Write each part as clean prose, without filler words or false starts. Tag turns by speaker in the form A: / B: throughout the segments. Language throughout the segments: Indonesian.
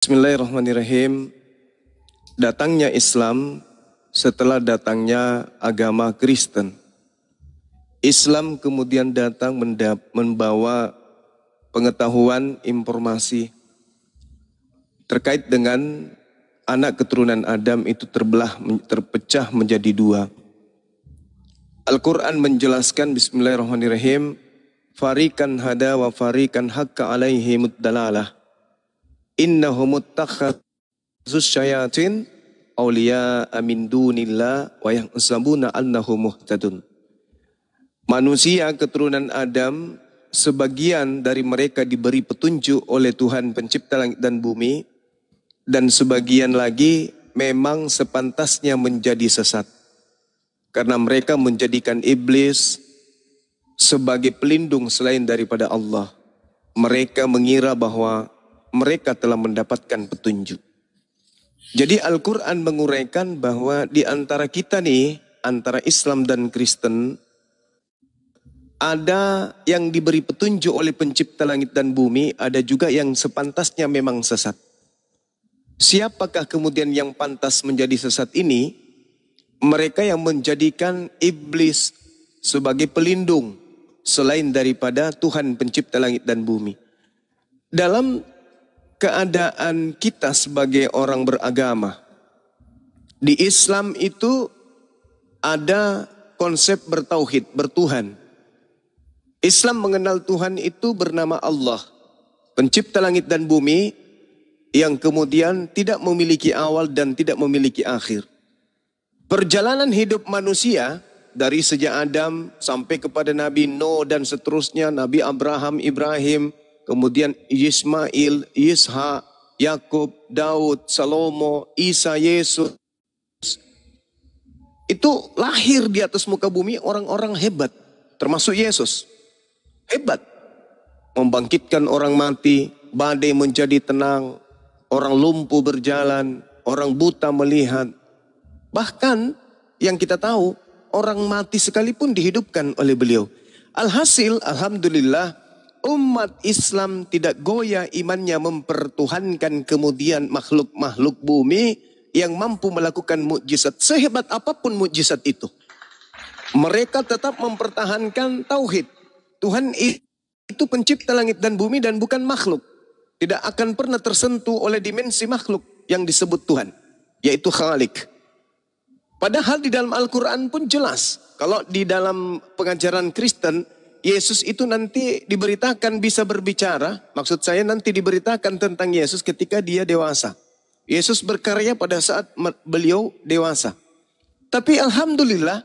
A: Bismillahirrahmanirrahim. Datangnya Islam setelah datangnya agama Kristen. Islam kemudian datang membawa pengetahuan, informasi terkait dengan anak keturunan Adam itu terpecah menjadi dua. Al-Quran menjelaskan Bismillahirrahmanirrahim. Farikan hada wa farikan haqqa alaihimud dalalah. Innahum ittakhadzus syayatin awliya'a min dunillah wa yahsabuna annahum muhtadun. Manusia keturunan Adam, sebagian dari mereka diberi petunjuk oleh Tuhan pencipta langit dan bumi, dan sebagian lagi memang sepantasnya menjadi sesat. Karena mereka menjadikan iblis sebagai pelindung selain daripada Allah. Mereka mengira bahwa mereka telah mendapatkan petunjuk. Jadi Al-Quran menguraikan bahwa di antara kita nih, antara Islam dan Kristen, ada yang diberi petunjuk oleh pencipta langit dan bumi, ada juga yang sepantasnya memang sesat. Siapakah kemudian yang pantas menjadi sesat ini? Mereka yang menjadikan iblis sebagai pelindung selain daripada Tuhan pencipta langit dan bumi. Dalam keadaan kita sebagai orang beragama, di Islam itu ada konsep bertauhid, bertuhan. Islam mengenal Tuhan itu bernama Allah, pencipta langit dan bumi, yang kemudian tidak memiliki awal dan tidak memiliki akhir. Perjalanan hidup manusia dari sejak Adam sampai kepada Nabi Nuh dan seterusnya, Nabi Abraham, Ibrahim, kemudian Ismail, Ishak, Yakub, Daud, Salomo, Isa, Yesus. Itu lahir di atas muka bumi orang-orang hebat, termasuk Yesus. Hebat. Membangkitkan orang mati, badai menjadi tenang, orang lumpuh berjalan, orang buta melihat. Bahkan yang kita tahu, orang mati sekalipun dihidupkan oleh beliau. Alhasil, alhamdulillah, umat Islam tidak goyah imannya mempertuhankan kemudian makhluk-makhluk bumi yang mampu melakukan mukjizat. Sehebat apapun mukjizat itu, mereka tetap mempertahankan tauhid. Tuhan itu pencipta langit dan bumi dan bukan makhluk. Tidak akan pernah tersentuh oleh dimensi makhluk yang disebut Tuhan, yaitu Khalik. Padahal di dalam Al-Quran pun jelas, kalau di dalam pengajaran Kristen, Yesus itu nanti diberitakan bisa berbicara. Maksud saya nanti diberitakan tentang Yesus ketika dia dewasa. Yesus berkarya pada saat beliau dewasa. Tapi alhamdulillah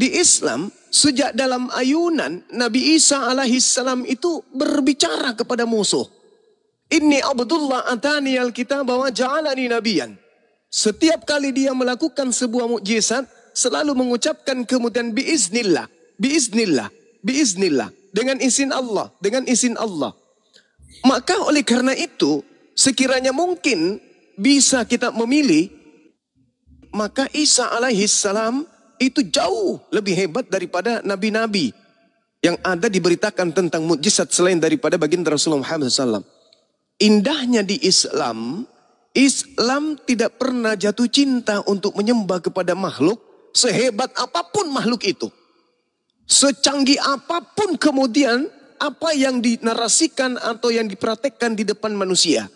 A: di Islam sejak dalam ayunan Nabi Isa alaihissalam itu berbicara kepada musuh. Inni Abdullah atani al-kitab wa ja'alani nabiyan. Setiap kali dia melakukan sebuah mukjizat selalu mengucapkan kemudian biiznillah, biiznillah. Biiznillah, dengan izin Allah, dengan izin Allah. Maka oleh karena itu, sekiranya mungkin bisa kita memilih, maka Isa alaihissalam itu jauh lebih hebat daripada nabi-nabi yang ada diberitakan tentang mukjizat selain daripada baginda Rasulullah Muhammad SAW. Indahnya di Islam, Islam tidak pernah jatuh cinta untuk menyembah kepada makhluk sehebat apapun makhluk itu. Secanggih apapun kemudian apa yang dinarasikan atau yang dipraktekkan di depan manusia,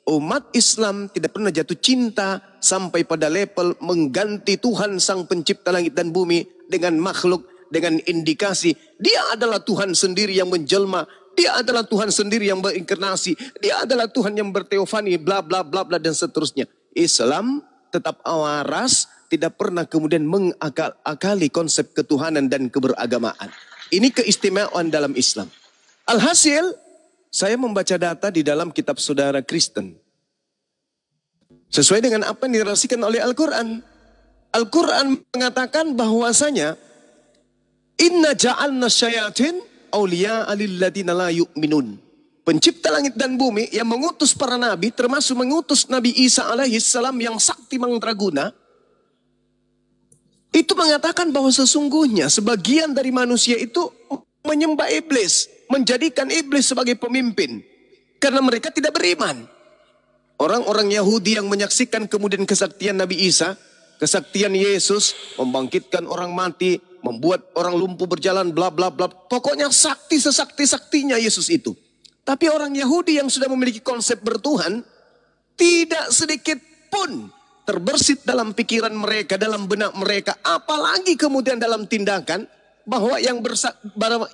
A: umat Islam tidak pernah jatuh cinta sampai pada level mengganti Tuhan sang pencipta langit dan bumi dengan makhluk, dengan indikasi dia adalah Tuhan sendiri yang menjelma, dia adalah Tuhan sendiri yang berinkarnasi, dia adalah Tuhan yang berteofani, bla bla bla bla dan seterusnya. Islam tetap waras, tidak pernah kemudian mengakali konsep ketuhanan dan keberagamaan. Ini keistimewaan dalam Islam. Alhasil, saya membaca data di dalam kitab saudara Kristen. Sesuai dengan apa yang dirasikan oleh Al-Quran. Al-Quran mengatakan bahwasanya inna ja'alna syayatin awliya'a lilladina la yu'minun. Pencipta langit dan bumi yang mengutus para nabi, termasuk mengutus Nabi Isa alaihissalam yang sakti mandraguna, itu mengatakan bahwa sesungguhnya sebagian dari manusia itu menyembah iblis, menjadikan iblis sebagai pemimpin. Karena mereka tidak beriman. Orang-orang Yahudi yang menyaksikan kemudian kesaktian Nabi Isa, kesaktian Yesus, membangkitkan orang mati, membuat orang lumpuh berjalan, bla bla bla. Pokoknya sakti sesakti-saktinya Yesus itu. Tapi orang Yahudi yang sudah memiliki konsep bertuhan, tidak sedikit pun terbersit dalam pikiran mereka, dalam benak mereka, apalagi kemudian dalam tindakan, bahwa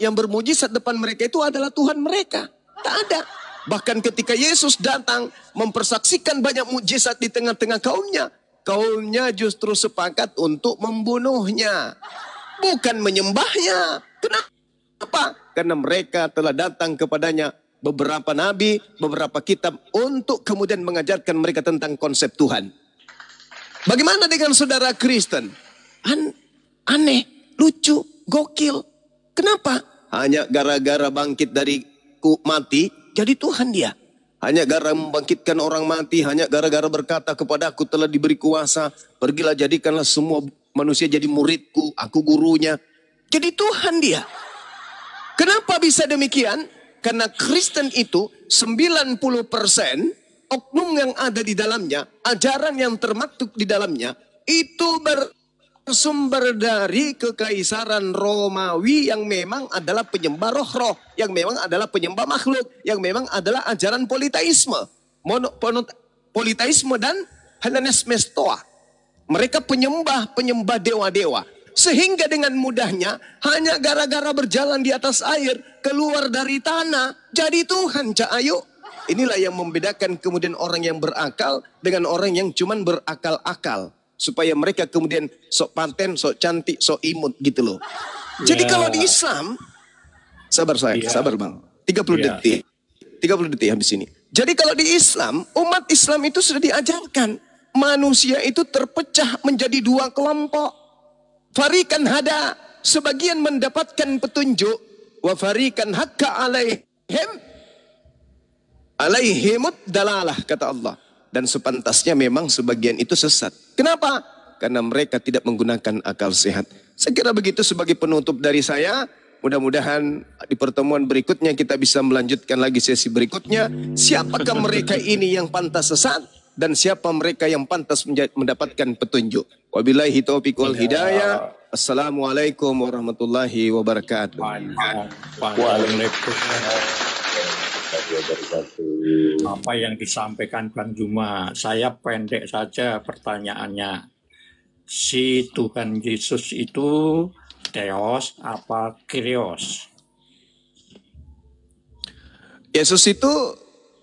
A: yang bermujizat depan mereka itu adalah Tuhan mereka. Tak ada. Bahkan ketika Yesus datang mempersaksikan banyak mujizat di tengah-tengah kaumnya, kaumnya justru sepakat untuk membunuhnya, bukan menyembahnya. Kenapa? Karena mereka telah datang kepadanya beberapa nabi, beberapa kitab untuk kemudian mengajarkan mereka tentang konsep Tuhan. Bagaimana dengan saudara Kristen? Aneh, lucu, gokil. Kenapa? Hanya gara-gara bangkit dari mati, jadi Tuhan dia. Hanya gara membangkitkan orang mati, hanya gara-gara berkata kepada aku telah diberi kuasa, pergilah jadikanlah semua manusia jadi muridku, aku gurunya. Jadi Tuhan dia. Kenapa bisa demikian? Karena Kristen itu 90% oknum yang ada di dalamnya, ajaran yang termaktub di dalamnya, itu bersumber dari kekaisaran Romawi yang memang adalah penyembah roh-roh, yang memang adalah penyembah makhluk, yang memang adalah ajaran politeisme. Politeisme dan Hellenisme Stoa. Mereka penyembah dewa-dewa. Sehingga dengan mudahnya, hanya gara-gara berjalan di atas air, keluar dari tanah, jadi Tuhan, ayo. Inilah yang membedakan kemudian orang yang berakal dengan orang yang cuman berakal-akal. Supaya mereka kemudian sok paten, sok cantik, sok imut gitu loh. Jadi kalau di Islam, sabar bang, 30 detik. 30 detik habis ini. Jadi kalau di Islam, umat Islam itu sudah diajarkan. Manusia itu terpecah menjadi dua kelompok. Farikan hada, sebagian mendapatkan petunjuk. Wa farikan hakka alaihimud dalalah, kata Allah. Dan sepantasnya memang sebagian itu sesat. Kenapa? Karena mereka tidak menggunakan akal sehat. Saya kira begitu sebagai penutup dari saya. Mudah-mudahan di pertemuan berikutnya kita bisa melanjutkan lagi sesi berikutnya. Siapakah mereka ini yang pantas sesat? Dan siapa mereka yang pantas mendapatkan petunjuk? Wabillahi taufiq wal hidayah. Assalamualaikum warahmatullahi wabarakatuh.
B: Apa yang disampaikan Bang Juma, saya pendek saja pertanyaannya. Si Tuhan Yesus itu Theos apa Kyrios?
A: Yesus itu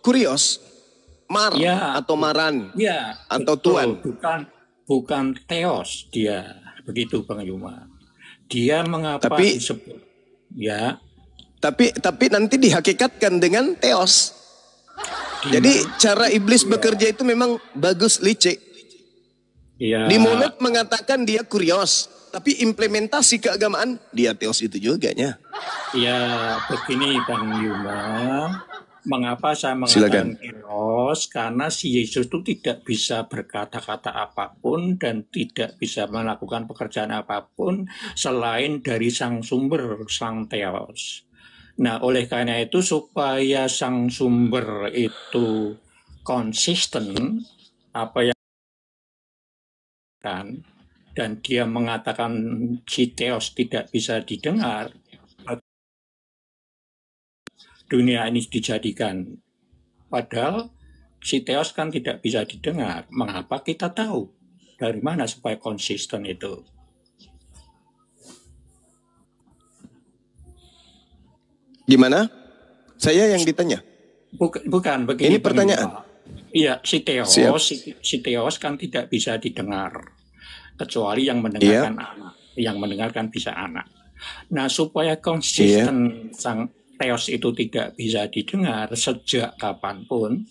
A: Kurios, atau Maran, atau Tuhan.
B: Bukan Theos dia, begitu Bang Juma. Dia mengapa disebut? Ya.
A: Tapi nanti dihakikatkan dengan Theos. Jadi cara iblis bekerja itu memang bagus, licik.
B: Ya.
A: Di mulut mengatakan dia Kurios, tapi implementasi keagamaan dia Theos itu juga nya.
B: Ya, begini Bang Yuma. Mengapa saya mengatakan Kyrios? Karena si Yesus itu tidak bisa berkata-kata apapun dan tidak bisa melakukan pekerjaan apapun selain dari sang sumber, sang Theos. Nah, oleh karena itu supaya sang sumber itu konsisten apa yang kan dan dia mengatakan si Theos tidak bisa didengar, dunia ini dijadikan. Padahal si Theos kan tidak bisa didengar. Mengapa kita tahu? Dari mana supaya konsisten itu?
A: Gimana? Saya yang ditanya.
B: Bukan begini.
A: Ini pertanyaan.
B: Iya, si Theos kan tidak bisa didengar kecuali yang mendengarkan anak. Yang mendengarkan bisa anak. Nah, supaya konsisten sang Theos itu tidak bisa didengar sejak kapanpun,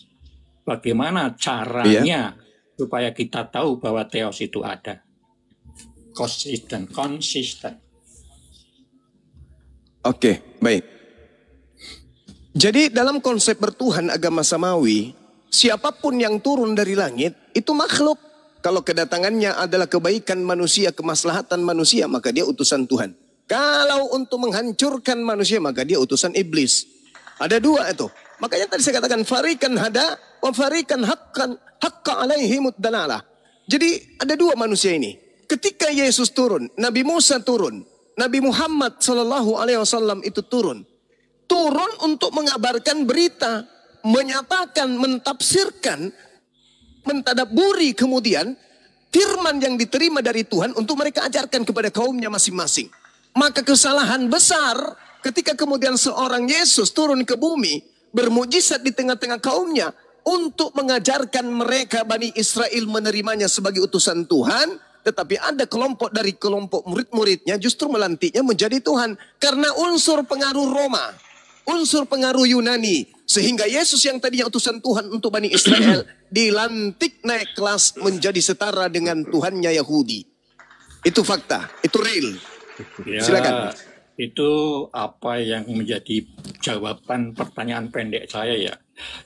B: bagaimana caranya supaya kita tahu bahwa Theos itu ada? Konsisten.
A: Oke, baik. Jadi dalam konsep bertuhan agama samawi, siapapun yang turun dari langit itu makhluk. Kalau kedatangannya adalah kebaikan manusia, kemaslahatan manusia, maka dia utusan Tuhan. Kalau untuk menghancurkan manusia, maka dia utusan iblis. Ada dua itu. Makanya tadi saya katakan farikan hada wa farikan haqqa alaihimud dalalah. Jadi ada dua manusia ini. Ketika Yesus turun, Nabi Musa turun, Nabi Muhammad sallallahu alaihi wasallam itu turun untuk mengabarkan berita, menyatakan, mentafsirkan, mentadaburi kemudian firman yang diterima dari Tuhan untuk mereka ajarkan kepada kaumnya masing-masing. Maka kesalahan besar ketika kemudian seorang Yesus turun ke bumi, bermujizat di tengah-tengah kaumnya untuk mengajarkan mereka Bani Israel menerimanya sebagai utusan Tuhan. Tetapi ada kelompok dari kelompok murid-muridnya justru melantiknya menjadi Tuhan. Karena unsur pengaruh Roma, unsur pengaruh Yunani. Sehingga Yesus yang tadinya utusan Tuhan untuk Bani Israel dilantik naik kelas menjadi setara dengan Tuhannya Yahudi. Itu fakta, itu real.
B: Ya,
A: silakan.
B: Itu apa yang menjadi jawaban pertanyaan pendek saya ya.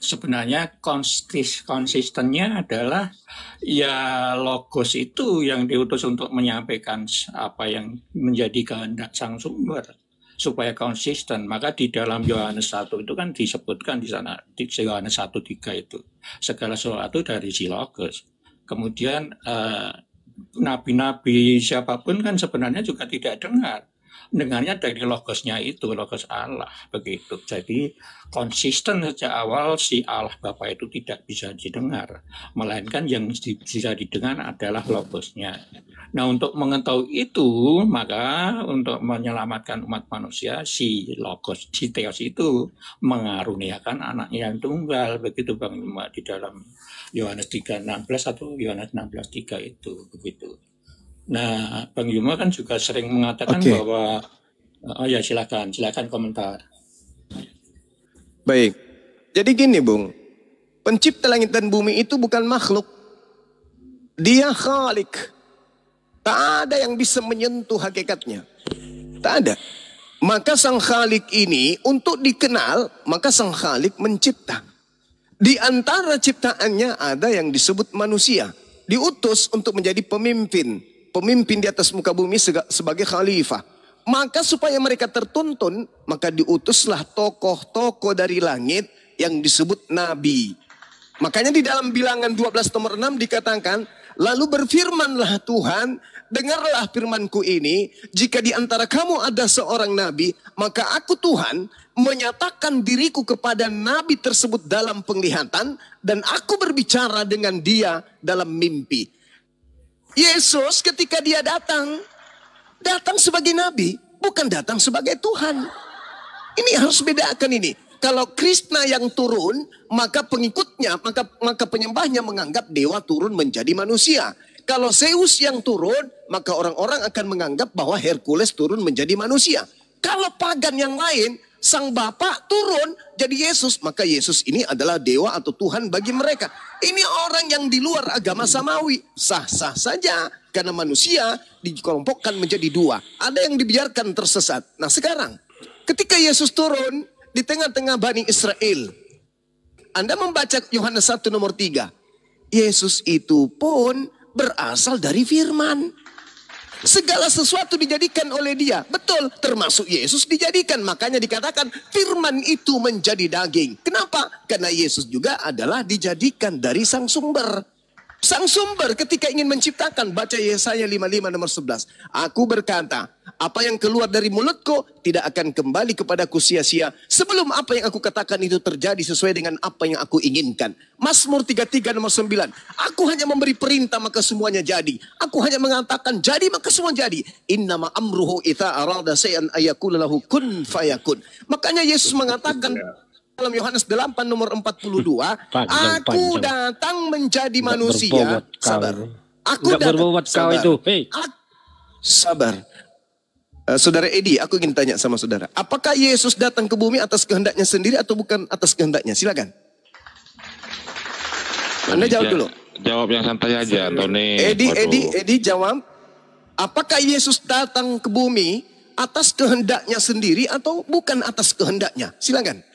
B: Sebenarnya konsistennya adalah ya logos itu yang diutus untuk menyampaikan apa yang menjadi kehendak sang sumber supaya konsisten. Maka di dalam Yohanes 1 itu kan disebutkan di sana, di Yohanes 1:3 itu segala sesuatu dari si logos. Kemudian nabi-nabi siapapun kan sebenarnya juga tidak dengarnya dari logosnya itu, logos Allah begitu. Jadi konsisten sejak awal si Allah Bapa itu tidak bisa didengar, melainkan yang bisa didengar adalah logosnya. Nah, untuk mengetahui itu, maka untuk menyelamatkan umat manusia, si logos, si Theos itu mengaruniakan anaknya yang tunggal, begitu Bang Yuma, di dalam Yohanes 3:16 atau Yohanes 16:3 itu begitu. Nah, Bang Yuma kan juga sering mengatakan bahwa, oh ya silakan komentar.
A: Baik, jadi gini Bung, pencipta langit dan bumi itu bukan makhluk, dia khalik. Tak ada yang bisa menyentuh hakikatnya, tak ada. Maka sang khalik ini untuk dikenal, maka sang khalik mencipta. Di antara ciptaannya ada yang disebut manusia, diutus untuk menjadi pemimpin di atas muka bumi sebagai khalifah. Maka supaya mereka tertuntun, maka diutuslah tokoh-tokoh dari langit yang disebut nabi. Makanya di dalam Bilangan 12:6 dikatakan, lalu berfirmanlah Tuhan, dengarlah firmanku ini, jika di antara kamu ada seorang nabi, maka aku Tuhan menyatakan diriku kepada nabi tersebut dalam penglihatan, dan aku berbicara dengan dia dalam mimpi. Yesus ketika dia datang sebagai nabi, bukan datang sebagai Tuhan. Ini harus bedakan ini. Kalau Krishna yang turun, maka pengikutnya, maka penyembahnya menganggap dewa turun menjadi manusia. Kalau Zeus yang turun, maka orang-orang akan menganggap bahwa Hercules turun menjadi manusia. Kalau pagan yang lain, sang Bapa turun jadi Yesus, maka Yesus ini adalah dewa atau Tuhan bagi mereka. Ini orang yang di luar agama samawi, sah-sah saja. Karena manusia dikelompokkan menjadi dua. Ada yang dibiarkan tersesat. Nah sekarang, ketika Yesus turun di tengah-tengah Bani Israel, Anda membaca Yohanes 1:3. Yesus itu pun berasal dari firman. Segala sesuatu dijadikan oleh dia. Betul, termasuk Yesus dijadikan. Makanya dikatakan firman itu menjadi daging. Kenapa? Karena Yesus juga adalah dijadikan dari sang sumber. Sang sumber ketika ingin menciptakan, baca Yesaya 55:11. Aku berkata, apa yang keluar dari mulutku tidak akan kembali kepadaku sia-sia, sebelum apa yang aku katakan itu terjadi sesuai dengan apa yang aku inginkan. Mazmur 33:9. Aku hanya memberi perintah maka semuanya jadi. Aku hanya mengatakan jadi maka semua jadi. Innama amruhu idza arada shay'an ayaqula lahu kun fayakun. Makanya Yesus mengatakan dalam Yohanes 8:42, aku datang menjadi manusia. Sabar. Aku datang berbuat kau itu. Sabar. Saudara Edi, aku ingin tanya sama saudara. Apakah Yesus datang ke bumi atas kehendaknya sendiri atau bukan atas kehendaknya? Silakan. Anda jawab dulu.
C: Jawab yang santai aja, Tony.
A: Edi jawab. Apakah Yesus datang ke bumi atas kehendaknya sendiri atau bukan atas kehendaknya? Silakan.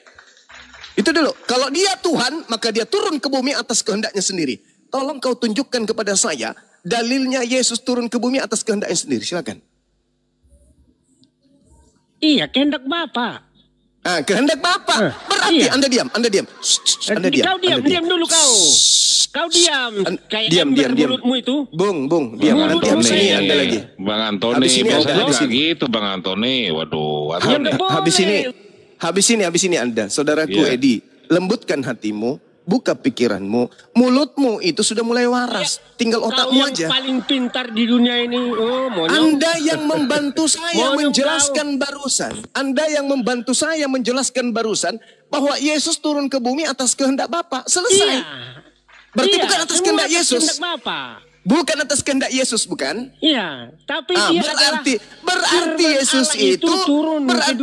A: Itu dulu. Kalau dia Tuhan, maka dia turun ke bumi atas kehendaknya sendiri. Tolong kau tunjukkan kepada saya dalilnya Yesus turun ke bumi atas kehendaknya sendiri. Silakan.
D: Iya, kehendak Bapa.
A: Kehendak Bapa. Berarti Anda diam. Anda diam. Anda diam.
D: Kau diam, diam dulu kau. Kau diam. Kayak ember mulutmu itu.
A: Bung, diam. Nanti habis ini Anda lagi.
C: Bang Antoni, biasanya nggak gitu Bang Antoni. Waduh.
A: Habis ini Anda, saudaraku Edi, lembutkan hatimu, buka pikiranmu, mulutmu itu sudah mulai waras, tinggal otakmu aja.
D: Kau yang paling pintar di dunia ini.
A: Anda yang membantu saya menjelaskan barusan. Anda yang membantu saya menjelaskan barusan bahwa Yesus turun ke bumi atas kehendak Bapa. Selesai. Berarti bukan atas kehendak Yesus. Bukan atas kehendak Yesus, bukan?
D: Iya, tapi dia
A: berarti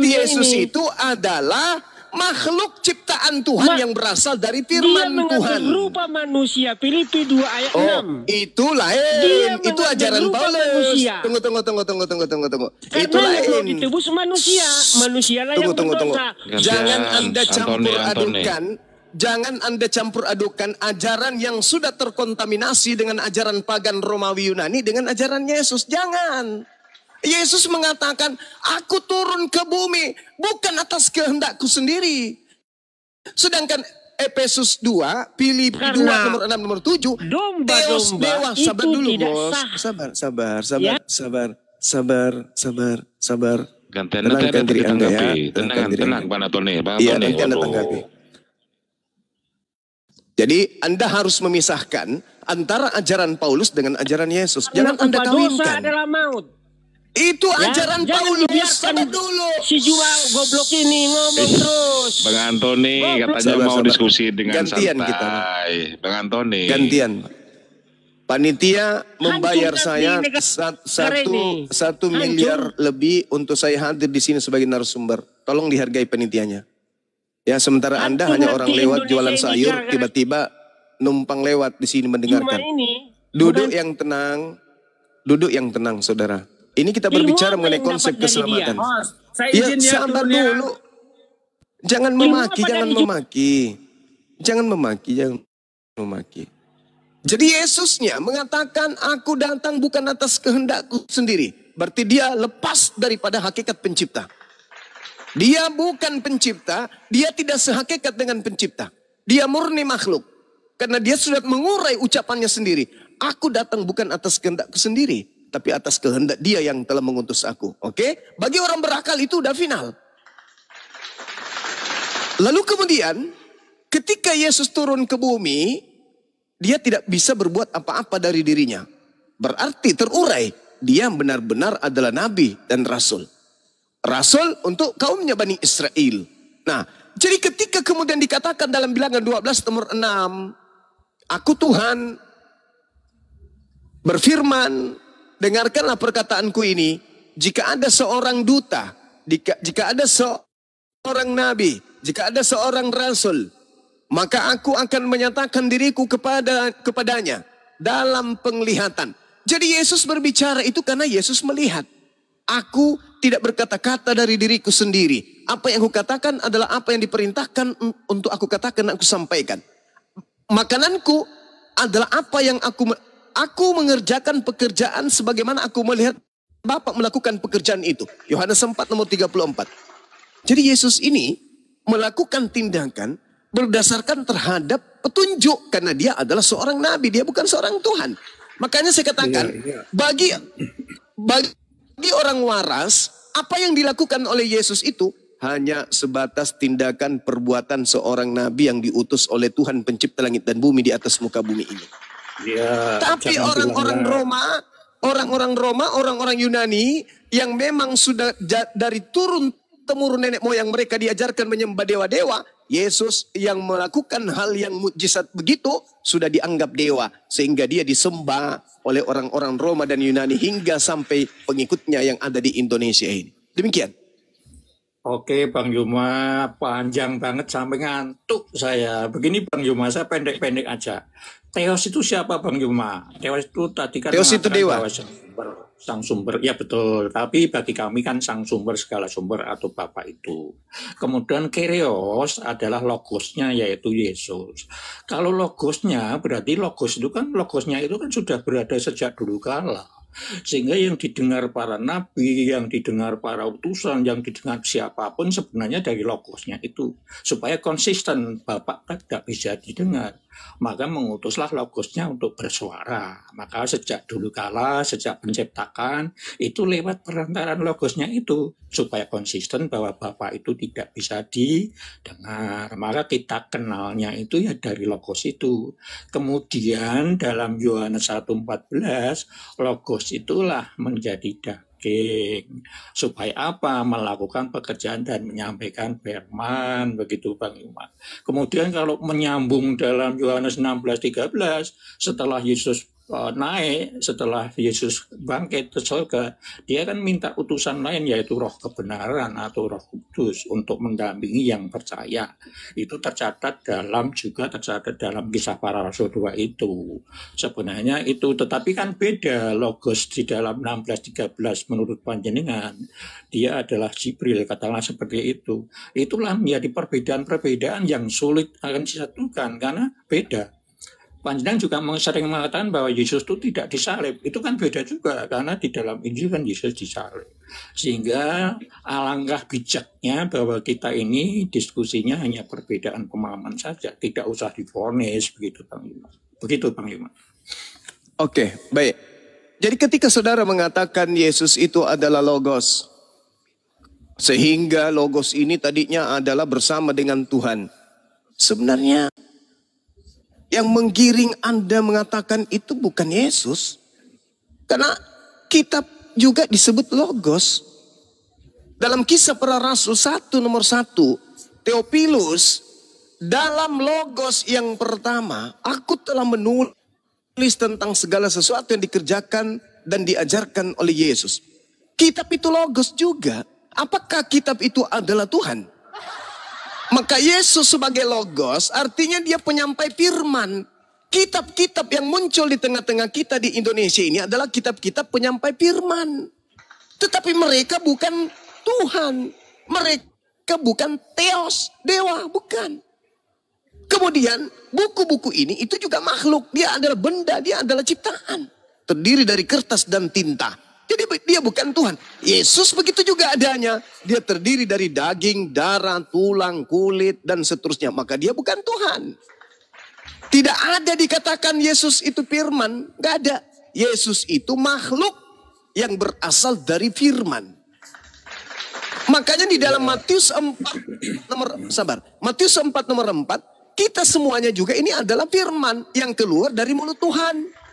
A: Yesus itu adalah makhluk ciptaan Tuhan yang berasal dari firman Tuhan.
D: Rupa manusia, Filipi 2 ayat 6.
A: Itu lain. Itu ajaran Paulus. Tunggu. Itu lain.
D: Ditebus manusialah yang berdosa.
A: Jangan Anda campur adukan ajaran yang sudah terkontaminasi dengan ajaran pagan Romawi Yunani dengan ajaran Yesus. Jangan. Yesus mengatakan, aku turun ke bumi bukan atas kehendakku sendiri. Sedangkan Efesus 2, Filipi 2, nomor 6, nomor 7. Dewa, sabar dulu bos. Sabar.
C: Tenang Bang Antoni.
A: Iya, nanti Anda tanggapi. Jadi Anda harus memisahkan antara ajaran Paulus dengan ajaran Yesus. Jangan Anda kawinkan.
D: Dosa adalah maut.
A: Itu ajaran Paulus.
D: Sabar dulu. Si jual goblok ini ngomong terus.
C: Bang Antoni katanya mau diskusi dengan
A: gantian
C: santai.
A: Kita.
C: Bang Antoni.
A: Gantian. Panitia membayar saya 1 miliar lebih untuk saya hadir di sini sebagai narasumber. Tolong dihargai panitianya. Ya, sementara Anda hanya orang lewat jualan sayur, tiba-tiba numpang lewat di sini mendengarkan. Duduk yang tenang, saudara. Ini kita berbicara mengenai konsep keselamatan. Ya, sabar dulu. Jangan memaki. Jadi Yesusnya mengatakan, aku datang bukan atas kehendakku sendiri. Berarti dia lepas daripada hakikat pencipta. Dia bukan pencipta, dia tidak sehakikat dengan pencipta. Dia murni makhluk. Karena dia sudah mengurai ucapannya sendiri. Aku datang bukan atas kehendakku sendiri, tapi atas kehendak dia yang telah mengutus aku. Oke? Bagi orang berakal itu udah final. Lalu kemudian, ketika Yesus turun ke bumi, dia tidak bisa berbuat apa-apa dari dirinya. Berarti terurai, dia benar-benar adalah nabi dan rasul. Rasul untuk kaumnya Bani Israel. Nah, jadi ketika kemudian dikatakan dalam Bilangan 12 nomor 6, aku Tuhan berfirman, dengarkanlah perkataanku ini, jika ada seorang duta, jika ada seorang nabi, jika ada seorang rasul, maka aku akan menyatakan diriku kepadanya dalam penglihatan. Jadi Yesus berbicara itu karena Yesus melihat. Aku tidak berkata-kata dari diriku sendiri. Apa yang aku katakan adalah apa yang diperintahkan untuk aku katakan dan aku sampaikan. Makananku adalah apa yang aku mengerjakan pekerjaan sebagaimana aku melihat Bapa melakukan pekerjaan itu. Yohanes 4 nomor 34. Jadi Yesus ini melakukan tindakan berdasarkan terhadap petunjuk karena dia adalah seorang nabi, dia bukan seorang Tuhan. Makanya saya katakan bagi orang waras, apa yang dilakukan oleh Yesus itu hanya sebatas tindakan perbuatan seorang nabi yang diutus oleh Tuhan pencipta langit dan bumi di atas muka bumi ini. Ya, tapi orang-orang Roma, orang-orang Yunani yang memang sudah dari turun-temurun nenek moyang mereka diajarkan menyembah dewa-dewa, Yesus yang melakukan hal yang mukjizat begitu sudah dianggap dewa sehingga dia disembah oleh orang-orang Roma dan Yunani hingga sampai pengikutnya yang ada di Indonesia ini. Demikian.
B: Oke Bang Yuma, panjang banget sampai ngantuk saya. Begini Bang Yuma, saya pendek-pendek aja. Theos itu siapa Bang Yuma? Theos itu tadi kan
A: Theos itu dewa.
B: Sang sumber, ya betul. Tapi bagi kami kan sang sumber segala sumber atau Bapa itu. Kemudian Kyrios adalah logosnya yaitu Yesus. Kalau logosnya berarti logos itu kan logosnya itu kan sudah berada sejak dulu kala. Sehingga yang didengar para nabi, yang didengar para utusan, yang didengar siapapun sebenarnya dari logosnya itu. Supaya konsisten, Bapak kan tidak bisa didengar. Maka mengutuslah logosnya untuk bersuara. Maka sejak dulu kala, sejak penciptakan, itu lewat perantaraan logosnya itu. Supaya konsisten bahwa Bapak itu tidak bisa didengar. Maka kita kenalnya itu ya dari logos itu. Kemudian dalam Yohanes 1:14, logos itulah menjadi daging. Supaya apa? Melakukan pekerjaan dan menyampaikan firman. Begitu Bang Iman. Kemudian kalau menyambung dalam Yohanes 16:13, setelah Yesus naik, setelah Yesus bangkit ke surga, dia kan minta utusan lain, yaitu roh kebenaran atau roh kudus untuk mendampingi yang percaya. Itu tercatat dalam kisah para rasul 2 itu. Sebenarnya itu, tetapi kan beda logos di dalam 16:13 menurut panjenengan. Dia adalah Jibril, katakanlah seperti itu. Itulah menjadi perbedaan-perbedaan yang sulit akan disatukan karena beda. Panjenengan juga sering mengatakan bahwa Yesus itu tidak disalib. Itu kan beda juga, karena di dalam Injil kan Yesus disalib. Sehingga alangkah bijaknya bahwa kita ini diskusinya hanya perbedaan pemahaman saja. Tidak usah divonis, begitu Bang Iman. Begitu Bang Iman.
A: Oke, baik. Jadi ketika saudara mengatakan Yesus itu adalah Logos, sehingga Logos ini tadinya adalah bersama dengan Tuhan. Sebenarnya yang menggiring Anda mengatakan itu bukan Yesus. Karena kitab juga disebut Logos. Dalam Kisah Para Rasul 1:1, Theophilus, dalam Logos yang pertama, aku telah menulis tentang segala sesuatu yang dikerjakan dan diajarkan oleh Yesus. Kitab itu Logos juga. Apakah kitab itu adalah Tuhan? Maka Yesus sebagai Logos artinya dia penyampai firman. Kitab-kitab yang muncul di tengah-tengah kita di Indonesia ini adalah kitab-kitab penyampai firman. Tetapi mereka bukan Tuhan. Mereka bukan Theos, dewa, bukan. Kemudian buku-buku ini itu juga makhluk. Dia adalah benda, dia adalah ciptaan. Terdiri dari kertas dan tinta. Jadi dia bukan Tuhan. Yesus begitu juga adanya. Dia terdiri dari daging, darah, tulang, kulit, dan seterusnya. Maka dia bukan Tuhan. Tidak ada dikatakan Yesus itu firman. Gak ada. Yesus itu makhluk yang berasal dari firman. Makanya di dalam Matius 4:4, kita semuanya juga ini adalah firman yang keluar dari mulut Tuhan.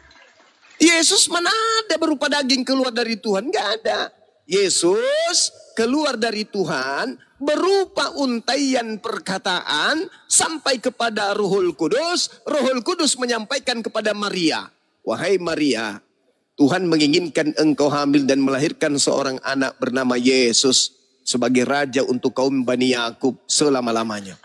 A: Yesus mana ada berupa daging keluar dari Tuhan? Gak ada. Yesus keluar dari Tuhan berupa untaian perkataan sampai kepada Rohul Kudus. Rohul Kudus menyampaikan kepada Maria, wahai Maria, Tuhan menginginkan engkau hamil dan melahirkan seorang anak bernama Yesus sebagai raja untuk kaum Bani Yakub selama-lamanya.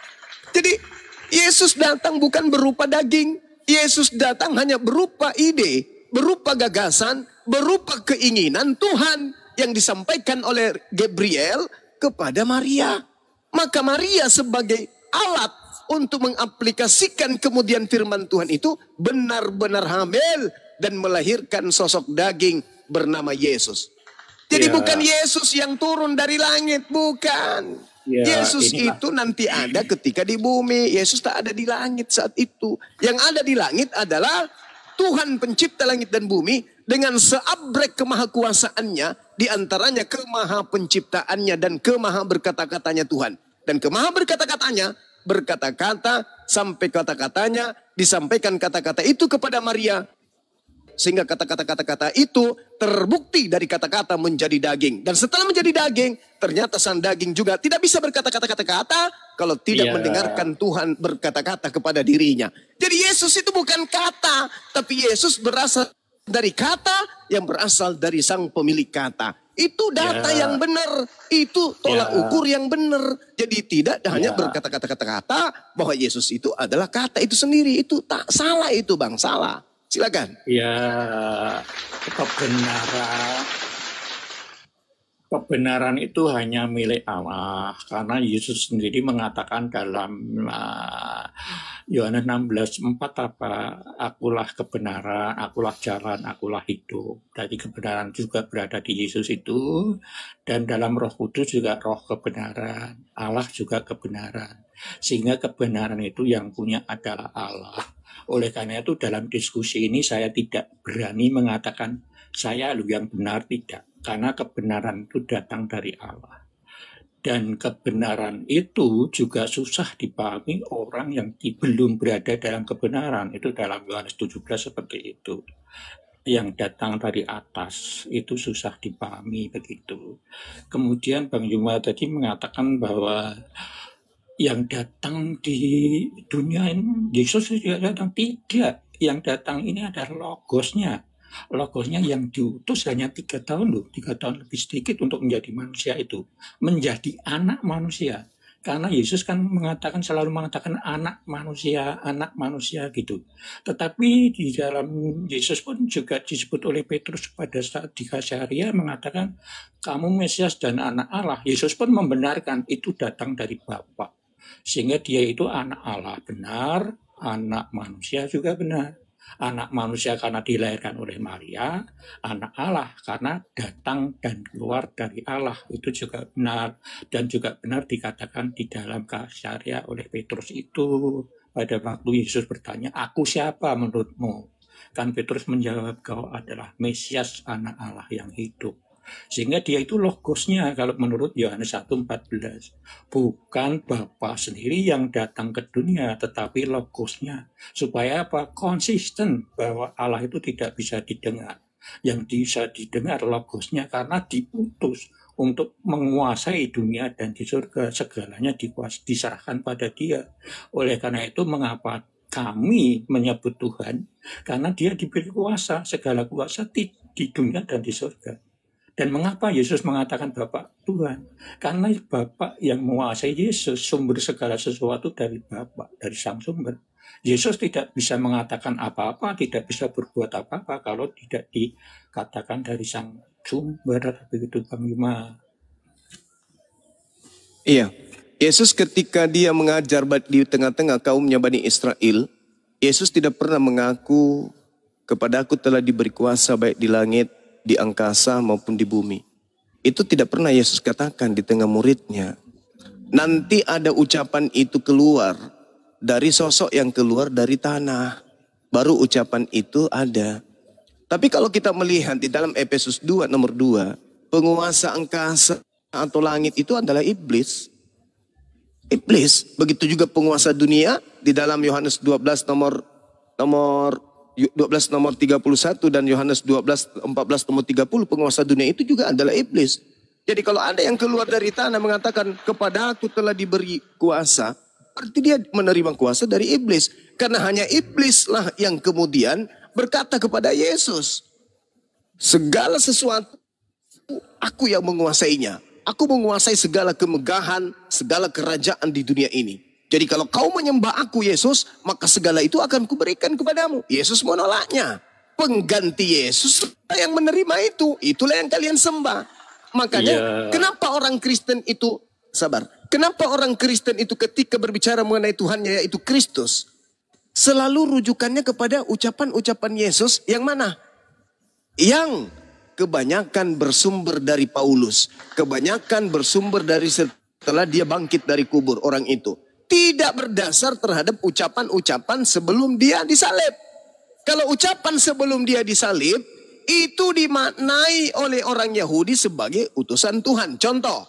A: Jadi Yesus datang bukan berupa daging. Yesus datang hanya berupa ide, berupa gagasan, berupa keinginan Tuhan yang disampaikan oleh Gabriel kepada Maria. Maka Maria sebagai alat untuk mengaplikasikan kemudian firman Tuhan itu benar-benar hamil dan melahirkan sosok daging bernama Yesus. Jadi bukan Yesus yang turun dari langit, bukan. Yesus itu nanti ada ketika di bumi. Yesus tak ada di langit saat itu. Yang ada di langit adalah Tuhan pencipta langit dan bumi dengan seabrek kemahakuasaannya, diantaranya kemaha penciptaannya dan kemaha berkata-katanya Tuhan. Dan kemaha berkata-katanya, berkata-kata sampai kata-katanya, disampaikan kata-kata itu kepada Maria. Sehingga kata-kata itu terbukti dari kata-kata menjadi daging. Dan setelah menjadi daging, ternyata sang daging juga tidak bisa berkata-kata kalau tidak mendengarkan Tuhan berkata-kata kepada dirinya. Jadi Yesus itu bukan kata, tapi Yesus berasal dari kata yang berasal dari sang pemilik kata. Itu data yang benar, itu tolak ukur yang benar. Jadi tidak hanya berkata-kata bahwa Yesus itu adalah kata itu sendiri. Itu tak salah itu Bang, salah. Silakan.
B: Ya, Kebenaran itu hanya milik Allah, karena Yesus sendiri mengatakan dalam Yohanes 16:4 apa, akulah kebenaran, akulah jalan, akulah hidup. Jadi kebenaran juga berada di Yesus itu, dan dalam Roh Kudus juga roh kebenaran, Allah juga kebenaran. Sehingga kebenaran itu yang punya adalah Allah. Oleh karena itu dalam diskusi ini saya tidak berani mengatakan saya yang benar, tidak. Karena kebenaran itu datang dari Allah. Dan kebenaran itu juga susah dipahami orang yang belum berada dalam kebenaran. Itu dalam Yohanes 17 seperti itu. Yang datang dari atas itu susah dipahami begitu. Kemudian Bang Yuma tadi mengatakan bahwa yang datang di dunia ini Yesus tidak datang, tidak. Yang datang ini adalah logosnya. Logosnya yang diutus hanya 3 tahun loh, 3 tahun lebih sedikit untuk menjadi manusia itu. Menjadi anak manusia. Karena Yesus kan selalu mengatakan anak manusia gitu. Tetapi di dalam Yesus pun juga disebut oleh Petrus pada saat di Kasaria mengatakan kamu Mesias dan anak Allah. Yesus pun membenarkan itu datang dari Bapa. Sehingga dia itu anak Allah benar, anak manusia juga benar. Anak manusia karena dilahirkan oleh Maria, anak Allah karena datang dan keluar dari Allah. Itu juga benar. Dan juga benar dikatakan di dalam Kasaria oleh Petrus itu. Pada waktu Yesus bertanya, aku siapa menurutmu? Kan Petrus menjawab, kau adalah Mesias anak Allah yang hidup. Sehingga dia itu logosnya kalau menurut Yohanes 1:14. Bukan Bapa sendiri yang datang ke dunia, tetapi logosnya. Supaya apa? Konsisten bahwa Allah itu tidak bisa didengar. Yang bisa didengar logosnya karena diutus untuk menguasai dunia dan di surga. Segalanya diserahkan pada dia. Oleh karena itu mengapa kami menyebut Tuhan? Karena dia diberi kuasa, segala kuasa di dunia dan di surga. Dan mengapa Yesus mengatakan Bapa Tuhan? Karena Bapa yang menguasai Yesus, sumber segala sesuatu dari Bapa, dari Sang Sumber. Yesus tidak bisa mengatakan apa-apa, tidak bisa berbuat apa-apa kalau tidak dikatakan dari Sang Sumber. Begitu Bang Yuma.
A: Iya, Yesus ketika dia mengajar di tengah-tengah kaumnya Bani Israel, Yesus tidak pernah mengaku kepadaku telah diberi kuasa baik di langit, di angkasa maupun di bumi. Itu tidak pernah Yesus katakan di tengah muridnya. Nanti ada ucapan itu keluar dari sosok yang keluar dari tanah. Baru ucapan itu ada. Tapi kalau kita melihat di dalam Efesus 2 nomor 2, penguasa angkasa atau langit itu adalah iblis. Iblis, begitu juga penguasa dunia di dalam Yohanes 12 nomor 31 dan Yohanes 12:14 nomor 30, penguasa dunia itu juga adalah iblis. Jadi kalau ada yang keluar dari tanah mengatakan kepada aku telah diberi kuasa, berarti dia menerima kuasa dari iblis. Karena hanya iblislah yang kemudian berkata kepada Yesus, segala sesuatu aku yang menguasainya. Aku menguasai segala kemegahan, segala kerajaan di dunia ini. Jadi kalau kau menyembah aku Yesus, maka segala itu akan kuberikan kepadamu. Yesus menolaknya. Pengganti Yesus yang menerima itu. Itulah yang kalian sembah. Makanya kenapa orang Kristen itu, kenapa orang Kristen itu ketika berbicara mengenai Tuhannya yaitu Kristus, selalu rujukannya kepada ucapan-ucapan Yesus yang mana? Yang kebanyakan bersumber dari Paulus. Kebanyakan bersumber dari setelah dia bangkit dari kubur orang itu. Tidak berdasar terhadap ucapan-ucapan sebelum dia disalib. Kalau ucapan sebelum dia disalib, itu dimaknai oleh orang Yahudi sebagai utusan Tuhan. Contoh,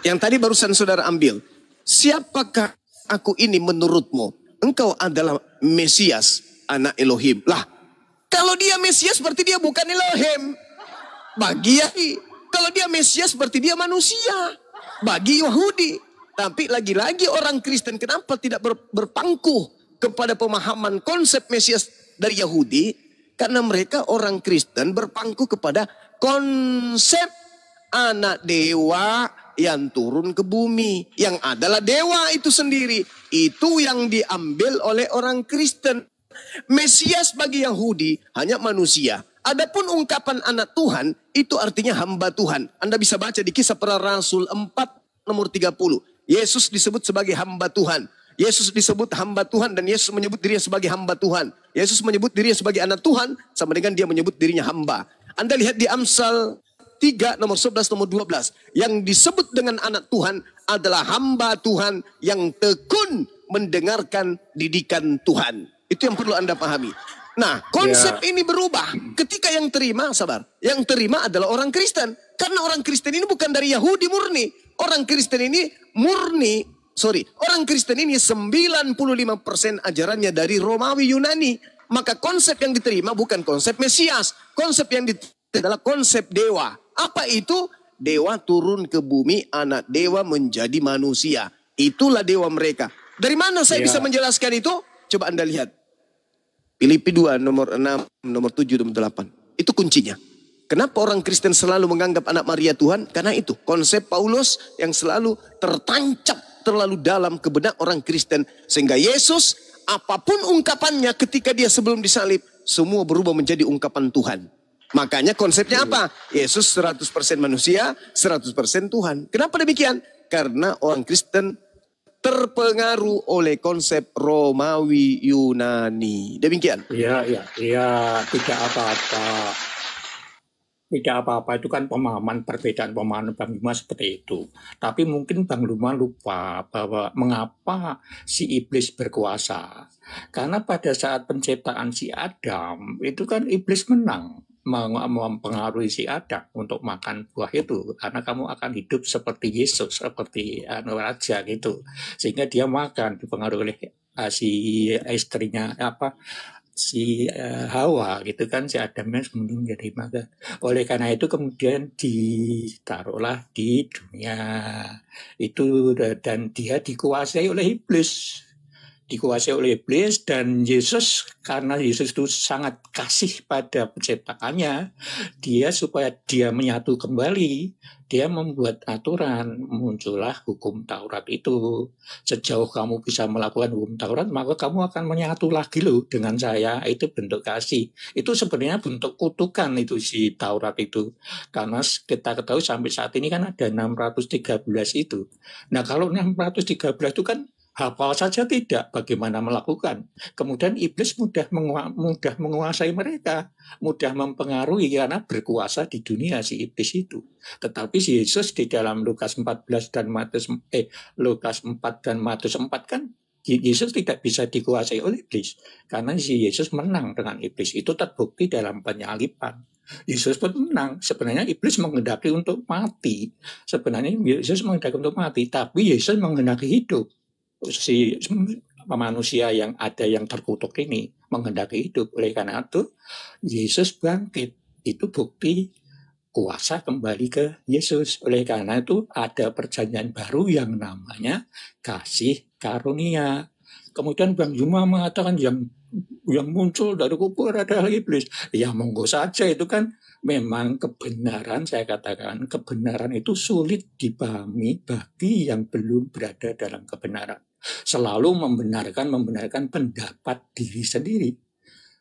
A: yang tadi barusan saudara ambil. Siapakah aku ini menurutmu? Engkau adalah Mesias, anak Elohim. Lah, kalau dia Mesias berarti dia bukan Elohim. Bagi Yahudi. Kalau dia Mesias berarti dia manusia. Bagi Yahudi. Tapi lagi-lagi orang Kristen kenapa tidak berpangku kepada pemahaman konsep Mesias dari Yahudi? Karena mereka orang Kristen berpangku kepada konsep anak dewa yang turun ke bumi. Yang adalah dewa itu sendiri. Itu yang diambil oleh orang Kristen. Mesias bagi Yahudi hanya manusia. Adapun ungkapan anak Tuhan itu artinya hamba Tuhan. Anda bisa baca di Kisah Para Rasul 4 nomor 30. Yesus disebut sebagai hamba Tuhan. Yesus disebut hamba Tuhan dan Yesus menyebut dirinya sebagai hamba Tuhan. Yesus menyebut dirinya sebagai anak Tuhan sama dengan dia menyebut dirinya hamba. Anda lihat di Amsal 3 nomor 11 nomor 12. Yang disebut dengan anak Tuhan adalah hamba Tuhan yang tekun mendengarkan didikan Tuhan. Itu yang perlu Anda pahami. Nah, konsep ini berubah ketika yang terima, sabar. Yang terima adalah orang Kristen. Karena orang Kristen ini bukan dari Yahudi murni. Orang Kristen ini orang Kristen ini 95% ajarannya dari Romawi Yunani. Maka konsep yang diterima bukan konsep Mesias. Konsep yang diterima adalah konsep dewa. Apa itu? Dewa turun ke bumi, anak dewa menjadi manusia. Itulah dewa mereka. Dari mana saya bisa menjelaskan itu? Coba Anda lihat. Filipi 2 nomor 6, nomor 7, nomor 8. Itu kuncinya. Kenapa orang Kristen selalu menganggap anak Maria Tuhan? Karena itu konsep Paulus yang selalu tertancap terlalu dalam ke benak orang Kristen. Sehingga Yesus apapun ungkapannya ketika dia sebelum disalib, semua berubah menjadi ungkapan Tuhan. Makanya konsepnya apa? Yesus 100% manusia, 100% Tuhan. Kenapa demikian? Karena orang Kristen terpengaruh oleh konsep Romawi Yunani. Demikian.
B: Iya, tidak apa-apa. Tidak apa-apa, itu kan perbedaan pemahaman Bang Luma seperti itu. Tapi mungkin Bang Luma lupa bahwa mengapa si iblis berkuasa. Karena pada saat penciptaan si Adam, itu kan iblis menang. Mempengaruhi si Adam untuk makan buah itu. Karena kamu akan hidup seperti Yesus, seperti raja gitu. Sehingga dia makan, dipengaruhi oleh si istrinya, si Hawa gitu kan, si Adamnya kemudian jadi makan. Oleh karena itu kemudian ditaruhlah di dunia itu dan dia dikuasai oleh iblis. Dan Yesus, karena Yesus itu sangat kasih pada penciptaannya, supaya dia menyatu kembali, dia membuat aturan, muncullah hukum Taurat itu. Sejauh kamu bisa melakukan hukum Taurat, maka kamu akan menyatu lagi loh dengan saya. Itu bentuk kasih. Itu sebenarnya bentuk kutukan itu si Taurat itu. Karena kita ketahui sampai saat ini kan ada 613 itu. Nah kalau 613 itu kan hafal saja tidak, bagaimana melakukan. Kemudian iblis mudah menguasai mereka, mudah mempengaruhi karena berkuasa di dunia si iblis itu. Tetapi si Yesus di dalam Lukas 4 dan Matius 4 kan Yesus tidak bisa dikuasai oleh iblis karena si Yesus menang dengan iblis. Itu terbukti dalam penyaliban. Yesus pun menang. Sebenarnya iblis menghendaki untuk mati. Tapi Yesus menghendaki hidup. Si manusia yang terkutuk ini menghendaki hidup. Oleh karena itu Yesus bangkit. Itu bukti kuasa kembali ke Yesus. Oleh karena itu ada perjanjian baru yang namanya kasih karunia. Kemudian Bang Yuma mengatakan yang muncul dari kubur adalah iblis. Ya monggo saja, itu kan memang kebenaran. Saya katakan kebenaran itu sulit dipahami bagi yang belum berada dalam kebenaran. Selalu membenarkan pendapat diri sendiri.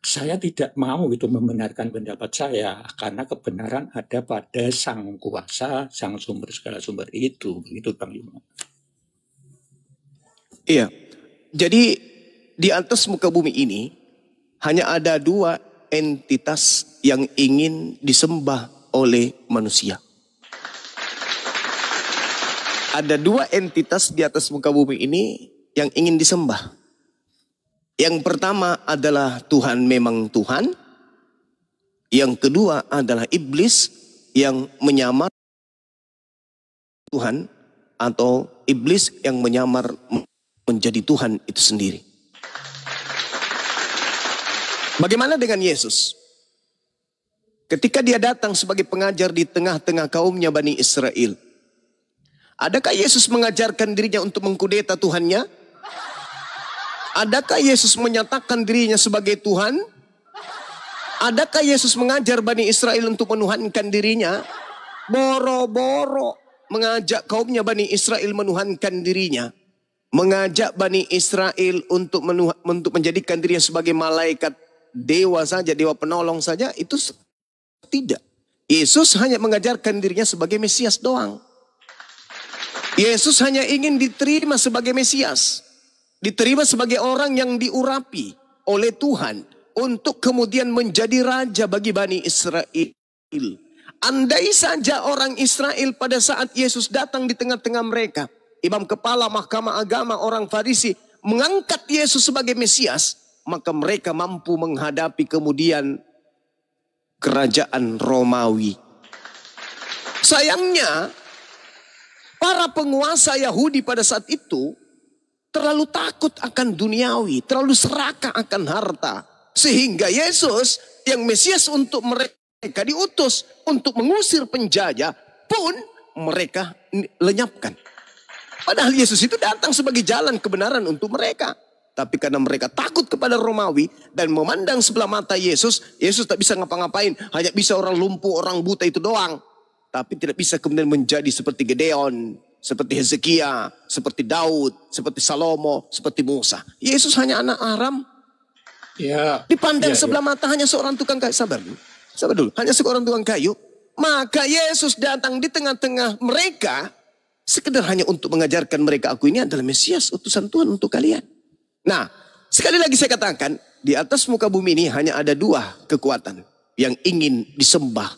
B: Saya tidak mau itu membenarkan pendapat saya karena kebenaran ada pada sang kuasa, sang sumber segala sumber itu. Begitu Bang Yuma.
A: Iya. Jadi di atas muka bumi ini hanya ada dua entitas yang ingin disembah oleh manusia. Ada dua entitas di atas muka bumi ini yang ingin disembah. Yang pertama adalah Tuhan memang Tuhan. Yang kedua adalah iblis yang menyamar Tuhan atau iblis yang menyamar menjadi Tuhan itu sendiri. Bagaimana dengan Yesus? Ketika dia datang sebagai pengajar di tengah-tengah kaumnya Bani Israel, adakah Yesus mengajarkan dirinya untuk mengkudeta Tuhannya? Adakah Yesus menyatakan dirinya sebagai Tuhan? Adakah Yesus mengajar Bani Israel untuk menuhankan dirinya? Boro-boro mengajak kaumnya Bani Israel menuhankan dirinya. Mengajak Bani Israel untuk menjadikan dirinya sebagai malaikat dewa saja, dewa penolong saja, itu Tidak. Yesus hanya mengajarkan dirinya sebagai Mesias doang. Yesus hanya ingin diterima sebagai Mesias. Diterima sebagai orang yang diurapi oleh Tuhan untuk kemudian menjadi raja bagi Bani Israel. Andai saja orang Israel pada saat Yesus datang di tengah-tengah mereka, imam kepala mahkamah agama orang Farisi mengangkat Yesus sebagai Mesias, maka mereka mampu menghadapi kemudian kerajaan Romawi. Sayangnya, para penguasa Yahudi pada saat itu terlalu takut akan duniawi, terlalu serakah akan harta. Sehingga Yesus yang Mesias untuk mereka diutus untuk mengusir penjajah pun mereka lenyapkan. Padahal Yesus itu datang sebagai jalan kebenaran untuk mereka. Tapi karena mereka takut kepada Romawi dan memandang sebelah mata Yesus, Yesus tak bisa ngapa-ngapain. Hanya bisa orang lumpuh, orang buta itu doang. Tapi tidak bisa kemudian menjadi seperti Gedeon, seperti Hezekia, seperti Daud, seperti Salomo, seperti Musa. Yesus hanya anak Aram.
B: Ya.
A: Dipandang sebelah mata hanya seorang tukang kayu. Sabar dulu. Hanya seorang tukang kayu. Maka Yesus datang di tengah-tengah mereka sekedar hanya untuk mengajarkan mereka, aku ini adalah Mesias, utusan Tuhan untuk kalian. Nah, sekali lagi saya katakan, di atas muka bumi ini hanya ada dua kekuatan yang ingin disembah.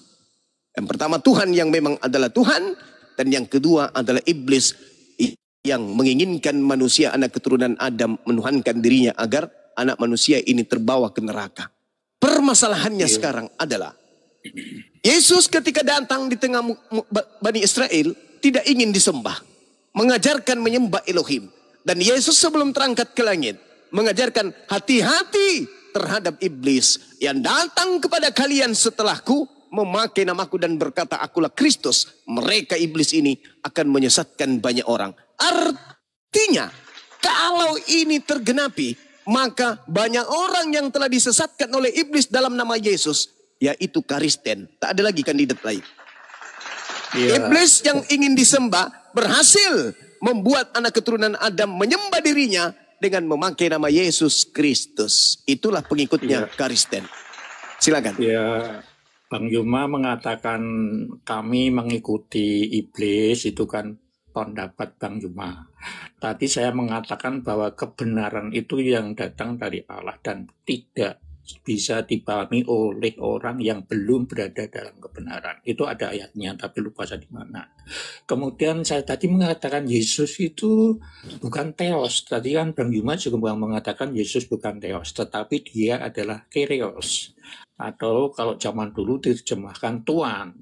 A: Yang pertama Tuhan yang memang adalah Tuhan, dan yang kedua adalah iblis yang menginginkan manusia anak keturunan Adam menuhankan dirinya agar anak manusia ini terbawa ke neraka. Permasalahannya sekarang adalah Yesus ketika datang di tengah Bani Israel tidak ingin disembah, mengajarkan menyembah Elohim. Dan Yesus sebelum terangkat ke langit mengajarkan hati-hati terhadap iblis yang datang kepada kalian setelahku memakai namaku dan berkata akulah Kristus. Mereka iblis ini akan menyesatkan banyak orang. Artinya kalau ini tergenapi, maka banyak orang yang telah disesatkan oleh iblis dalam nama Yesus, yaitu Kristen. Tak ada lagi kandidat lain. Iblis yang ingin disembah berhasil membuat anak keturunan Adam menyembah dirinya dengan memakai nama Yesus Kristus. Itulah pengikutnya Kristen. Silakan.
B: Ya, Bang Yuma mengatakan kami mengikuti iblis, itu kan pendapat Bang Yuma. Tadi saya mengatakan bahwa kebenaran itu yang datang dari Allah dan tidak bisa dipahami oleh orang yang belum berada dalam kebenaran. Itu ada ayatnya, tapi lupa saya di mana. Kemudian saya tadi mengatakan Yesus itu bukan Theos. Tadi kan Bang Yuma juga mengatakan Yesus bukan Theos, tetapi dia adalah Kyrios. Atau kalau zaman dulu diterjemahkan Tuhan.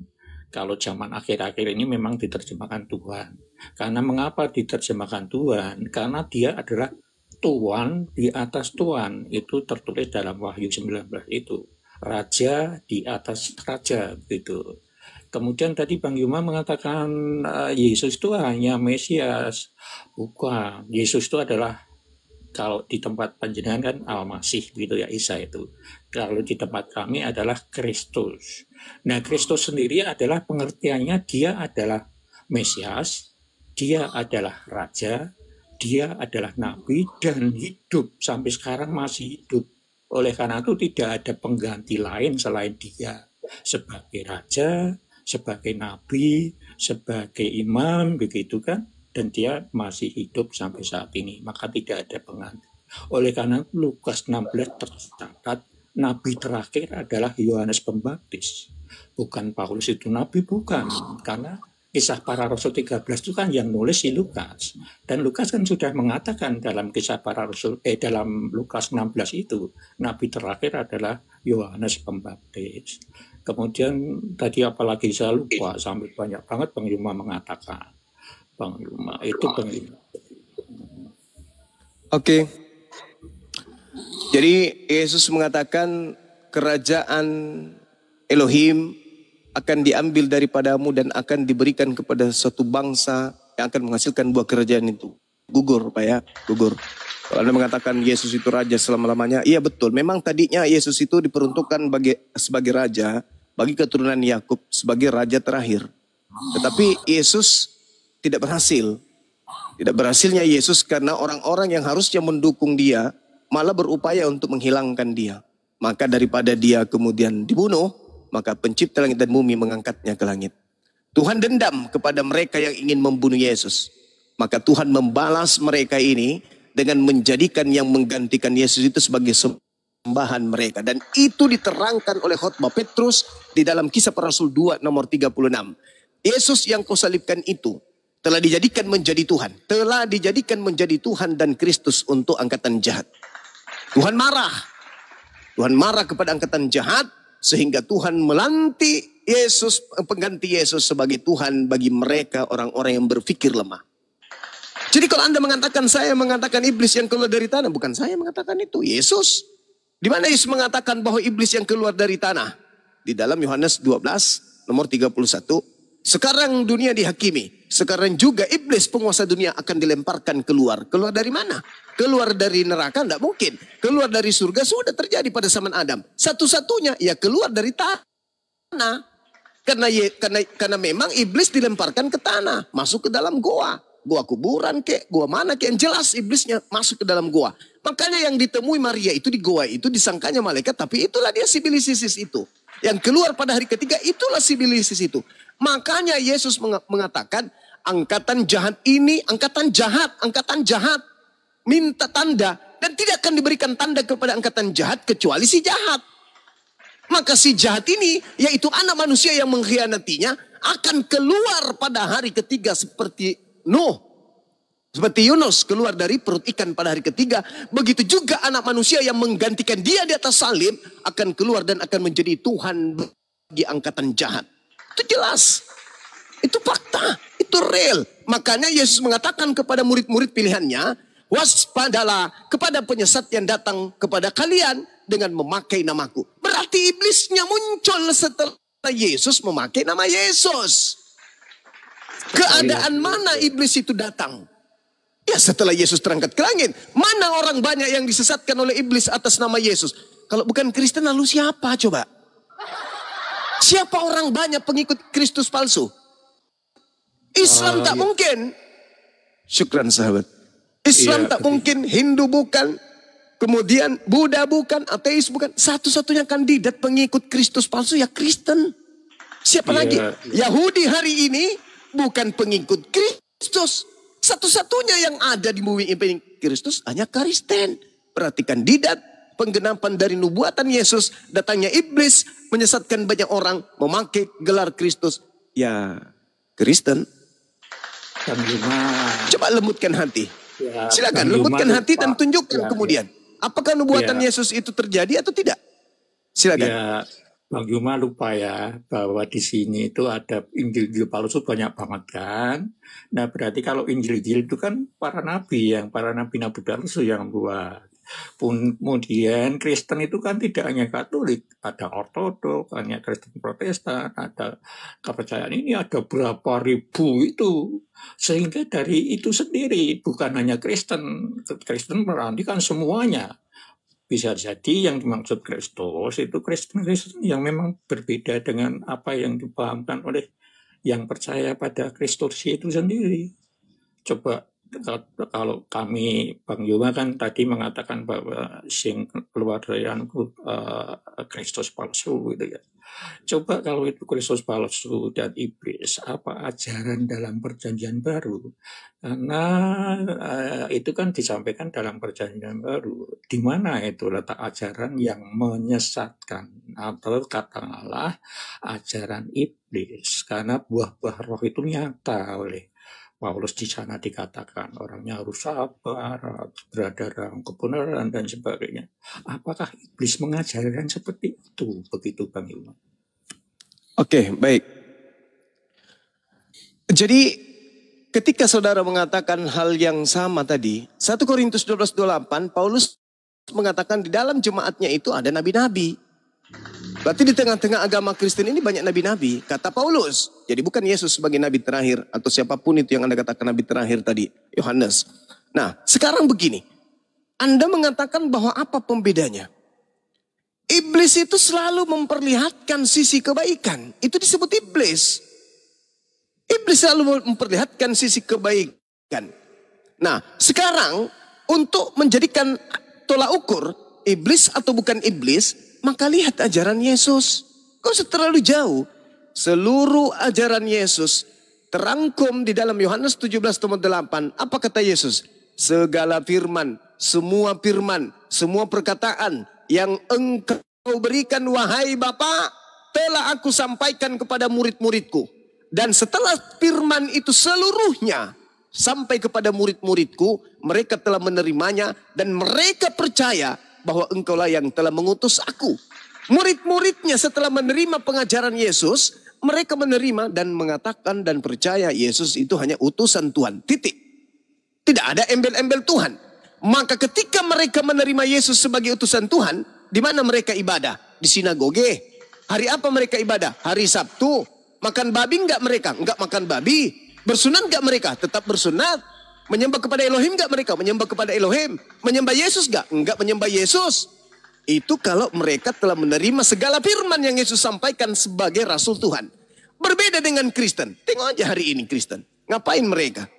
B: Kalau zaman akhir-akhir ini memang diterjemahkan Tuhan. Karena mengapa diterjemahkan Tuhan? Karena dia adalah Tuhan di atas Tuhan, itu tertulis dalam Wahyu 19 itu. Raja di atas raja, gitu. Kemudian tadi Bang Yuma mengatakan Yesus itu hanya Mesias. Bukan, Yesus itu adalah, kalau di tempat panjenengan kan Al-Masih gitu ya, Isa itu. Kalau di tempat kami adalah Kristus. Nah, Kristus sendiri adalah pengertiannya dia adalah Mesias, dia adalah Raja, dia adalah nabi dan hidup sampai sekarang masih hidup. Oleh karena itu tidak ada pengganti lain selain dia sebagai raja, sebagai nabi, sebagai imam, begitu kan? Dan dia masih hidup sampai saat ini. Maka tidak ada pengganti. Oleh karena itu Lukas 16 tercatat nabi terakhir adalah Yohanes Pembaptis. Bukan Paulus itu nabi, bukan. Karena Kisah Para Rasul 13 itu kan yang nulis si Lukas. Dan Lukas kan sudah mengatakan dalam Kisah Para Rasul, dalam Lukas 16 itu, nabi terakhir adalah Yohanes Pembaptis. Kemudian tadi apalagi saya lupa, sampai banyak banget Bang Yuma mengatakan. Bang Yuma, itu Bang Yuma.
A: Oke. Jadi Yesus mengatakan kerajaan Elohim akan diambil daripadamu dan akan diberikan kepada suatu bangsa yang akan menghasilkan buah kerajaan itu. Gugur Pak ya, gugur. Kalau Anda mengatakan Yesus itu raja selama-lamanya, iya betul. Memang tadinya Yesus itu diperuntukkan sebagai raja, bagi keturunan Yakub sebagai raja terakhir. Tetapi Yesus tidak berhasil. Tidak berhasilnya Yesus karena orang-orang yang harusnya mendukung dia malah berupaya untuk menghilangkan dia. Maka daripada dia kemudian dibunuh, maka pencipta langit dan bumi mengangkatnya ke langit. Tuhan dendam kepada mereka yang ingin membunuh Yesus. Maka Tuhan membalas mereka ini dengan menjadikan yang menggantikan Yesus itu sebagai sembahan mereka. Dan itu diterangkan oleh khotbah Petrus di dalam Kisah Para Rasul 2 nomor 36. Yesus yang kau salibkan itu telah dijadikan menjadi Tuhan. Telah dijadikan menjadi Tuhan dan Kristus untuk angkatan jahat. Tuhan marah. Tuhan marah kepada angkatan jahat sehingga Tuhan melantik Yesus, pengganti Yesus sebagai Tuhan bagi mereka orang-orang yang berpikir lemah. Jadi kalau Anda mengatakan saya mengatakan iblis yang keluar dari tanah, bukan saya mengatakan itu, Yesus. Di mana Yesus mengatakan bahwa iblis yang keluar dari tanah? Di dalam Yohanes 12 nomor 31. Sekarang dunia dihakimi. Sekarang juga iblis penguasa dunia akan dilemparkan keluar. Keluar dari mana? Keluar dari neraka? Tidak mungkin. Keluar dari surga sudah terjadi pada zaman Adam. Satu-satunya ya keluar dari tanah. Karena memang iblis dilemparkan ke tanah. Masuk ke dalam goa. Goa kuburan kek, goa mana kek. Yang jelas iblisnya masuk ke dalam goa. Makanya yang ditemui Maria itu di goa itu disangkanya malaikat. Tapi itulah dia si Bilisis itu. Yang keluar pada hari ketiga itulah si Bilisis itu. Makanya Yesus mengatakan angkatan jahat ini, angkatan jahat. Minta tanda. Dan tidak akan diberikan tanda kepada angkatan jahat kecuali si jahat. Maka si jahat ini, yaitu anak manusia yang mengkhianatinya, akan keluar pada hari ketiga seperti Nuh. Seperti Yunus keluar dari perut ikan pada hari ketiga. Begitu juga anak manusia yang menggantikan dia di atas salib akan keluar dan akan menjadi Tuhan bagi angkatan jahat. Itu jelas. Itu fakta. Itu real. Makanya Yesus mengatakan kepada murid-murid pilihannya, waspadalah kepada penyesat yang datang kepada kalian dengan memakai namaku. Berarti iblisnya muncul setelah Yesus memakai nama Yesus. Keadaan mana iblis itu datang? Ya setelah Yesus terangkat ke langit. Mana orang banyak yang disesatkan oleh iblis atas nama Yesus? Kalau bukan Kristen lalu siapa coba? Siapa orang banyak pengikut Kristus palsu? Islam tak mungkin. Syukran sahabat. Islam tak mungkin, Hindu bukan, kemudian Buddha bukan, ateis bukan. Satu-satunya kandidat pengikut Kristus palsu ya Kristen. Siapa lagi? Yahudi hari ini bukan pengikut Kristus. Satu-satunya yang ada di bumi ini Kristus hanya Kristen. Berarti kandidat penggenapan dari nubuatan Yesus, datangnya iblis menyesatkan banyak orang memakai gelar Kristus. Ya Kristen. Coba lembutkan hati. Ya, silakan lembutkan hati dan tunjukkan kemudian. Apakah nubuatan Yesus itu terjadi atau tidak? Silakan.
B: Ya, Bang Yuma lupa ya bahwa di sini itu ada Injil palsu banyak banget kan. Nah berarti kalau Injil itu kan para nabi palsu yang buat. Kemudian Kristen itu kan tidak hanya Katolik, ada Ortodok, hanya Kristen Protestan, ada kepercayaan ini ada berapa ribu itu. Sehingga dari itu sendiri bukan hanya Kristen berarti kan semuanya. Bisa jadi yang dimaksud Kristus itu Kristen yang memang berbeda dengan apa yang dipahamkan oleh yang percaya pada Kristus itu sendiri. Coba kalau kami Bang Yuma kan tadi mengatakan bahwa sing keluar dari Kristus palsu gitu ya. Coba kalau itu Kristus palsu dan iblis, apa ajaran dalam perjanjian baru? Karena itu kan disampaikan dalam perjanjian baru. Di mana itu letak ajaran yang menyesatkan atau katakanlah ajaran iblis? Karena buah-buah roh itu nyata oleh Paulus di sana dikatakan orangnya harus sabar, berada dalam kebenaran dan sebagainya. Apakah iblis mengajarkan seperti itu? Begitu Bang Yuma.
A: Oke, baik. Jadi ketika saudara mengatakan hal yang sama tadi, 1 Korintus 12:28, Paulus mengatakan di dalam jemaatnya itu ada nabi-nabi. Berarti di tengah-tengah agama Kristen ini banyak nabi-nabi, kata Paulus. Jadi bukan Yesus sebagai nabi terakhir atau siapapun itu yang Anda katakan nabi terakhir tadi, Yohanes. Nah, sekarang begini. Anda mengatakan bahwa apa pembedanya? Iblis itu selalu memperlihatkan sisi kebaikan. Itu disebut iblis. Iblis selalu memperlihatkan sisi kebaikan. Nah, sekarang untuk menjadikan tolak ukur iblis atau bukan iblis, maka lihat ajaran Yesus. Kau terlalu jauh. Seluruh ajaran Yesus terangkum di dalam Yohanes 17:8. Apa kata Yesus? Segala firman, semua perkataan yang engkau berikan wahai Bapa, telah aku sampaikan kepada murid-muridku. Dan setelah firman itu seluruhnya sampai kepada murid-muridku, mereka telah menerimanya dan mereka percaya bahwa engkaulah yang telah mengutus aku. Murid-muridnya setelah menerima pengajaran Yesus, mereka menerima dan mengatakan dan percaya Yesus itu hanya utusan Tuhan. Titik. Tidak ada embel-embel Tuhan. Maka ketika mereka menerima Yesus sebagai utusan Tuhan, di mana mereka ibadah? Di sinagoge. Hari apa mereka ibadah? Hari Sabtu. Makan babi enggak mereka? Enggak makan babi. Bersunat enggak mereka? Tetap bersunat. Menyembah kepada Elohim enggak mereka? Menyembah kepada Elohim. Menyembah Yesus enggak? Enggak menyembah Yesus. Itu kalau mereka telah menerima segala firman yang Yesus sampaikan sebagai Rasul Tuhan. Berbeda dengan Kristen. Tengok aja hari ini Kristen. Ngapain mereka?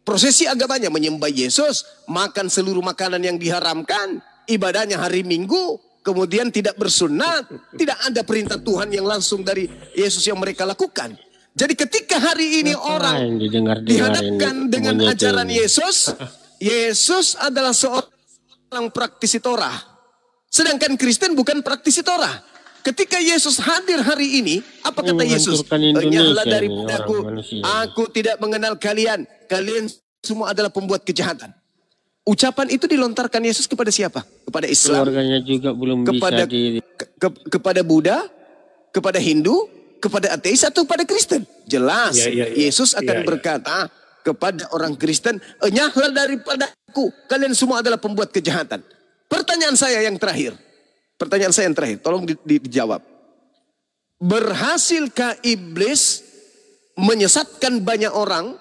A: Prosesi agamanya menyembah Yesus. Makan seluruh makanan yang diharamkan. Ibadahnya hari Minggu. Kemudian tidak bersunat. Tidak ada perintah Tuhan yang langsung dari Yesus yang mereka lakukan. Jadi ketika hari ini orang dihadapkan dengan ajaran Yesus. Yesus adalah seorang praktisi Torah. Sedangkan Kristen bukan praktisi Torah. Ketika Yesus hadir hari ini, apa kata Yesus? Enyahlah daripadaku, aku tidak mengenal kalian. Kalian semua adalah pembuat kejahatan. Ucapan itu dilontarkan Yesus kepada siapa? Kepada Islam.
D: Keluarganya juga belum
A: kepada,
D: bisa
A: kepada Buddha, kepada Hindu, kepada ateis atau kepada Kristen. Jelas Yesus akan berkata kepada orang Kristen, enyahlah daripadaku, kalian semua adalah pembuat kejahatan. Pertanyaan saya yang terakhir. Tolong dijawab. Berhasilkah iblis menyesatkan banyak orang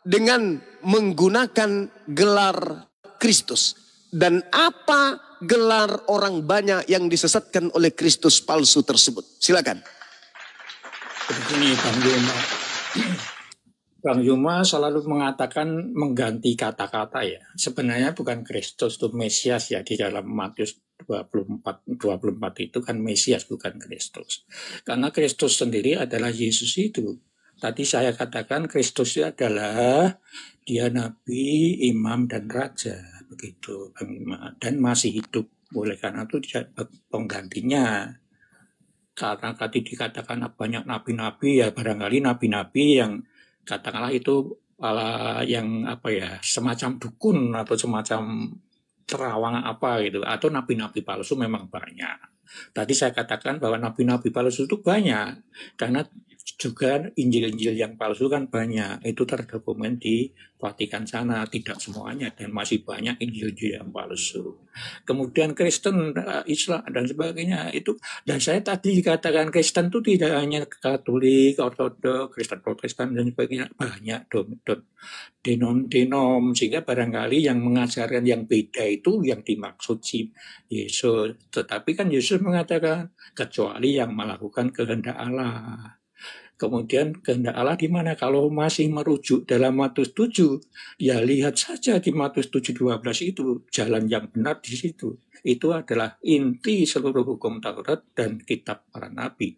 A: dengan menggunakan gelar Kristus? Dan apa gelar orang banyak yang disesatkan oleh Kristus palsu tersebut? Silakan.
B: Begini Bang Yuma selalu mengatakan mengganti kata-kata ya. Sebenarnya bukan Kristus itu Mesias ya, di dalam Matius 24 itu kan Mesias bukan Kristus. Karena Kristus sendiri adalah Yesus itu. Tadi saya katakan Kristus itu adalah dia nabi, imam dan raja, begitu Bang Yuma, dan masih hidup. Oleh karena itu dia penggantinya. Karena tadi dikatakan banyak nabi-nabi ya, barangkali nabi-nabi yang katakanlah itu yang semacam dukun atau semacam terawang apa gitu, atau nabi-nabi palsu memang banyak. Tadi saya katakan bahwa nabi-nabi palsu itu banyak karena juga Injil-Injil yang palsu kan banyak, itu terdokumen di Vatikan sana, tidak semuanya dan masih banyak Injil-Injil yang palsu. Kemudian Kristen, Islam dan sebagainya itu, dan saya tadi katakan Kristen itu tidak hanya Katolik, Ortodoks, Kristen Protestan dan sebagainya, banyak denom, sehingga barangkali yang mengajarkan yang beda itu yang dimaksud si Yesus. Tetapi kan Yesus mengatakan kecuali yang melakukan kehendak Allah. Kemudian kehendak Allah di mana? Kalau masih merujuk dalam Matius 7, ya lihat saja di Matius 7:12 itu jalan yang benar di situ. Itu adalah inti seluruh hukum Taurat dan kitab para nabi.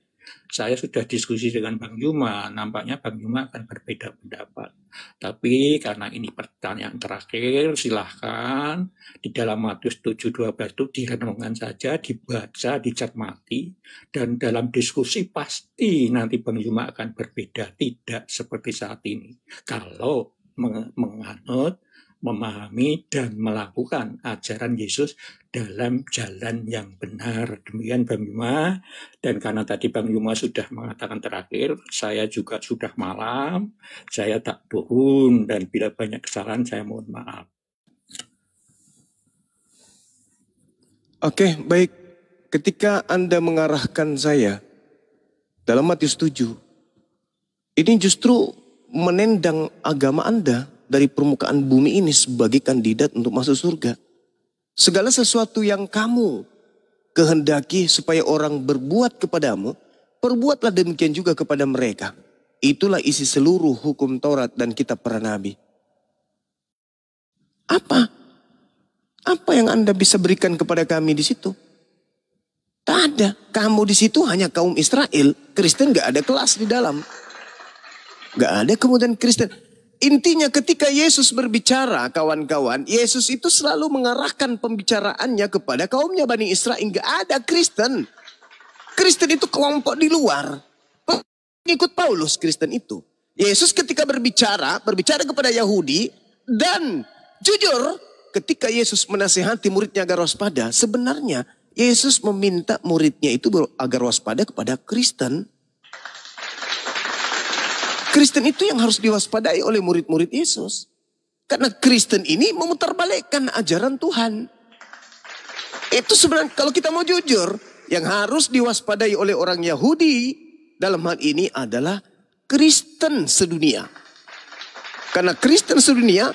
B: Saya sudah diskusi dengan Bang Yuma, nampaknya Bang Yuma akan berbeda pendapat. Tapi karena ini pertanyaan terakhir, silahkan di dalam Matius 7:12 itu direnungkan saja, dibaca, dicermati, dan dalam diskusi pasti nanti Bang Yuma akan berbeda, tidak seperti saat ini. Kalau menganut, memahami dan melakukan ajaran Yesus dalam jalan yang benar. Demikian Bang Yuma. Dan karena tadi Bang Yuma sudah mengatakan terakhir, saya juga sudah malam, saya tak bohong, dan bila banyak kesalahan saya mohon maaf.
A: Oke, baik. Ketika Anda mengarahkan saya dalam Matius 7, ini justru menendang agama Anda dari permukaan bumi ini sebagai kandidat untuk masuk surga. Segala sesuatu yang kamu kehendaki supaya orang berbuat kepadamu, perbuatlah demikian juga kepada mereka. Itulah isi seluruh hukum Taurat dan kitab para nabi. Apa yang Anda bisa berikan kepada kami di situ? Tak ada. Kamu di situ hanya kaum Israel. Kristen gak ada kelas di dalam. Gak ada kemudian Kristen. Intinya ketika Yesus berbicara, kawan-kawan, Yesus itu selalu mengarahkan pembicaraannya kepada kaumnya Bani Israel. Gak ada Kristen. Kristen itu kelompok di luar. Ikut Paulus Kristen itu. Yesus ketika berbicara kepada Yahudi. Dan jujur ketika Yesus menasihati muridnya agar waspada. Sebenarnya Yesus meminta muridnya itu agar waspada kepada Kristen. Kristen itu yang harus diwaspadai oleh murid-murid Yesus. Karena Kristen ini memutarbalikkan ajaran Tuhan. Itu sebenarnya kalau kita mau jujur, yang harus diwaspadai oleh orang Yahudi dalam hal ini adalah Kristen sedunia. Karena Kristen sedunia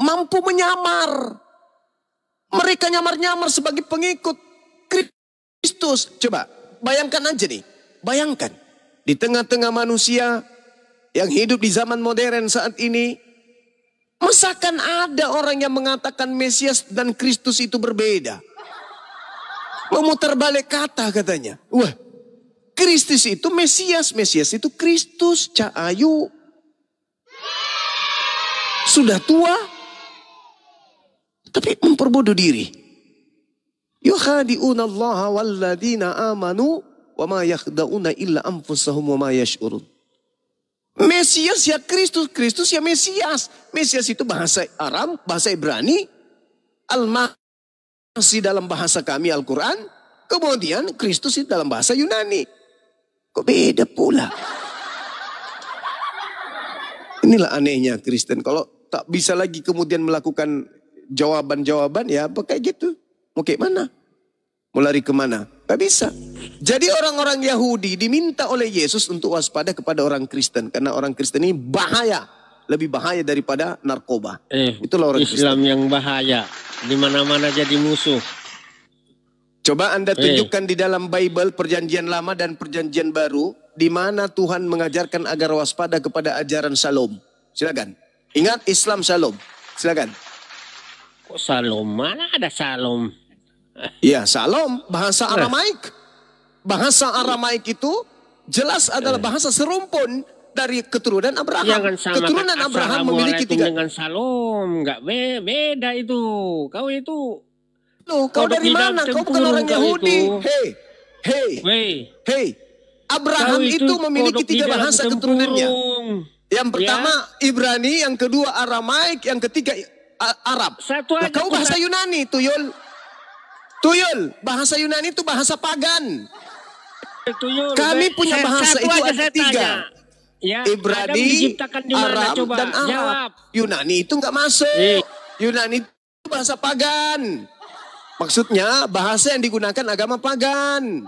A: mampu menyamar. Mereka nyamar-nyamar sebagai pengikut Kristus. Coba bayangkan aja nih. Bayangkan di tengah-tengah manusia yang hidup di zaman modern saat ini. Masakan ada orang yang mengatakan Mesias dan Kristus itu berbeda. Memutar balik kata katanya. Wah, Kristus itu Mesias. Mesias itu Kristus. Cak Ayu. Sudah tua. Tapi memperbodoh diri. Yukhadi'una Allah walladina amanu wa ma yakhda'una illa anfusahum wa ma yash'urun. Mesias ya Kristus, Kristus ya Mesias. Mesias itu bahasa Aram, bahasa Ibrani. Al-Masih dalam bahasa kami Al-Quran. Kemudian Kristus itu dalam bahasa Yunani. Kok beda pula? Inilah anehnya Kristen. Kalau tak bisa lagi kemudian melakukan jawaban-jawaban ya apa kayak gitu. Mau kayak mana? Mau lari kemana? Gak bisa. Jadi orang-orang Yahudi diminta oleh Yesus untuk waspada kepada orang Kristen. Karena orang Kristen ini bahaya. Lebih bahaya daripada narkoba. Itulah orang
D: Islam
A: Kristen
D: yang bahaya. Di mana-mana jadi musuh.
A: Coba Anda tunjukkan di dalam Bible Perjanjian Lama dan Perjanjian Baru. Di mana Tuhan mengajarkan agar waspada kepada ajaran Shalom. Silakan. Ingat Islam Shalom. Silakan.
D: Kok Shalom? Mana ada Shalom?
A: Ya, Shalom bahasa Aramaik. Bahasa Aramaik itu jelas adalah bahasa serumpun dari keturunan Abraham.
D: Jangan samakan
A: keturunan Abraham memiliki tiga.
D: dengan Shalom, nggak beda itu. Kau itu.
A: Loh, kau dari mana? Kau bukan orang Yahudi. Hei. Abraham itu memiliki tiga bahasa keturunannya. Yang pertama Ibrani, yang kedua Aramaik, yang ketiga Arab. Nah, kau bahasa Yunani, Tuyul. Bahasa Yunani itu bahasa pagan. Kami punya bahasa itu ada tiga.
D: Ya,
A: Ibrani, Arab, dan Arab.
D: Jawab.
A: Yunani itu nggak masuk. Yunani itu bahasa pagan. Maksudnya bahasa yang digunakan agama pagan.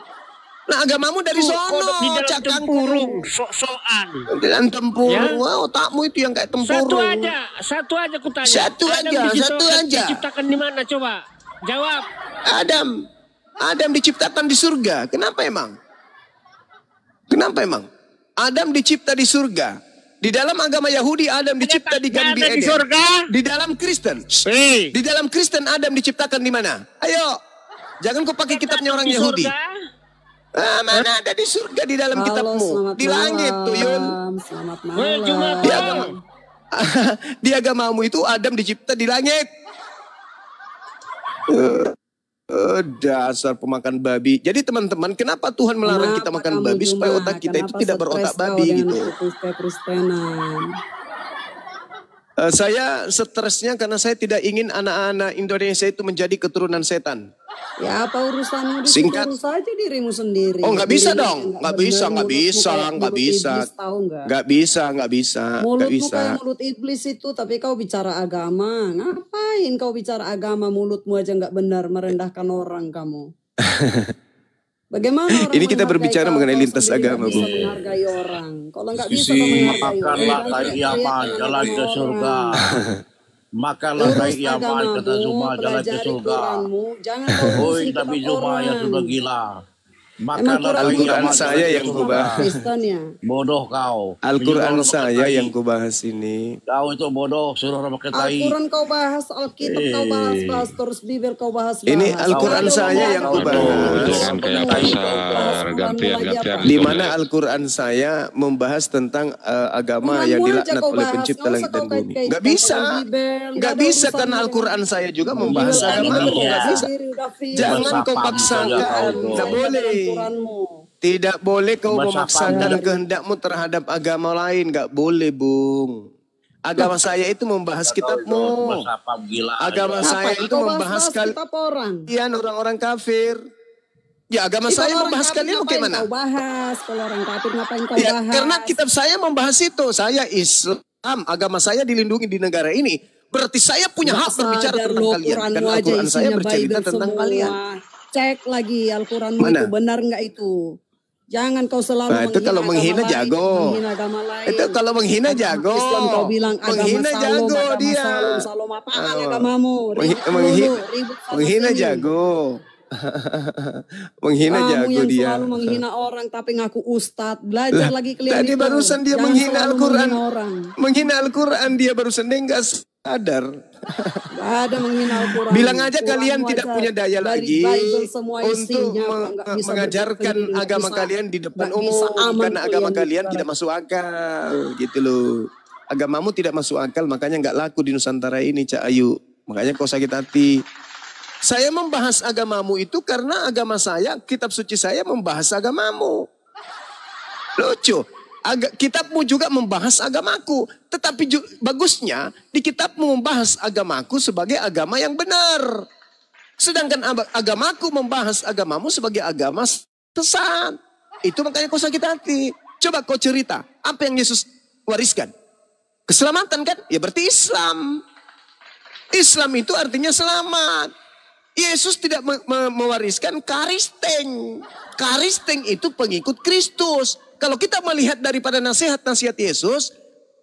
A: Nah, agamamu dari sono, cak kangkung.
D: Sok-sokan.
A: Dan tempurung. Wah, otakmu itu yang kayak tempurung.
D: Satu aja kutanya.
A: Satu aja.
D: Diciptakan di mana coba? Jawab.
A: Adam diciptakan di surga. Kenapa emang? Adam dicipta di surga. Di dalam agama Yahudi Adam dicipta di Gan Eden. Di dalam Kristen. Di dalam Kristen Adam diciptakan di mana? Ayo. Jangan kau pakai kitabnya orang Yahudi. Mana ada di surga di dalam kitabmu? Di langit, Tuyul.
E: Selamat malam.
A: Di agamamu itu Adam dicipta di langit. Dasar pemakan babi. Jadi teman-teman, kenapa Tuhan melarang kita makan babi? Supaya otak kita itu tidak berotak babi gitu. Saya stresnya karena saya tidak ingin anak-anak Indonesia itu menjadi keturunan setan.
E: Ya apa urusanmu?
A: Singkat
E: saja dirimu sendiri.
A: Oh nggak bisa dong, nggak bisa.
E: Mulutmu kayak mulut iblis itu, tapi kau bicara agama. Ngapain kau bicara agama? Mulutmu aja nggak benar, merendahkan orang kamu. Bagaimana orang
A: ini kita berbicara mengenai lintas agama, Bu.
E: Menghargai orang. Kalau nggak bisa kau menghargai orang,
F: jalan ke surga. Makanlah baik yang baik kata Zuma jalan ke surga.
E: Jangan kau
F: tapi Zuma yang sudah gila.
A: Al-Quran saya yang kubahas.
E: Kristen ya.
F: Bodoh kau.
A: Al-Quran saya yang kubahas ini.
F: Kau itu bodoh, suruh orang pakai tai.
E: Al-Quran kau bahas, Alkitab kau bahas, terus Bibel kau bahas.
A: Ini Al-Quran saya yang kubahas.
C: Jangan kayak pasar, gantian.
A: Di mana Al-Quran saya membahas tentang agama yang dilaknat oleh pencipta langit dan bumi. Gak bisa karena Al-Quran saya juga membahas agama. Gak bisa. Jangan kau paksakan. Tidak boleh. Tidak boleh kau memaksakan kehendakmu terhadap agama lain. Gak boleh, Bung. Agama saya itu membahas kitabmu. Agama saya itu membahas kalian orang-orang kafir. Ya, agama saya membahas kalian bagaimana?
E: Kau bahas kalau orang kafir ngapain kau
A: ya,
E: bahas?
A: Karena kitab saya membahas itu. Saya Islam, agama saya dilindungi di negara ini. Berarti saya punya hak berbicara tentang kalian. Dan Al-Quran saya bercerita tentang kalian.
E: Cek lagi Al-Quranmu itu benar enggak itu. Jangan kau selalu
A: itu kalau menghina jago. Itu kalau menghina jago.
E: Islam kau bilang
A: menghina jago dia.
E: Salom apaan agamamu?
A: Menghina jago. Menghina jago
E: yang
A: dia.
E: Selalu menghina orang tapi ngaku ustadz. Belajar lagi kalian.
A: Tadi barusan dia menghina Al-Quran. Menghina Al-Quran dia barusan dia enggak sadar.
E: Gak ada menghina Al-Quran.
A: Bilang aja kalian tidak punya daya lagi untuk mengajarkan agama kalian di depan umum. Karena agama kalian tidak masuk akal. Gitu loh. Agamamu tidak masuk akal makanya nggak laku di Nusantara ini, Cak Ayu. Makanya kau sakit hati. Saya membahas agamamu itu karena agama saya, kitab suci saya membahas agamamu. Lucu. Kitabmu juga membahas agamaku. Tetapi bagusnya di kitabmu membahas agamaku sebagai agama yang benar. Sedangkan agamaku membahas agamamu sebagai agama sesat. Itu makanya kau sakit hati. Coba kau cerita. Apa yang Yesus wariskan? Keselamatan kan? Ya berarti Islam. Islam itu artinya selamat. Yesus tidak mewariskan karisteng. Karisteng itu pengikut Kristus. Kalau kita melihat daripada nasihat-nasihat Yesus,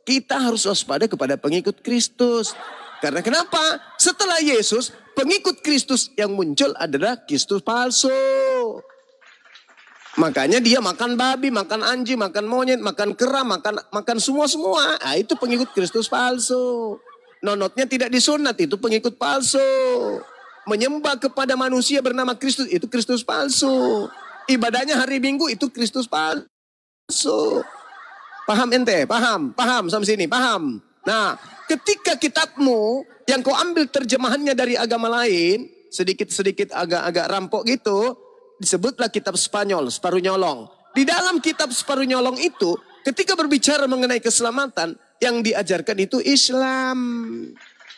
A: kita harus waspada kepada pengikut Kristus. Karena kenapa? Setelah Yesus, pengikut Kristus yang muncul adalah Kristus palsu. Makanya dia makan babi, makan anjing, makan monyet, makan kera, makan semua-semua. Nah, itu pengikut Kristus palsu. Nonotnya tidak disunat, itu pengikut palsu. Menyembah kepada manusia bernama Kristus, itu Kristus palsu. Ibadahnya hari Minggu, itu Kristus palsu. Paham ente? Paham sampai sini, paham. Nah, ketika kitabmu yang kau ambil terjemahannya dari agama lain, sedikit-sedikit agak-agak rampok gitu, disebutlah kitab Spanyol, separuh nyolong. Di dalam kitab separuh nyolong itu, ketika berbicara mengenai keselamatan, yang diajarkan itu Islam.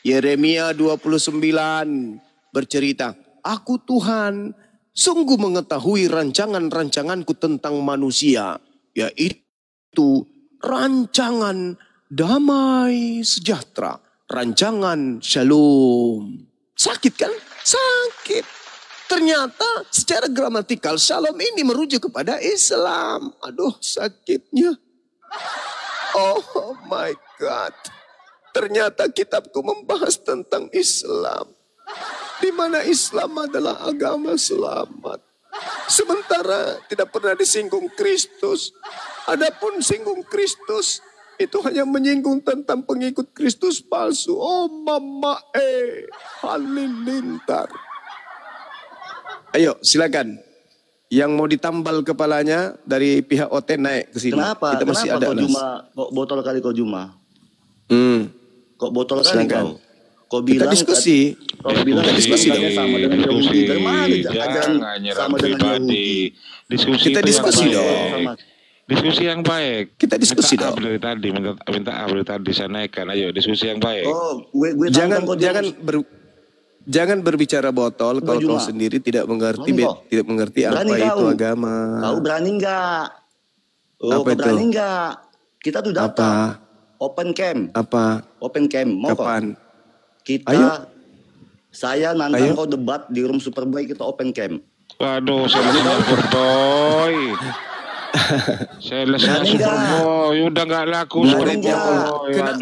A: Yeremia 29 bercerita, aku Tuhan sungguh mengetahui rancangan-rancanganku tentang manusia. Yaitu rancangan damai sejahtera. Rancangan shalom. Sakit kan? Sakit. Ternyata secara gramatikal shalom ini merujuk kepada Islam. Aduh sakitnya. Oh my God. Ternyata kitabku membahas tentang Islam. Di mana Islam adalah agama selamat. Sementara tidak pernah disinggung Kristus. Adapun singgung Kristus itu hanya menyinggung tentang pengikut Kristus palsu. Oh mama halilintar. Ayo silakan. Yang mau ditambal kepalanya dari pihak OT naik ke sini.
G: Kenapa?
A: Kita masih ada
G: kok Juma? Kok botol kali kau Juma? Kok botol kali kau? Kau bilang
A: kita diskusi.
G: Kau bilang
C: diskusi
G: dong. Sama dengan Yahudi. Dari mana ajaran sama dengan Yahudi?
C: Diskusi
A: kita diskusi dong.
C: Diskusi yang baik.
A: Kita diskusi dong.
C: Dari tadi minta update tadi saya naikkan. Ayo diskusi yang baik.
G: Oh, gue
A: jangan berbicara botol kalau kau sendiri tidak mengerti apa itu agama.
G: Kau berani enggak?
A: Apa itu?
G: Berani enggak? Kita tuh datang. Open camp.
A: Apa?
G: Open camp. Mau
A: kapan?
G: Kita saya nantang kau debat di room Superboy, kita open camp.
C: Waduh, saya Superboy. Saya Superboy, udah nggak laku Superboy.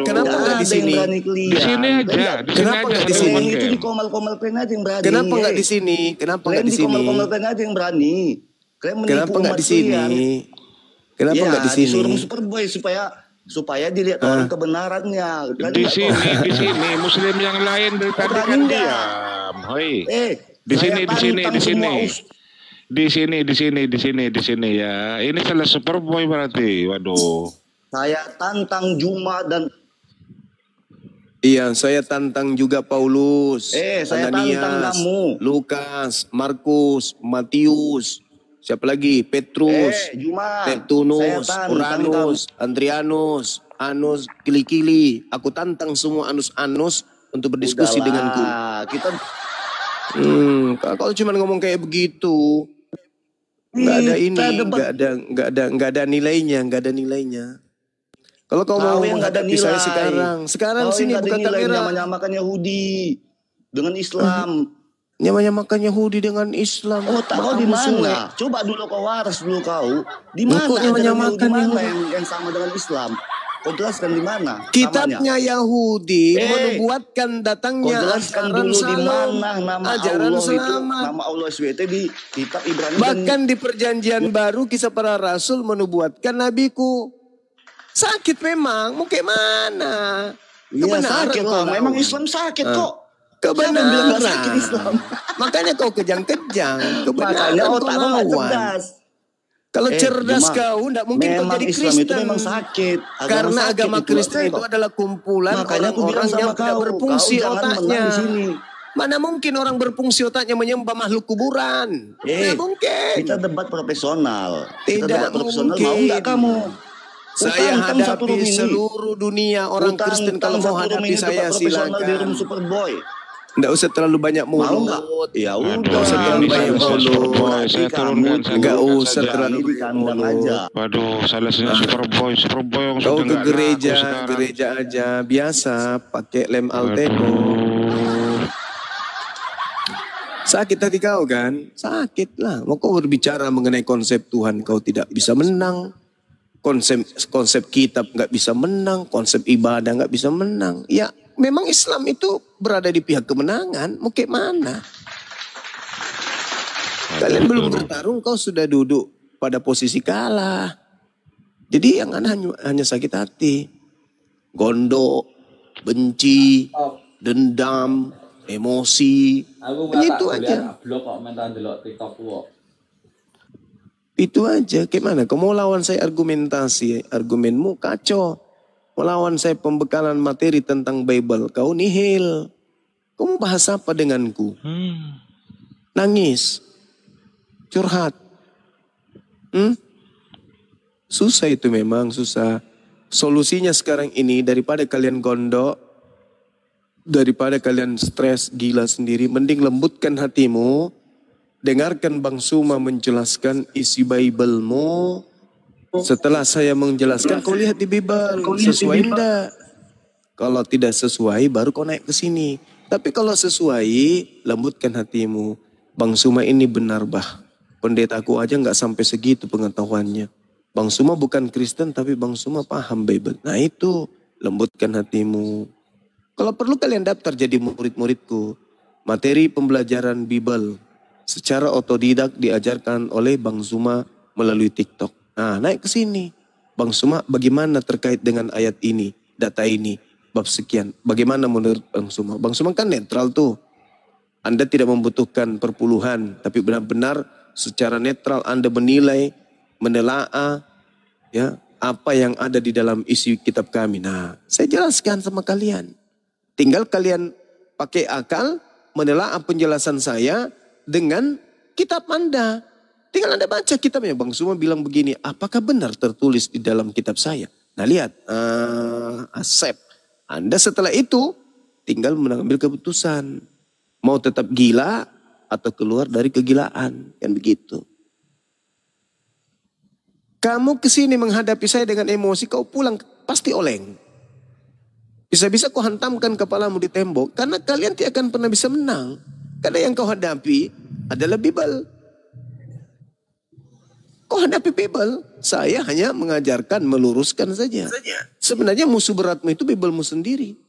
A: Kenapa nggak di sini?
C: Di sini aja.
A: Kenapa nggak di sini?
G: Itu di komal-komal pen aja yang berani.
A: Kenapa nggak di sini? Kenapa nggak di sini?
G: Di komal-komal pen aja yang berani.
A: Kenapa nggak di sini? Kenapa nggak di sini?
G: Disuruh Superboy supaya dilihat orang kebenarannya.
C: Di sini Muslim yang lain dari tadi kan diam. Hoi. Di sini ya. Ini salah Superboy berarti. Waduh.
G: Saya tantang Juma dan
A: iya, saya tantang juga Paulus,
G: saya tantang kamu,
A: Lukas, Markus, Matius, siapa lagi? Petrus, Neptunus, Uranus, Andrianus, Anus, Kili-kili. Aku tantang semua Anus-Anus untuk berdiskusi denganku.
G: Kita
A: kalau cuma ngomong kayak begitu, nggak ada ini, nggak ada nilainya. Kalau kau mau menghadapi saya sekarang sini buka kamera.
G: Menyamakan Yahudi dengan Islam.
A: Nyamakan Yahudi dengan Islam.
G: Tahu di mana? Coba dulu kau waras dulu kau. Di mana menyamakan Yahudi yang sama dengan Islam? Kau jelaskan di mana?
A: Kitabnya Yahudi menubuatkan datangnya ajaran Salom, ajaran selamat.
G: Nama Allah SWT di kitab Ibrani.
A: Bahkan di perjanjian baru kisah para rasul menubuatkan nabiku. Sakit memang, mau kayak mana?
G: Iya sakit kok, memang Islam sakit kok.
A: Kebenaran.
G: Sakit Islam.
A: Makanya kau kejang-kejang.
G: Makanya otak kau gak cerdas.
A: Kalau cerdas kau, tidak mungkin kau jadi Kristen.
G: Islam itu memang sakit.
A: Karena agama Kristen itu adalah kumpulan orang-orang yang tidak berfungsi otaknya. Mana mungkin orang berfungsi otaknya menyembah makhluk kuburan? Tidak mungkin.
G: Kita debat profesional.
A: Tidak mungkin.
G: Mau nggak kamu?
A: Saya hadapi seluruh dunia orang Kristen. Kalau mau hadapi saya silakan.
G: Di room Superboy.
A: Nggak usah terlalu banyak mulut.
G: Ya
A: udah. Nggak usah terlalu banyak mulut.
C: Saya turunkan.
A: Nggak usah terlalu banyak mulut.
C: Waduh, salahnya Superboy yang
A: kau
C: sudah
A: ke gereja aja biasa pakai lem Alteco. Sakit hati kau kan? Sakit lah. Mau kau berbicara mengenai konsep Tuhan kau tidak bisa menang. Konsep kitab nggak bisa menang, konsep ibadah nggak bisa menang. Ya memang Islam itu berada di pihak kemenangan, mau kayak mana? Kalian belum bertarung, kau sudah duduk pada posisi kalah. Jadi yang hanya sakit hati, gondok, benci, dendam, emosi, itu aja. Itu aja. Gimana? Kau mau lawan saya argumentasi, argumenmu kacau. Mau lawan saya pembekalan materi tentang Bible, kau nihil. Kau mau bahas apa denganku? Nangis, curhat. Susah itu memang, susah. Solusinya sekarang ini daripada kalian gondok, daripada kalian stres gila sendiri, mending lembutkan hatimu. Dengarkan Bang Suma menjelaskan isi Bible-mu. Setelah saya menjelaskan, kau lihat di Bible, sesuai enggak? Kalau tidak sesuai, baru kau naik ke sini. Tapi kalau sesuai, lembutkan hatimu. Bang Suma ini benar bah. Pendetaku aja nggak sampai segitu pengetahuannya. Bang Suma bukan Kristen, tapi Bang Suma paham Bible. Nah itu, lembutkan hatimu. Kalau perlu kalian daftar jadi murid-muridku. Materi pembelajaran Bible. Secara otodidak diajarkan oleh Bang Suma melalui TikTok. Nah, naik ke sini. Bang Suma, bagaimana terkait dengan ayat ini, data ini, bab sekian. Bagaimana menurut Bang Suma? Bang Suma kan netral tuh. Anda tidak membutuhkan perpuluhan, tapi benar-benar secara netral Anda menilai, menelaah, ya, apa yang ada di dalam isi kitab kami. Nah, saya jelaskan sama kalian. Tinggal kalian pakai akal, menelaah penjelasan saya, dengan kitab Anda. Tinggal Anda baca kitabnya. Bang Suma bilang begini, apakah benar tertulis di dalam kitab saya? Nah lihat, Asep. Anda setelah itu tinggal mengambil keputusan. Mau tetap gila atau keluar dari kegilaan. Kan begitu. Kamu kesini menghadapi saya dengan emosi, kau pulang pasti oleng. Bisa-bisa kau hantamkan kepalamu di tembok. Karena kalian tidak akan pernah bisa menang. Karena yang kau hadapi adalah Bible. Kau hadapi Bible. Saya hanya mengajarkan, meluruskan saja. Sebenarnya musuh beratmu itu Biblemu sendiri.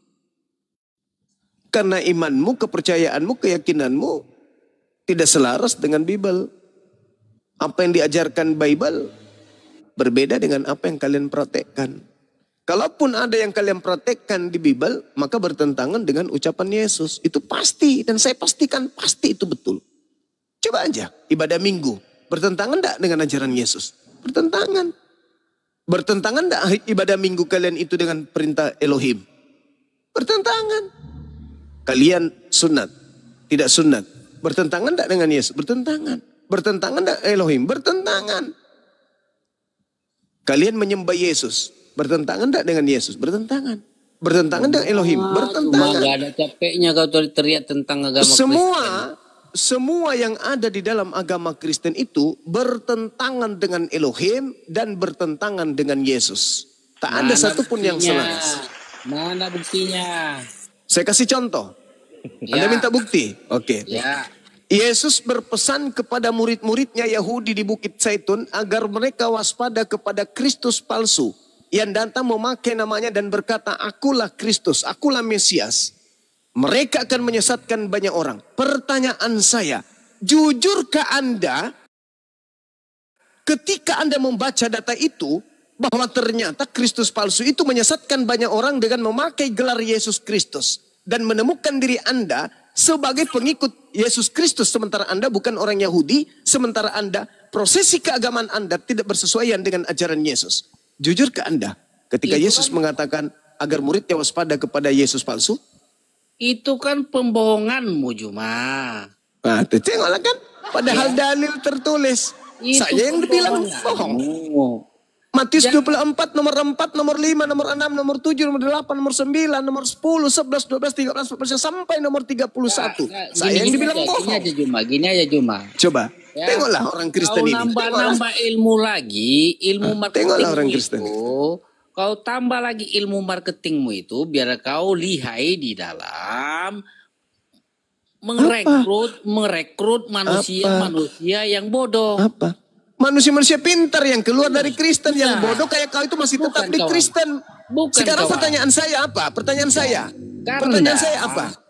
A: Karena imanmu, kepercayaanmu, keyakinanmu tidak selaras dengan Bible. Apa yang diajarkan Bible berbeda dengan apa yang kalian praktekkan. Kalaupun ada yang kalian praktekkan di Bible, maka bertentangan dengan ucapan Yesus. Itu pasti, dan saya pastikan pasti itu betul. Coba aja, ibadah minggu. Bertentangan enggak dengan ajaran Yesus? Bertentangan. Bertentangan enggak ibadah minggu kalian itu dengan perintah Elohim? Bertentangan. Kalian sunat, tidak sunat. Bertentangan enggak dengan Yesus? Bertentangan. Bertentangan enggak Elohim? Bertentangan. Kalian menyembah Yesus. Bertentangan enggak dengan Yesus? Bertentangan. Bertentangan dengan Elohim? Bertentangan.
H: Cuma gak ada capeknya kau teriak tentang agama
A: Semua yang ada di dalam agama Kristen itu bertentangan dengan Elohim dan bertentangan dengan Yesus. Tak ada satupun yang selaras.
H: Mana buktinya?
A: Saya kasih contoh. Anda minta bukti? Oke.
H: Ya.
A: Yesus berpesan kepada murid-muridnya Yahudi di Bukit Zaitun agar mereka waspada kepada Kristus palsu yang datang memakai namanya dan berkata, akulah Kristus, akulah Mesias. Mereka akan menyesatkan banyak orang. Pertanyaan saya, jujurkah Anda ketika Anda membaca data itu bahwa ternyata Kristus palsu itu menyesatkan banyak orang dengan memakai gelar Yesus Kristus dan menemukan diri Anda sebagai pengikut Yesus Kristus sementara Anda bukan orang Yahudi, sementara Anda prosesi keagamaan Anda tidak bersesuaian dengan ajaran Yesus. Jujur ke Anda ketika Yesus mengatakan agar muridnya waspada kepada Yesus palsu?
H: Itu kan pembohonganmu, Juma.
A: Nah, tengoklah kan. Padahal dalil tertulis. Saya yang dibilang bohong. Matius 24, nomor 4, nomor 5, nomor 6, nomor 7, nomor 8, nomor 9, nomor 10, 11, 12, 13, 14, sampai nomor 31. Saya yang dibilang bohong.
H: Gini aja Juma.
A: Coba, tengoklah orang Kristen ini.
H: Nambah ilmu lagi, ilmu marketing
A: Kristen.
H: itu. Kau tambah lagi ilmu marketingmu itu biar kau lihai di dalam merekrut manusia yang bodoh.
A: Apa? Manusia-manusia pintar yang keluar dari Kristen, yang bodoh kayak kau itu masih tetap di Kristen. Sekarang pertanyaan saya apa? Pertanyaan saya apa?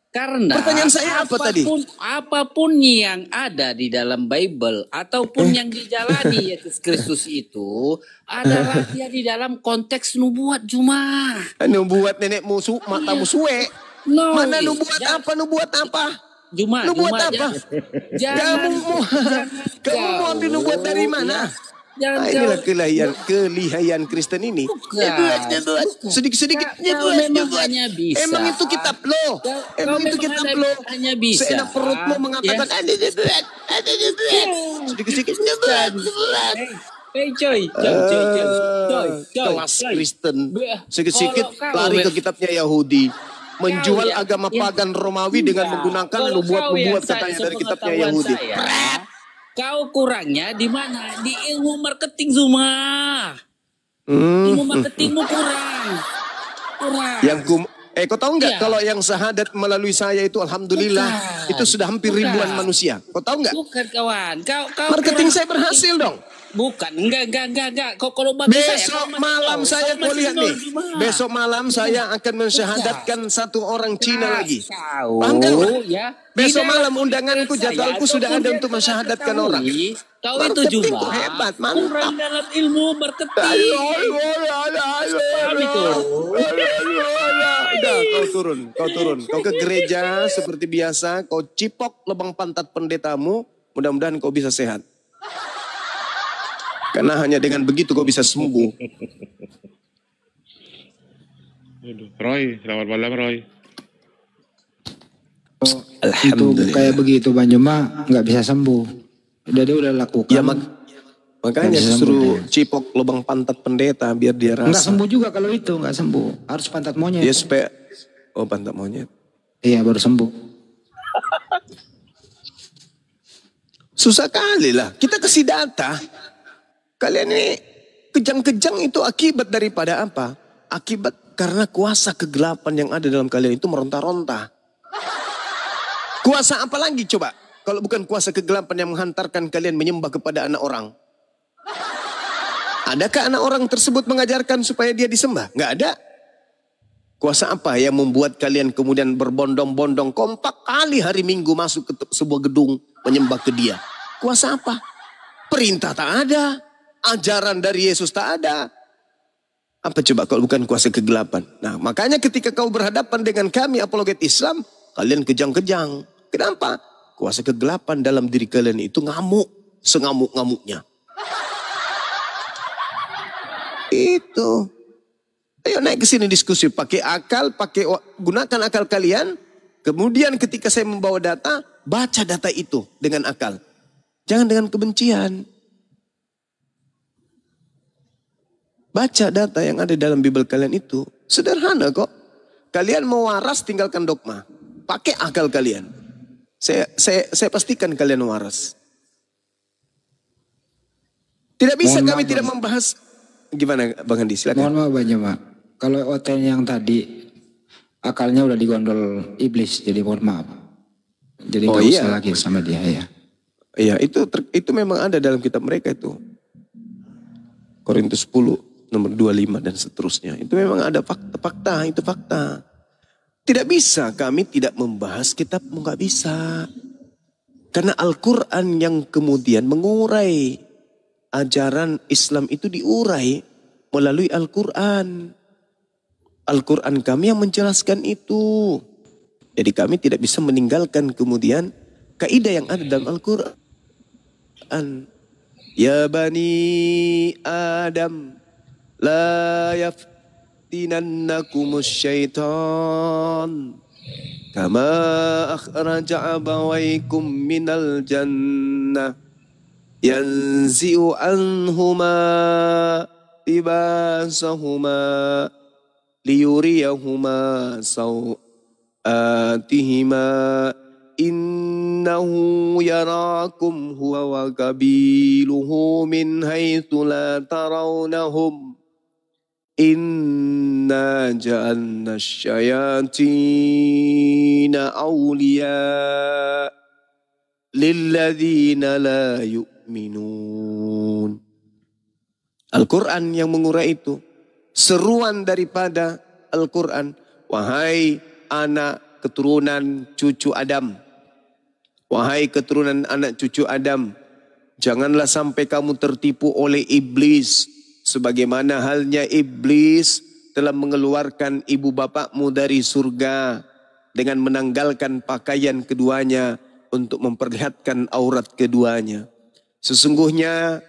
H: Karena
A: pertanyaan saya apa tadi?
H: Apapun yang ada di dalam Bible ataupun yang dijalani Yesus Kristus itu adalah dia di dalam konteks nubuat Juma.
A: Nubuat nenek musuh, matamu suwe. Mana nubuat apa?
H: Juma,
A: kamu mau ambil nubuat dari mana? Inilah kelihayan Kristen ini. Sedikit-sedikit nyebut. Emang itu kitab lo.
H: Hanya bisa.
A: Seenak perutmu mengatakan ada nyebut. Sedikit-sedikit nyebut.
H: Coy.
A: Kelas Kristen. Sedikit-sedikit lari ke kitabnya Yahudi. Menjual agama pagan Romawi dengan menggunakan nubuat-nubuat katanya dari kitabnya Yahudi.
H: Kau kurangnya di mana? Di ilmu marketing Zuma. Ilmu marketingmu kurang.
A: Kau tahu nggak kalau yang syahadat melalui saya itu alhamdulillah itu sudah hampir ribuan manusia. Kau tahu nggak?
H: Bukan kawan. Kau
A: marketing saya berhasil dong.
H: Bukan, enggak. Kau kalau
A: besok malam saya kau lihat nih. Besok malam saya akan mensyahadatkan satu orang Cina lagi. Paham kan?
H: Ya.
A: Besok malam undanganku, jadwalku sudah ada untuk mensyahadatkan orang.
H: Kau itu juga
A: hebat, mantap.
H: Kurang dalam ilmu marketing.
A: Udah, kau turun. Kau ke gereja seperti biasa, kau cipok lubang pantat pendetamu, mudah-mudahan kau bisa sehat. Karena hanya dengan begitu kau bisa sembuh.
C: Roy, selamat malam Roy.
I: Itu kayak begitu Bang Juma nggak bisa sembuh. Dia udah lakukan. Ya,
A: makanya suruh cipok lubang pantat pendeta biar dia rasa.
I: Nggak sembuh juga kalau itu, nggak sembuh. Harus pantat monyet.
A: Ya supaya pantat monyet.
I: Iya baru sembuh.
A: Susah kali lah. Kita kasih data. Kalian ini kejang-kejang itu akibat daripada apa? Akibat karena kuasa kegelapan yang ada dalam kalian itu meronta-ronta. Kuasa apa lagi coba? Kalau bukan kuasa kegelapan yang menghantarkan kalian menyembah kepada anak orang. Adakah anak orang tersebut mengajarkan supaya dia disembah? Nggak ada. Kuasa apa yang membuat kalian kemudian berbondong-bondong kompak kali hari Minggu masuk ke sebuah gedung menyembah ke dia? Kuasa apa? Perintah tak ada. Ajaran dari Yesus tak ada. Apa coba kalau bukan kuasa kegelapan? Nah, makanya ketika kau berhadapan dengan kami apologet Islam, kalian kejang-kejang. Kenapa? Kuasa kegelapan dalam diri kalian itu ngamuk. Sengamuk-ngamuknya. Itu. Ayo naik ke sini diskusi. Pakai akal, gunakan akal kalian. Kemudian ketika saya membawa data, baca data itu dengan akal. Jangan dengan kebencian. Baca data yang ada dalam Bible kalian itu. Sederhana kok. Kalian mau waras tinggalkan dogma. Pakai akal kalian. Saya pastikan kalian waras. Tidak bisa kami tidak membahas. Gimana Bang Andi, silakan.
I: Mohon maaf Bang Jema. Kalau OTN yang tadi akalnya udah digondol iblis, jadi mohon maaf. Jadi gak usah lagi sama dia ya.
A: Iya, itu memang ada dalam kitab mereka itu. Korintus 10 nomor 25 dan seterusnya. Itu memang ada fakta, itu fakta. Tidak bisa kami tidak membahas kitabmu, gak bisa. Karena Al-Quran yang kemudian mengurai ajaran Islam itu diurai melalui Al-Quran. Al-Quran kami yang menjelaskan itu. Jadi kami tidak bisa meninggalkan kemudian kaidah yang ada dalam Al-Quran. Ya bani Adam, la yaftinannakumus syaitan kama akhraja abawaikum minal jannah yanzi'u anhuma libasahuma liyuriyahuma sawatihima innahu yarakum huwa wa qabiluhu min haitsu la tarawnahum inna ja'alna syayatina awliya lilladzina la yu'minun. Al-Quran yang mengurai itu. Seruan daripada Al-Quran. Wahai anak keturunan cucu Adam. Wahai keturunan anak cucu Adam. Janganlah sampai kamu tertipu oleh iblis. Sebagaimana halnya iblis telah mengeluarkan ibu bapakmu dari surga. Dengan menanggalkan pakaian keduanya. Untuk memperlihatkan aurat keduanya. Sesungguhnya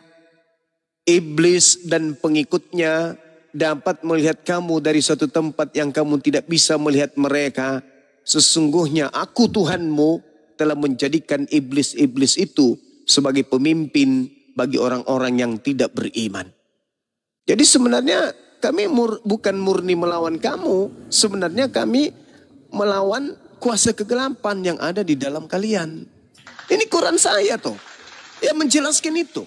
A: iblis dan pengikutnya dapat melihat kamu dari suatu tempat yang kamu tidak bisa melihat mereka. Sesungguhnya aku Tuhanmu telah menjadikan iblis-iblis itu sebagai pemimpin bagi orang-orang yang tidak beriman. Jadi sebenarnya kami bukan murni melawan kamu. Sebenarnya kami melawan kuasa kegelapan yang ada di dalam kalian. Ini Quran saya toh. Yang menjelaskan itu.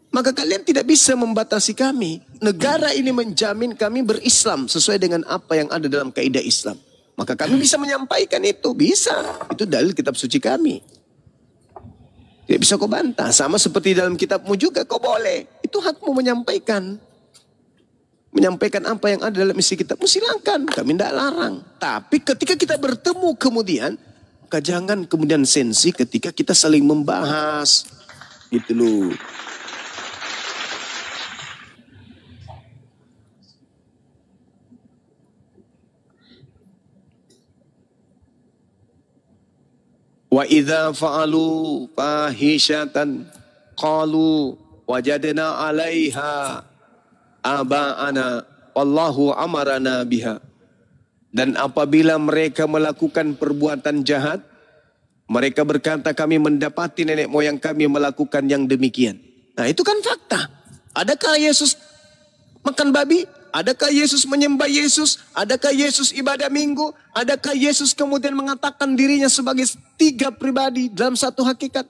A: Maka kalian tidak bisa membatasi kami. Negara ini menjamin kami berislam sesuai dengan apa yang ada dalam kaidah Islam. Maka kami bisa menyampaikan itu. Bisa. Itu dalil kitab suci kami. Tidak bisa kau bantah. Sama seperti dalam kitabmu juga kau boleh. Itu hakmu menyampaikan. Menyampaikan apa yang ada dalam isi kitabmu silakan. Kami tidak larang. Tapi ketika kita bertemu kemudian. Maka jangan kemudian sensi ketika kita saling membahas. Gitu loh. Wa idza fa'alu fahishatan qalu wajadna 'alaiha aba'ana wallahu amarana biha. Dan apabila mereka melakukan perbuatan jahat, mereka berkata kami mendapati nenek moyang kami melakukan yang demikian. Nah, itu kan fakta. Adakah Yesus makan babi? Adakah Yesus menyembah Yesus? Adakah Yesus ibadah minggu? Adakah Yesus kemudian mengatakan dirinya sebagai 3 pribadi dalam satu hakikat?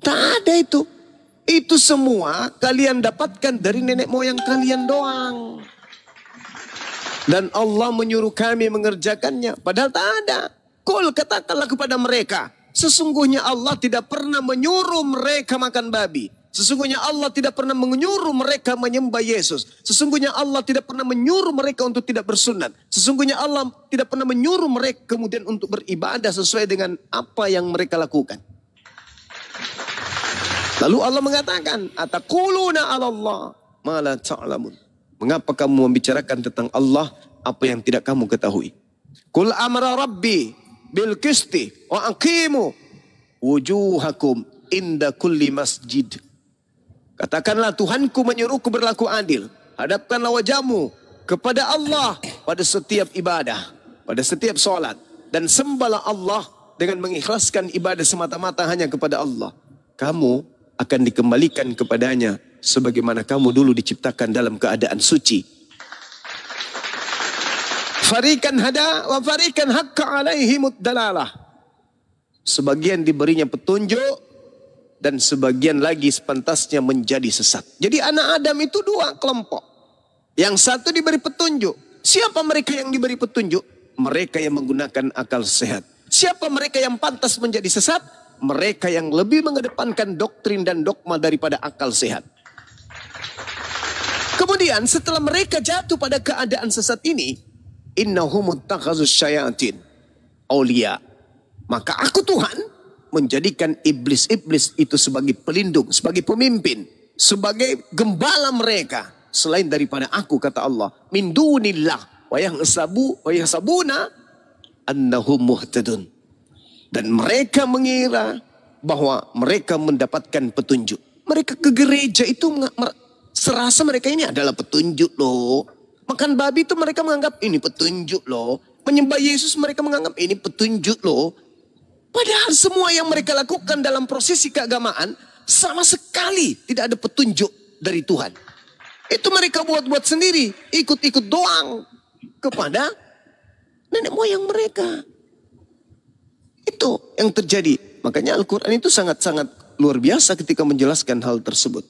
A: Tak ada itu. Itu semua kalian dapatkan dari nenek moyang kalian doang. Dan Allah menyuruh kami mengerjakannya. Padahal tak ada. Qul katakanlah kepada mereka. Sesungguhnya Allah tidak pernah menyuruh mereka makan babi. Sesungguhnya Allah tidak pernah menyuruh mereka menyembah Yesus. Sesungguhnya Allah tidak pernah menyuruh mereka untuk tidak bersunat. Sesungguhnya Allah tidak pernah menyuruh mereka kemudian untuk beribadah sesuai dengan apa yang mereka lakukan. Lalu Allah mengatakan, ataquluna 'ala Allah ma la ta'lamun. Mengapa kamu membicarakan tentang Allah apa yang tidak kamu ketahui? Qul amara rabbi bil qisti wa aqimu wujuhakum inda kulli masjid. Katakanlah, Tuhanku menyuruhku berlaku adil. Hadapkanlah wajahmu kepada Allah pada setiap ibadah, pada setiap solat. Dan sembahlah Allah dengan mengikhlaskan ibadah semata-mata hanya kepada Allah. Kamu akan dikembalikan kepadanya sebagaimana kamu dulu diciptakan dalam keadaan suci. Farikan hada wa farikan haqqa alaihimud dalalah. Sebagian diberinya petunjuk dan sebagian lagi sepantasnya menjadi sesat. Jadi anak Adam itu dua kelompok. Yang satu diberi petunjuk. Siapa mereka yang diberi petunjuk? Mereka yang menggunakan akal sehat. Siapa mereka yang pantas menjadi sesat? Mereka yang lebih mengedepankan doktrin dan dogma daripada akal sehat. Kemudian setelah mereka jatuh pada keadaan sesat ini, innahum ittakhazus syayatin auliya. Maka aku Tuhan menjadikan iblis-iblis itu sebagai pelindung, sebagai pemimpin, sebagai gembala mereka selain daripada aku, kata Allah. Min dunillah wa yahsabuna annahum muhtadun. Dan mereka mengira bahwa mereka mendapatkan petunjuk. Mereka ke gereja itu serasa mereka ini adalah petunjuk loh. Makan babi itu mereka menganggap ini petunjuk loh. Menyembah Yesus mereka menganggap ini petunjuk loh. Padahal semua yang mereka lakukan dalam prosesi keagamaan sama sekali tidak ada petunjuk dari Tuhan. Itu mereka buat-buat sendiri, ikut-ikut doang kepada nenek moyang mereka. Itu yang terjadi. Makanya Al-Quran itu sangat-sangat luar biasa ketika menjelaskan hal tersebut.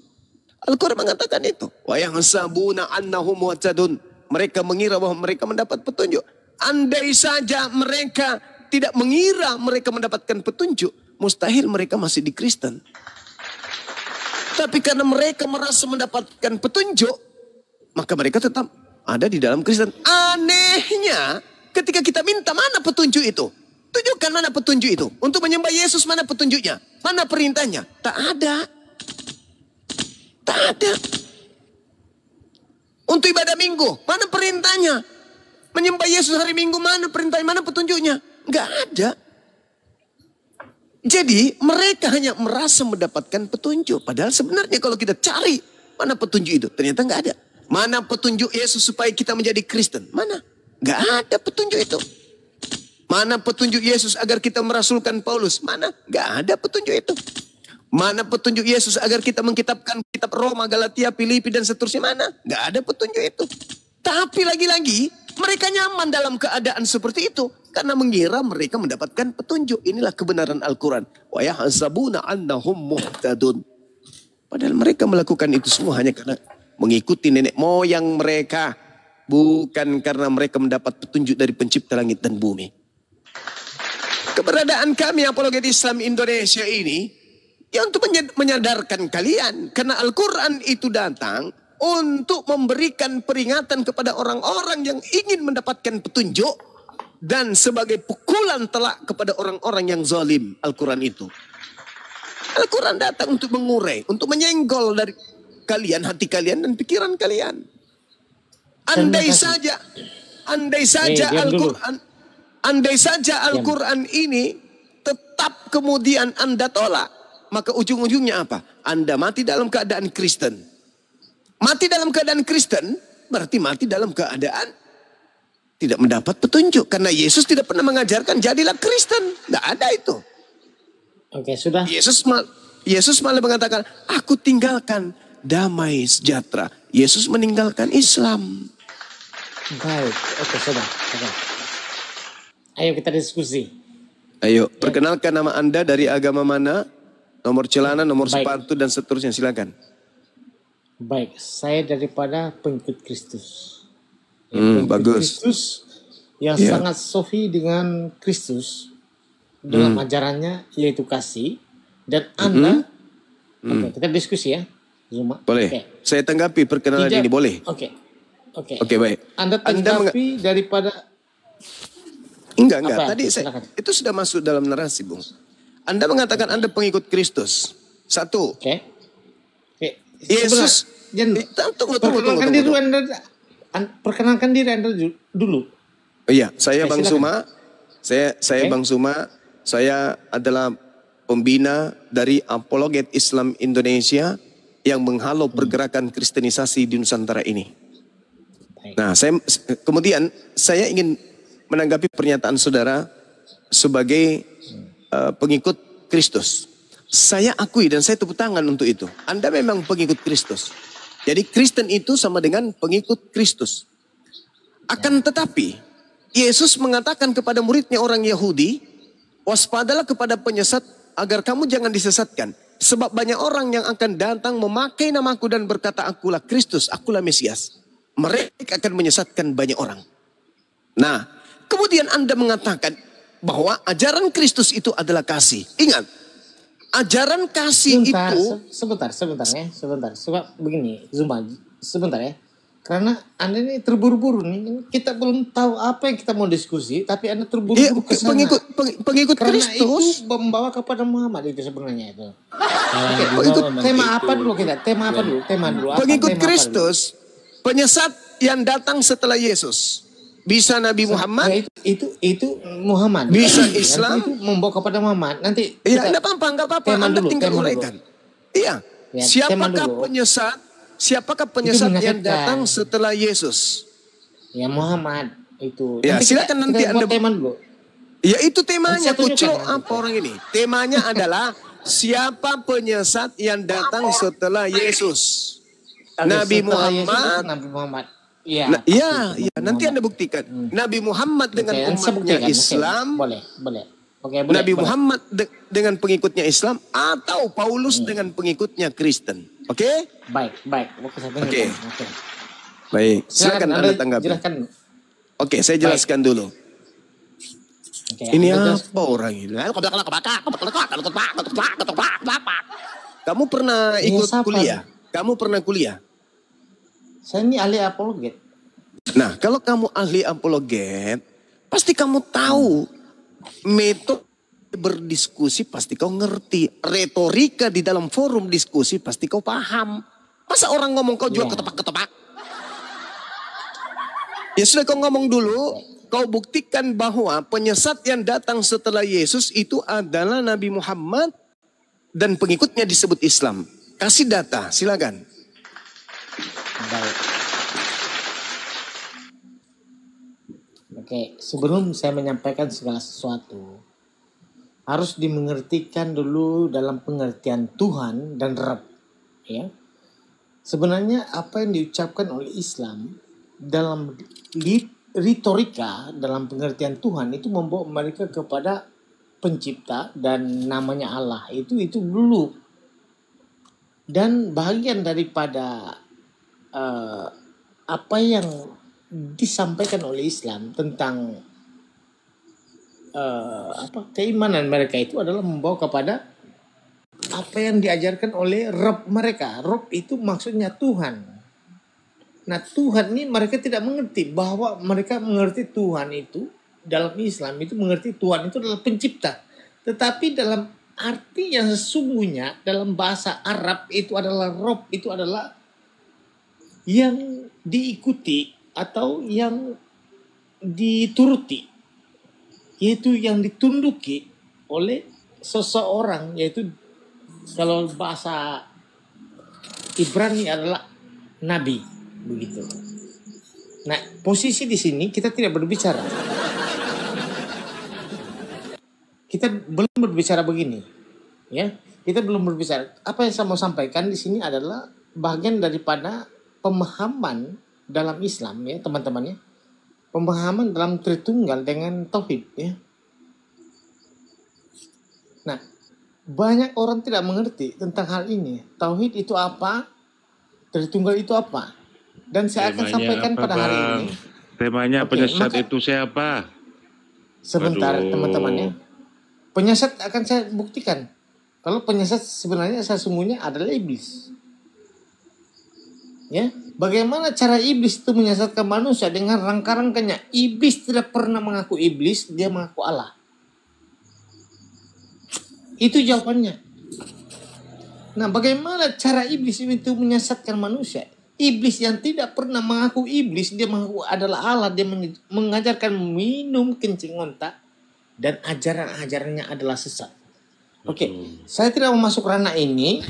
A: Al-Quran mengatakan itu. Wa yahsabuna annahum muhtadun. Mereka mengira bahwa mereka mendapat petunjuk. Andai saja mereka tidak mengira mereka mendapatkan petunjuk, mustahil mereka masih di Kristen. Tapi karena mereka merasa mendapatkan petunjuk, maka mereka tetap ada di dalam Kristen. Anehnya, ketika kita minta mana petunjuk itu? Tunjukkan mana petunjuk itu. Untuk menyembah Yesus mana petunjuknya? Mana perintahnya? Tak ada. Tak ada. Untuk ibadah minggu, mana perintahnya? Menyembah Yesus hari Minggu, mana perintahnya? Mana petunjuknya? Enggak ada. Jadi mereka hanya merasa mendapatkan petunjuk. Padahal sebenarnya kalau kita cari mana petunjuk itu, ternyata enggak ada. Mana petunjuk Yesus supaya kita menjadi Kristen? Mana? Enggak ada petunjuk itu. Mana petunjuk Yesus agar kita merasulkan Paulus? Mana? Enggak ada petunjuk itu. Mana petunjuk Yesus agar kita mengkitabkan kitab Roma, Galatia, Filipi dan seterusnya? Mana? Enggak ada petunjuk itu. Tapi lagi-lagi mereka nyaman dalam keadaan seperti itu karena mengira mereka mendapatkan petunjuk. Inilah kebenaran Al-Quran. Wa yahsabuna annahum muhtadun. Padahal mereka melakukan itu semua hanya karena mengikuti nenek moyang mereka, bukan karena mereka mendapat petunjuk dari Pencipta langit dan bumi. Keberadaan kami Apologet Islam Indonesia ini ya untuk menyadarkan kalian, karena Al-Quran itu datang untuk memberikan peringatan kepada orang-orang yang ingin mendapatkan petunjuk dan sebagai pukulan telak kepada orang-orang yang zalim. Al-Quran itu, Al-Quran datang untuk mengurai, untuk menyenggol dari kalian, hati kalian dan pikiran kalian. Andai saja Al-Quran ini tetap kemudian Anda tolak, maka ujung-ujungnya apa? Anda mati dalam keadaan Kristen. Mati dalam keadaan Kristen berarti mati dalam keadaan tidak mendapat petunjuk. Karena Yesus tidak pernah mengajarkan jadilah Kristen. Tidak ada itu.
J: Oke, sudah.
A: Yesus malah mengatakan, aku tinggalkan damai sejahtera. Yesus meninggalkan Islam.
J: Baik, oke, sudah. Oke. Ayo kita diskusi.
A: Ayo, perkenalkan nama Anda, dari agama mana, nomor celana, nomor sepatu dan seterusnya, silakan.
J: Baik, saya daripada pengikut Kristus.
A: Bagus.
J: Kristus yang sangat sofi dengan Kristus dalam ajarannya, yaitu kasih. Dan Anda, oke, kita diskusi ya, Zuma.
A: Boleh.
J: Oke.
A: Saya tanggapi perkenalan ini, boleh?
J: Oke,
A: baik.
J: Anda tanggapi daripada...
A: Enggak. Tadi itu sudah masuk dalam narasi, Bung. Anda mengatakan Anda pengikut Kristus. Satu.
J: Oke.
A: Yesus. Tunggu.
J: Perkenalkan diri Anda dulu.
A: Iya, saya Bang
J: silakan.
A: Suma. Saya Bang Suma. Saya adalah pembina dari Apologet Islam Indonesia yang menghalau pergerakan kristenisasi di Nusantara ini. Nah, kemudian saya ingin menanggapi pernyataan saudara sebagai pengikut Kristus. Saya akui dan saya tepuk tangan untuk itu. Anda memang pengikut Kristus. Jadi Kristen itu sama dengan pengikut Kristus. Akan tetapi, Yesus mengatakan kepada muridnya orang Yahudi, waspadalah kepada penyesat agar kamu jangan disesatkan. Sebab banyak orang yang akan datang memakai namaku dan berkata akulah Kristus, akulah Mesias. Mereka akan menyesatkan banyak orang. Nah, kemudian Anda mengatakan bahwa ajaran Kristus itu adalah kasih. Ingat, ajaran kasih
J: sebentar ya, sebentar. Sebab begini, Zuma, sebentar ya. Karena Anda ini terburu-buru nih, kita belum tahu apa yang kita mau diskusi, tapi Anda terburu-buru ke sana.
A: Pengikut
J: karena
A: Kristus
J: itu membawa kepada Muhammad itu sebenarnya itu. Tema apa dulu?
A: Pengikut Kristus, penyesat yang datang setelah Yesus. Bisa Nabi Muhammad,
J: itu Muhammad.
A: Bisa Islam,
J: itu membawa kepada Muhammad. Nanti
A: iya, enggak apa-apa. Anda tinggal uraikan. Iya.
J: Ya,
A: Siapakah penyesat yang datang setelah Yesus?
J: Ya Muhammad itu.
A: Ya, silakan nanti Anda
J: tema dulu.
A: Ya itu temanya, kucuk apa orang ini? Temanya adalah siapa penyesat yang datang setelah Yesus? Nabi Muhammad.
J: Iya.
A: Iya, nanti Anda buktikan. Nabi Muhammad dengan umatnya Islam.
J: Boleh.
A: Nabi Muhammad dengan pengikutnya Islam atau Paulus dengan pengikutnya Kristen. Oke?
J: Baik.
A: Oke. Baik, silakan Anda tanggapi. Oke, saya jelaskan dulu. Ini apa orang ini? Kamu pernah ikut kuliah? Kamu pernah kuliah?
J: Saya ini ahli apologet.
A: Nah, kalau kamu ahli apologet, pasti kamu tahu metode berdiskusi, pasti kau ngerti. Retorika di dalam forum diskusi, pasti kau paham. Masa orang ngomong kau jual ketepak-ketepak? Ya sudah, kau ngomong dulu. Kau buktikan bahwa penyesat yang datang setelah Yesus itu adalah Nabi Muhammad dan pengikutnya disebut Islam. Kasih data, silakan.
J: Baik. Oke, sebelum saya menyampaikan segala sesuatu, harus dimengertikan dulu dalam pengertian Tuhan dan Rabb. Ya. Sebenarnya apa yang diucapkan oleh Islam dalam retorika, dalam pengertian Tuhan itu membawa mereka kepada pencipta dan namanya Allah. Itu dulu. Dan bagian daripada apa yang disampaikan oleh Islam tentang keimanan mereka itu adalah membawa kepada apa yang diajarkan oleh Rabb mereka. Rabb itu maksudnya Tuhan. Nah, Tuhan ini mereka tidak mengerti, bahwa mereka mengerti Tuhan itu dalam Islam itu mengerti Tuhan itu adalah pencipta. Tetapi dalam arti yang sesungguhnya dalam bahasa Arab itu adalah Rabb, itu adalah yang diikuti atau yang dituruti, yaitu yang ditunduki oleh seseorang, yaitu kalau bahasa Ibrani adalah nabi, begitu. Nah, posisi di sini kita tidak berbicara. Kita belum berbicara begini, ya. Kita belum berbicara. Apa yang saya mau sampaikan di sini adalah bagian daripada pemahaman dalam Islam, ya teman-teman ya. Pemahaman dalam Tritunggal dengan Tauhid, ya. Nah, banyak orang tidak mengerti tentang hal ini. Tauhid itu apa? Tritunggal itu apa? Dan saya akan sampaikan pada hari ini.
C: Temanya penyesat itu siapa?
J: Sebentar teman-teman ya. Penyesat akan saya buktikan. Kalau penyesat sebenarnya sesungguhnya adalah iblis. Ya, bagaimana cara iblis itu menyesatkan manusia dengan rangka-rangkanya? Iblis tidak pernah mengaku iblis, dia mengaku Allah. Itu jawabannya. Nah, bagaimana cara iblis itu menyesatkan manusia? Iblis yang tidak pernah mengaku iblis, dia mengaku adalah Allah, dia mengajarkan minum kencing onta, dan ajaran-ajarannya adalah sesat. Oke, saya tidak mau masuk ranah ini,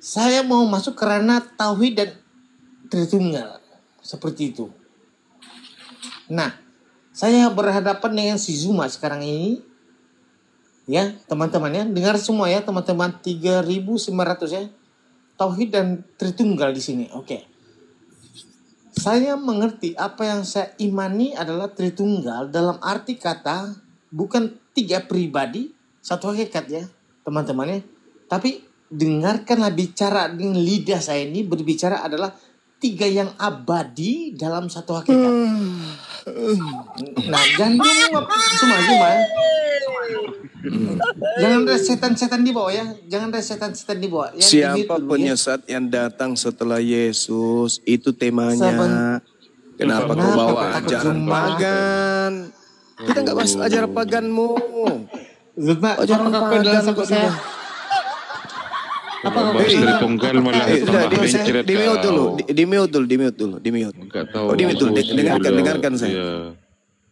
J: saya mau masuk ke ranah tauhid dan Tritunggal, seperti itu. Nah, saya berhadapan dengan si Zuma sekarang ini, ya teman-teman ya, dengar semua ya teman-teman, 3.900 ya, tauhid dan Tritunggal di sini. Oke. Saya mengerti apa yang saya imani adalah Tritunggal dalam arti kata bukan 3 pribadi, satu hakikat ya teman-teman ya. Tapi dengarkanlah bicara dengan lidah saya ini berbicara adalah 3 yang abadi dalam satu hakikat. Nah, jangan Zuma ya. Jangan ada setan-setan di bawah ya. Jangan ada setan-setan di bawah.
A: Siapa penyesat yang datang setelah Yesus? Itu temanya. Kenapa kau bawa ajaran pagan? Kita nggak bahas ajaran paganmu. Ajaran pagan kok saya.
C: Apa bahas Tritunggal malah
A: di mute dulu. Dengarkan saya.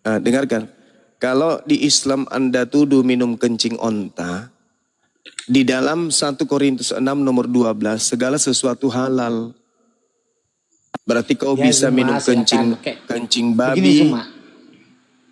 A: Dengarkan. Kalau di Islam Anda tuduh minum kencing onta, di dalam 1 Korintus 6 nomor 12, segala sesuatu halal. Berarti kau bisa minum kencing babi,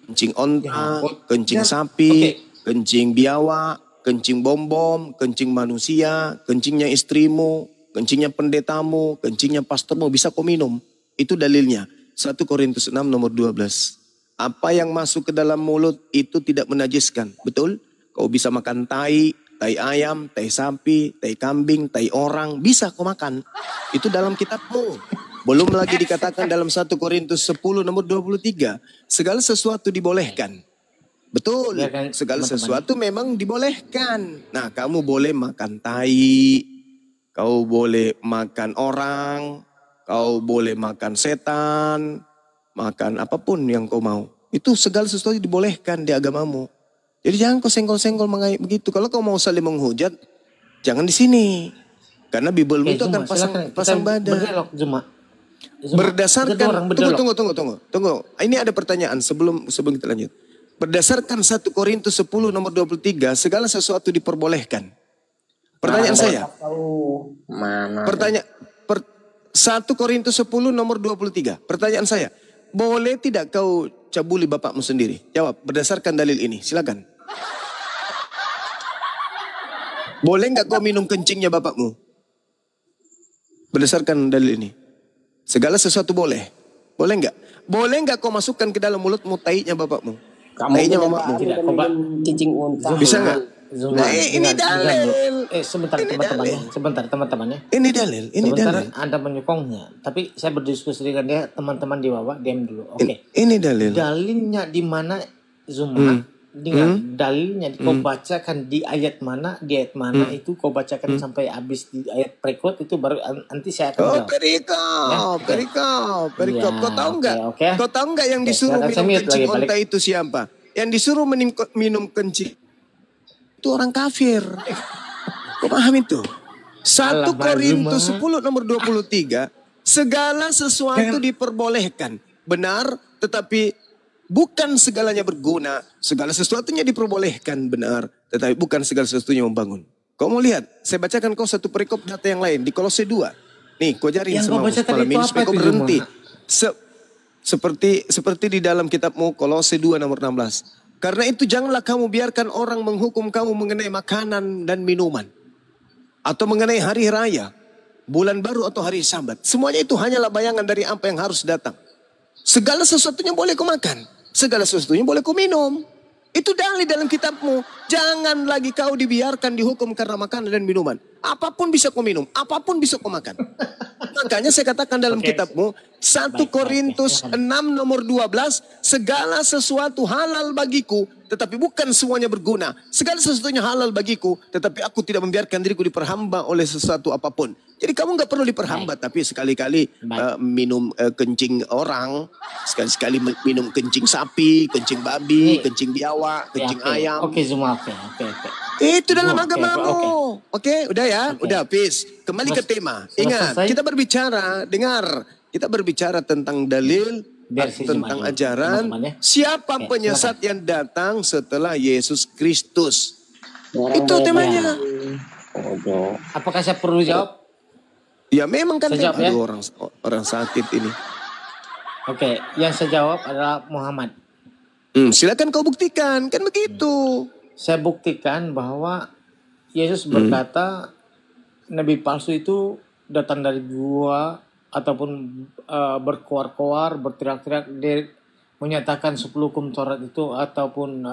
A: kencing onta, kencing sapi, kencing biawak, kencing bom-bom, kencing manusia, kencingnya istrimu, kencingnya pendetamu, kencingnya pastormu, bisa kau minum. Itu dalilnya. 1 Korintus 6 nomor 12. Apa yang masuk ke dalam mulut itu tidak menajiskan. Betul? Kau bisa makan tai ayam, tai sapi, tai kambing, tai orang. Bisa kau makan. Itu dalam kitabmu. Belum lagi dikatakan dalam 1 Korintus 10 nomor 23. Segala sesuatu dibolehkan. Betul. Ya kan, segala sesuatu memang dibolehkan. Nah, kamu boleh makan tai. Kau boleh makan orang. Kau boleh makan setan. Makan apapun yang kau mau. Itu segala sesuatu dibolehkan di agamamu. Jadi jangan kau senggol-senggol mengait begitu. Kalau kau mau saling menghujat, jangan di sini. Karena Bibelmu itu akan pasang badan. Berdasarkan, tunggu. Ini ada pertanyaan sebelum kita lanjut. Berdasarkan 1 Korintus 10 nomor 23, segala sesuatu diperbolehkan. Pertanyaan saya. 1 Korintus 10 nomor 23. Pertanyaan saya. Boleh tidak kau cabuli bapakmu sendiri? Jawab berdasarkan dalil ini. Silakan. Boleh nggak kau minum kencingnya bapakmu? Berdasarkan dalil ini. Segala sesuatu boleh. Boleh nggak? Boleh nggak kau masukkan ke dalam mulutmu tainya bapakmu? Tainya mamamu? Bisa nggak? Nah, ini dalil.
J: Sebentar teman-teman ya.
A: Ini dalil.
J: Anda menyokongnya. Tapi saya berdiskusi dengan dia, teman-teman di bawah, diam dulu. Oke.
A: Ini dalil.
J: Dalilnya di mana Zuma? Dengan dalilnya kau bacakan di ayat mana, itu kau bacakan sampai habis di ayat berikut itu baru nanti saya akan jawab.
A: Perikop. Kau tahu nggak? Kau tahu nggak yang disuruh minum kencing onta itu siapa? Yang disuruh minum kencing itu orang kafir. Kau paham itu? 1 Korintus 10 nomor 23. Segala sesuatu diperbolehkan. Benar, tetapi bukan segalanya berguna. Segala sesuatunya diperbolehkan, benar. Tetapi bukan segala sesuatunya membangun. Kau mau lihat? Saya bacakan kau satu perikop data yang lain. Di Kolose 2. Nih, kau jaring sama malam ini supaya kau berhenti. Seperti di dalam kitabmu Kolose 2 nomor 16. Karena itu janganlah kamu biarkan orang menghukum kamu mengenai makanan dan minuman. Atau mengenai hari raya, bulan baru atau hari Sabat. Semuanya itu hanyalah bayangan dari apa yang harus datang. Segala sesuatunya boleh kau makan. Segala sesuatunya boleh kau minum. Itu dalil dalam kitabmu. Jangan lagi kau dibiarkan dihukum karena makanan dan minuman. Apapun bisa kau minum, apapun bisa kau makan. Makanya saya katakan dalam kitabmu, 1 Korintus 6 nomor 12, segala sesuatu halal bagiku, tetapi bukan semuanya berguna. Segala sesuatunya halal bagiku, tetapi aku tidak membiarkan diriku diperhamba oleh sesuatu apapun. Jadi kamu nggak perlu diperhambat, tapi sekali-kali minum kencing orang, sekali-sekali minum kencing sapi, kencing babi, kencing biawak, kencing ayam.
J: Oke, semua oke.
A: Itu dalam agamamu. Oke, udah ya, udah peace. Kembali ke tema. Ingat, kita berbicara tentang dalil, tentang ajaran. Siapa penyesat yang datang setelah Yesus Kristus? Itu temanya.
J: Apakah saya perlu jawab?
A: Ya memang kan orang sakit ini.
J: Oke, yang saya jawab adalah Muhammad.
A: Silakan kau buktikan, kan begitu.
J: Saya buktikan bahwa Yesus berkata nabi palsu itu datang dari gua ataupun berkoar-koar, berteriak-teriak, dia menyatakan 10 hukum Taurat itu ataupun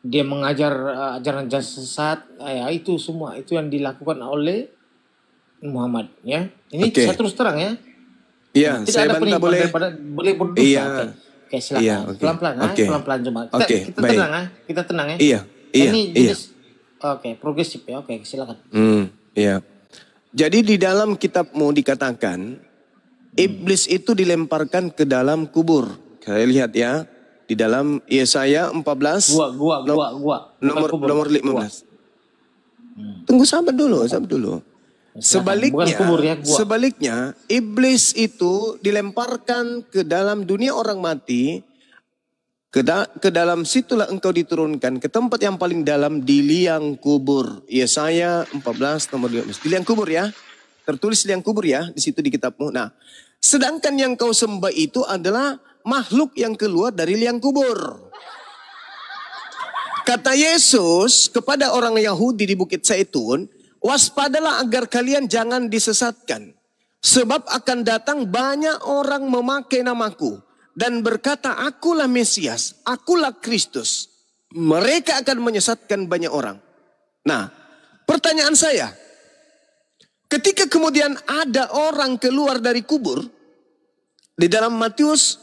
J: dia mengajar ajaran sesat, ya itu semua itu yang dilakukan oleh Muhammad, ya. Ini saya terus terang ya.
A: Iya,
J: tidak ada
A: bantah boleh
J: berdosa.
A: Iya.
J: Oke, silakan. Pelan-pelan, pelan-pelan cuma. Kita tenang ya. Kita tenang ya.
A: Iya.
J: Ini jenis progresif ya. Oke, silakan.
A: Iya. Jadi di dalam kitabmu dikatakan iblis itu dilemparkan ke dalam kubur. Saya lihat ya di dalam Yesaya 14 nomor 15. Tunggu sabar dulu. Sebaliknya, iblis itu dilemparkan ke dalam dunia orang mati, ke dalam situlah engkau diturunkan, ke tempat yang paling dalam di liang kubur. Yesaya 14 nomor 12. Di liang kubur ya, tertulis liang kubur ya, di situ di kitabmu. Nah, sedangkan yang kau sembah itu adalah makhluk yang keluar dari liang kubur. Kata Yesus kepada orang Yahudi di Bukit Zaitun, waspadalah agar kalian jangan disesatkan. Sebab akan datang banyak orang memakai namaku. Dan berkata, akulah Mesias, akulah Kristus. Mereka akan menyesatkan banyak orang. Nah, pertanyaan saya. Ketika kemudian ada orang keluar dari kubur. Di dalam Matius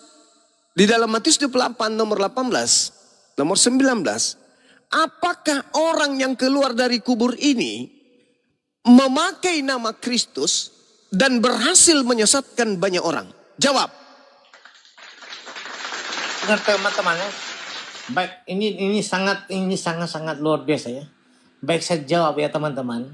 A: 28 nomor 18. Nomor 19. Apakah orang yang keluar dari kubur ini memakai nama Kristus dan berhasil menyesatkan banyak orang? Jawab.
J: Dengar teman-teman ya. Baik, ini sangat luar biasa ya. Baik, saya jawab ya teman-teman.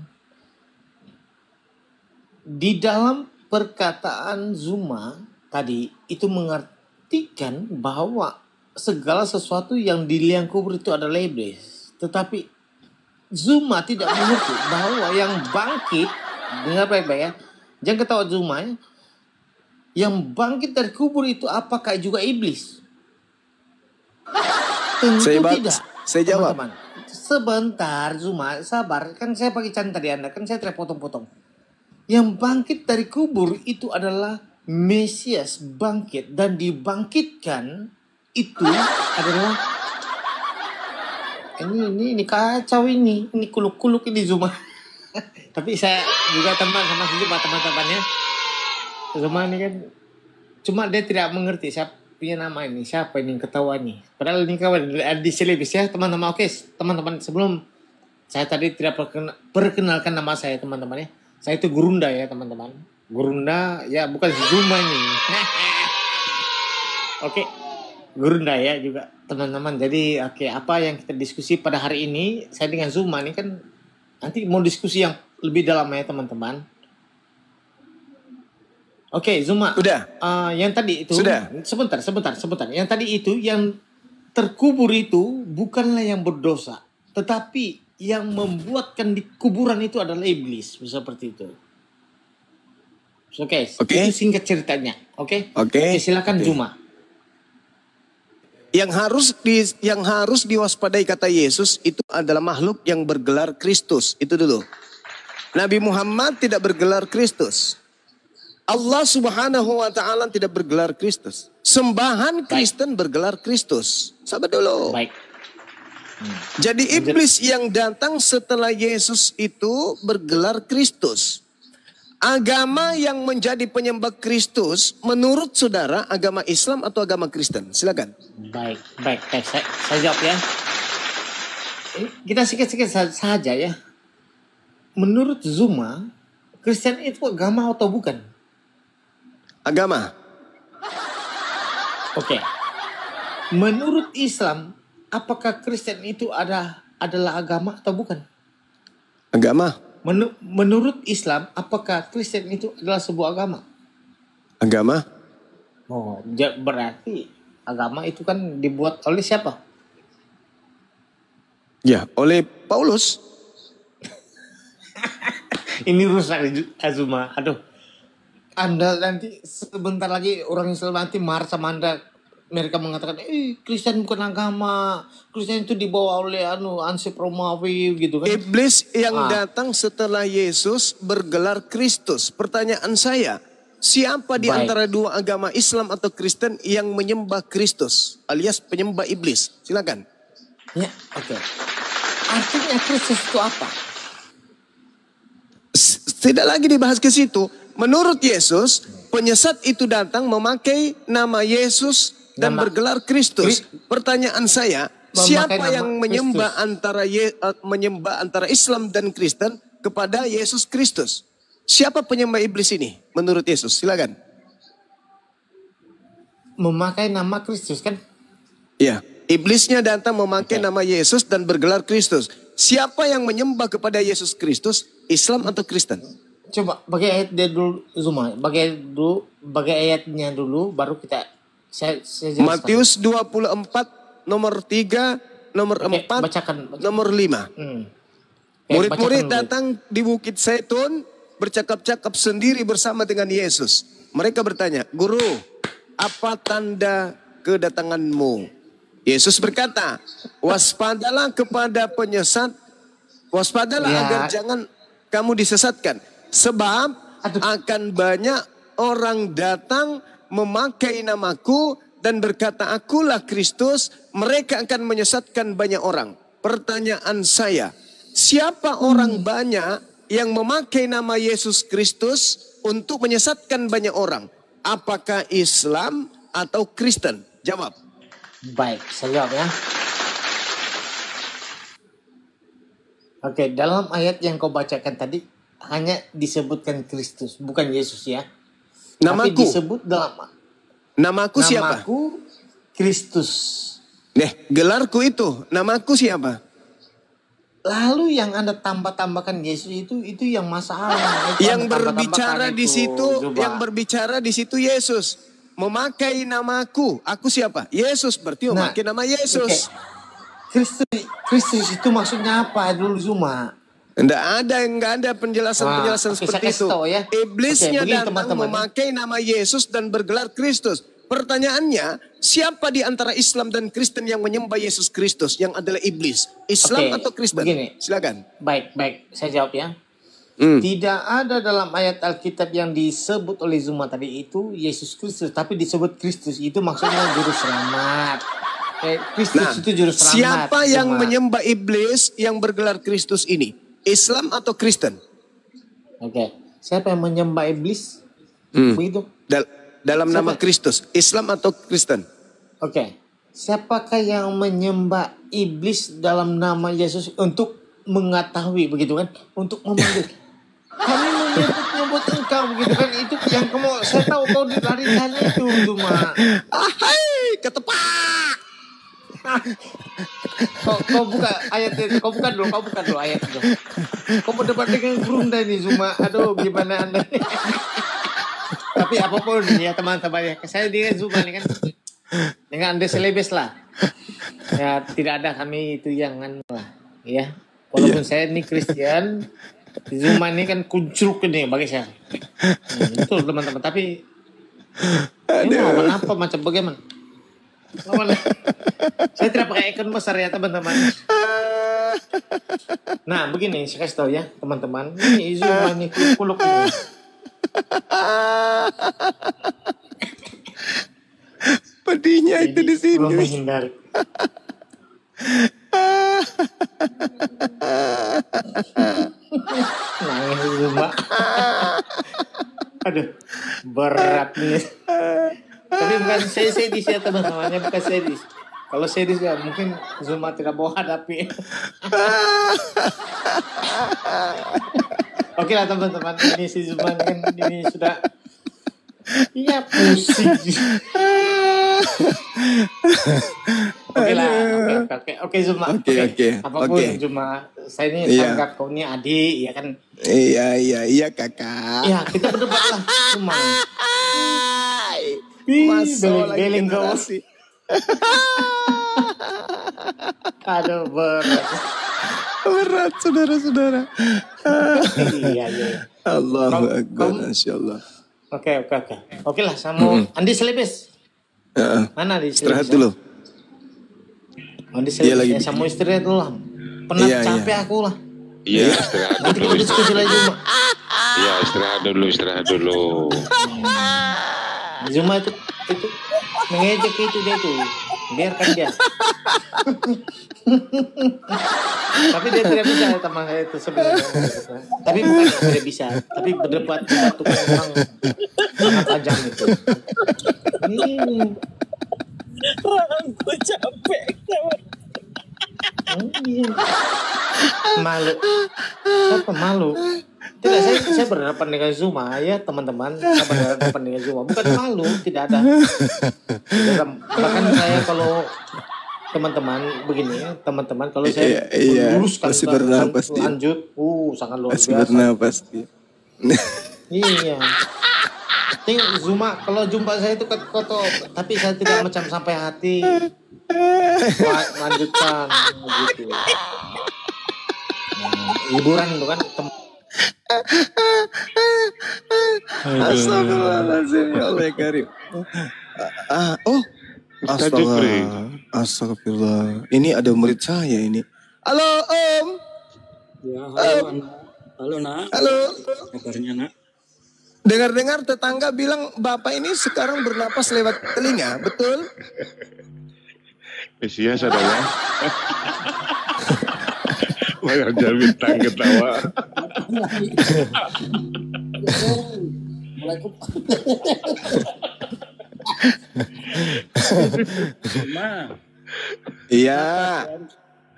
J: Di dalam perkataan Zuma tadi itu mengartikan bahwa segala sesuatu yang di liang kubur itu adalah iblis. Tetapi Zuma tidak mengerti bahwa yang bangkit, dengar baik-baik ya, jangan ketawa Zuma ya, yang bangkit dari kubur itu apakah juga iblis? Tentu tidak.
A: Saya jawab.
J: Teman-teman. Sebentar Zuma, sabar, kan saya pakai can tadi Anda, kan saya terpotong-potong. Yang bangkit dari kubur itu adalah Mesias bangkit dan dibangkitkan itu adalah ini kacau ini kuluk-kuluk ini Zuma. Tapi saya juga teman sama teman-temannya. Zuma ini kan cuma dia tidak mengerti siapa punya nama ini, siapa ini yang ketawa nih. Padahal ini kawan di silibus ya teman-teman. Oke, teman-teman, sebelum saya tadi tidak perkenalkan nama saya teman-teman ya. Saya itu Gurunda ya teman-teman. Gurunda ya, bukan Zuma ini. Oke. Gurunda ya juga teman-teman. Jadi apa yang kita diskusi pada hari ini, saya dengan Zuma ini kan nanti mau diskusi yang lebih dalam ya teman-teman. Oke, Zuma.
A: Udah.
J: Yang tadi itu.
A: Sudah.
J: Sebentar. Yang tadi itu yang terkubur itu bukanlah yang berdosa, tetapi yang membuatkan di kuburan itu adalah iblis, seperti itu. Oke. Itu singkat ceritanya. Oke. Silakan Zuma.
A: Yang harus diwaspadai kata Yesus itu adalah makhluk yang bergelar Kristus. Itu dulu. Nabi Muhammad tidak bergelar Kristus. Allah Subhanahu wa taala tidak bergelar Kristus. Sembahan Kristen bergelar Kristus. Sabar dulu.
J: Baik.
A: Jadi iblis yang datang setelah Yesus itu bergelar Kristus. Agama yang menjadi penyembah Kristus menurut saudara agama Islam atau agama Kristen? Silakan.
J: Baik. Saya jawab ya. Kita sedikit saja ya. Menurut Zuma, Kristen itu agama atau bukan?
A: Agama.
J: Oke. Menurut Islam, apakah Kristen itu adalah agama atau bukan?
A: Agama.
J: Menurut Islam, apakah Kristen itu adalah sebuah agama?
A: Agama.
J: Oh, berarti agama itu kan dibuat oleh siapa?
A: Ya, oleh Paulus.
J: Ini rusak Azuma. Aduh. Anda nanti sebentar lagi orang Islam nanti marah sama Anda. Mereka mengatakan, Kristen bukan agama. Kristen itu dibawa oleh ansip Romawi gitu kan.
A: Iblis yang datang setelah Yesus bergelar Kristus. Pertanyaan saya, siapa di antara dua agama Islam atau Kristen yang menyembah Kristus alias penyembah iblis? Silakan.
J: Ya, oke. Artinya Kristus itu apa?
A: Tidak lagi dibahas ke situ. Menurut Yesus, penyesat itu datang memakai nama Yesus dan bergelar Kristus. Pertanyaan saya, siapa yang menyembah antara Islam dan Kristen kepada Yesus Kristus? Siapa penyembah iblis ini menurut Yesus? Silakan.
J: Memakai nama Kristus kan?
A: Ya, iblisnya datang memakai nama Yesus dan bergelar Kristus. Siapa yang menyembah kepada Yesus Kristus? Islam atau Kristen?
J: Coba bagi ayat dia dulu Zuma. Bagi ayatnya dulu baru kita saya jelaskan.
A: Matius 24 nomor 3, nomor 4,
J: bacakan.
A: nomor 5. Murid-murid datang di Bukit Zaitun bercakap-cakap sendiri bersama dengan Yesus. Mereka bertanya, "Guru, apa tanda kedatanganmu?" Yesus berkata, "Waspadalah kepada penyesat, waspadalah agar jangan kamu disesatkan. Sebab akan banyak orang datang memakai namaku dan berkata, akulah Kristus, mereka akan menyesatkan banyak orang." Pertanyaan saya, siapa orang banyak yang memakai nama Yesus Kristus untuk menyesatkan banyak orang? Apakah Islam atau Kristen? Jawab.
J: Baik, saya jawab ya. Oke, dalam ayat yang kau bacakan tadi hanya disebutkan Kristus, bukan Yesus ya.
A: Namaku.
J: Tapi disebut dalam
A: namaku siapa?
J: Namaku Kristus.
A: Gelarku itu, namaku siapa?
J: Lalu yang Anda tambahkan Yesus itu yang masalah.
A: Yang berbicara di situ, yang berbicara di situ Yesus. Memakai namaku, aku siapa? Yesus, berarti memakai nama Yesus.
J: Kristus itu maksudnya apa dulu Zuma?
A: Enggak ada penjelasan seperti itu.
J: Ya.
A: Iblisnya datang memakai nama Yesus dan bergelar Kristus. Pertanyaannya, siapa di antara Islam dan Kristen yang menyembah Yesus Kristus yang adalah iblis? Islam atau Kristen?
J: Begini.
A: Silakan.
J: Baik, saya jawab ya. Tidak ada dalam ayat Alkitab yang disebut oleh Zuma tadi itu Yesus Kristus, tapi disebut Kristus. Itu maksudnya juru selamat. Kristus itu juru selamat.
A: Siapa yang menyembah iblis yang bergelar Kristus ini? Islam atau Kristen?
J: Oke. Siapa yang menyembah iblis? Begitu.
A: Dalam nama Kristus, Islam atau Kristen?
J: Oke. Siapakah yang menyembah iblis dalam nama Yesus untuk mengetahui begitu kan? Untuk memanggil. Kami menyebut engkau begitu kan? Itu yang kamu, saya tahu kau lari sana itu cuma.
A: Hai, ketepak.
J: Kau buka ayat itu, kau buka dulu ayat itu. Kau berdebat dengan Brunda nih Zuma. Aduh, gimana Anda? Tapi apapun ya teman-teman ya, saya dengan Zuma nih kan, dengan Anda selebes lah. Ya tidak ada kami itu yang lah, ya. Walaupun saya ini Kristen, Zuma ini kan kuncruk ini bagi saya. Betul teman-teman. Tapi ini lawan apa macam bagaimana? Saya tidak pakai ikon besar ya teman-teman. Nah begini saya kasih tahu ya teman-teman. Ini Zuma ini kuluk ini.
A: Pedihnya itu di sini.
J: Menghindari. Nangis Zuma. Aduh, berat nih. Tapi bukan saya sedih ya teman-temannya, bukan sedih. Kalau sedih ya mungkin Zuma tidak mau hadapi. Oke lah teman-teman, ini si Zuma kan ini sudah iya pusing. Oke lah, oke. Oke, Zuma.
A: Oke.
J: Apapun Zuma, saya ini anggap kau ini adik, ya kan?
A: Iya kakak.
J: Iya, kita berdebat lah, Zuma. Beleng kau. Aduh,
A: berat saudara-saudara.
J: Iya.
A: Allahu Akbar, Masya-Allah.
J: Oke lah, sama Andi Selebes. Mana Andi Selebes?
A: Istirahat dulu.
J: Andi Selebes, sama istirahat dulu lah. Penat capek aku lah.
C: Iya, istirahat dulu.
J: Nanti kita diskusi lagi Zuma.
C: Iya, istirahat dulu.
J: Zuma itu mengejek itu dia tuh. Biarkan dia. Tapi dia tidak bisa teman saya itu sebenarnya. Tapi bukan tidak bisa, tapi berdebat itu memang sangat tajam itu.
K: Orangku capek.
J: Malu. Apa malu? Tidak, saya berhadapan dengan Zuma ya teman-teman. Saya berhadapan dengan Zuma. Bukan malu, tidak ada. Bahkan saya kalau teman-teman begini ya, teman-teman kalau saya luruskan lanjut, sangat luar biasa.
A: Bernapas.
J: Iya. Tengok Zuma, kalau jumpa saya itu kotor, tapi saya tidak macam sampai hati. Lanjutkan gitu. Hiburan itu kan.
A: Astagfirullahaladzim, ya Allah ya Karim. Astagfirullah. Ini ada murid saya ini. Halo Om.
L: Ya, halo Anak. Halo Nak.
A: Halo.
L: Kabarnya Nak?
A: Dengar-dengar tetangga bilang Bapak ini sekarang bernapas lewat telinga, betul?
C: Iya saudara. Wajar bintang ketawa.
L: Iya.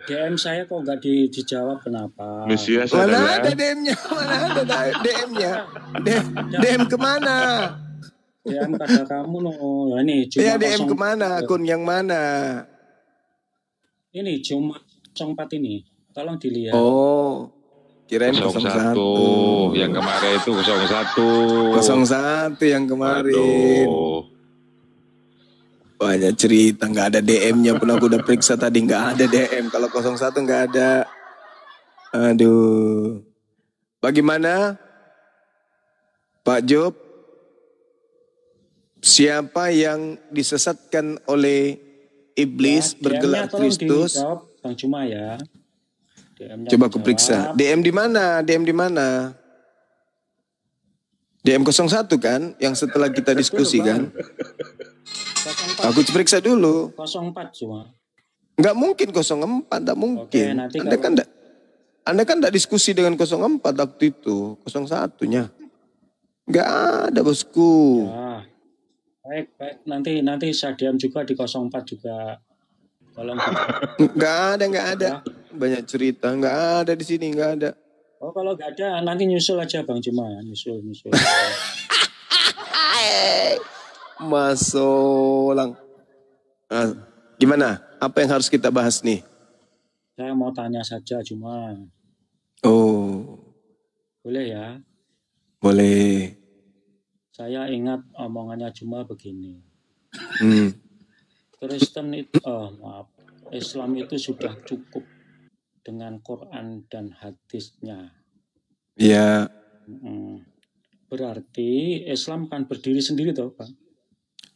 L: DM saya kok nggak dijawab kenapa?
A: Mana ada DM-nya? DM kemana?
L: DM pada kamu loh. Ini cuma
A: ya DM kemana? Akun yang mana?
L: Ini cuma 04 ini. Tolong dilihat.
A: Oh. Kirain 01.
C: Yang kemarin itu
A: 01 yang kemarin. Banyak cerita, nggak ada DM-nya pun aku udah periksa tadi, nggak ada DM. Kalau 01 nggak ada. Aduh. Bagaimana Pak Job? Siapa yang disesatkan oleh iblis bergelar Kristus?
L: Bang Cuma ya.
A: Coba aku periksa. DM di mana? DM 01 kan? Yang setelah kita diskusi kan? Aku periksa dulu.
L: 04 cuma.
A: Nggak mungkin 04, nggak mungkin. Oke, Anda kan nggak diskusi dengan 04 waktu itu, 01-nya. Nggak ada bosku.
L: Ya. Baik. Nanti saya diam juga di 04 juga. Tolong.
A: Nggak ada. Banyak cerita, nggak ada di sini, nggak ada.
L: Oh kalau nggak ada, nanti nyusul aja Bang Cuma, nyusul.
A: Masulang. Gimana? Apa yang harus kita bahas nih?
L: Saya mau tanya saja cuma.
A: Oh.
L: Boleh ya?
A: Boleh.
L: Saya ingat omongannya cuma begini. Kristen itu, Islam itu sudah cukup dengan Quran dan hadisnya.
A: Ya.
L: Berarti Islam kan berdiri sendiri toh, Bang?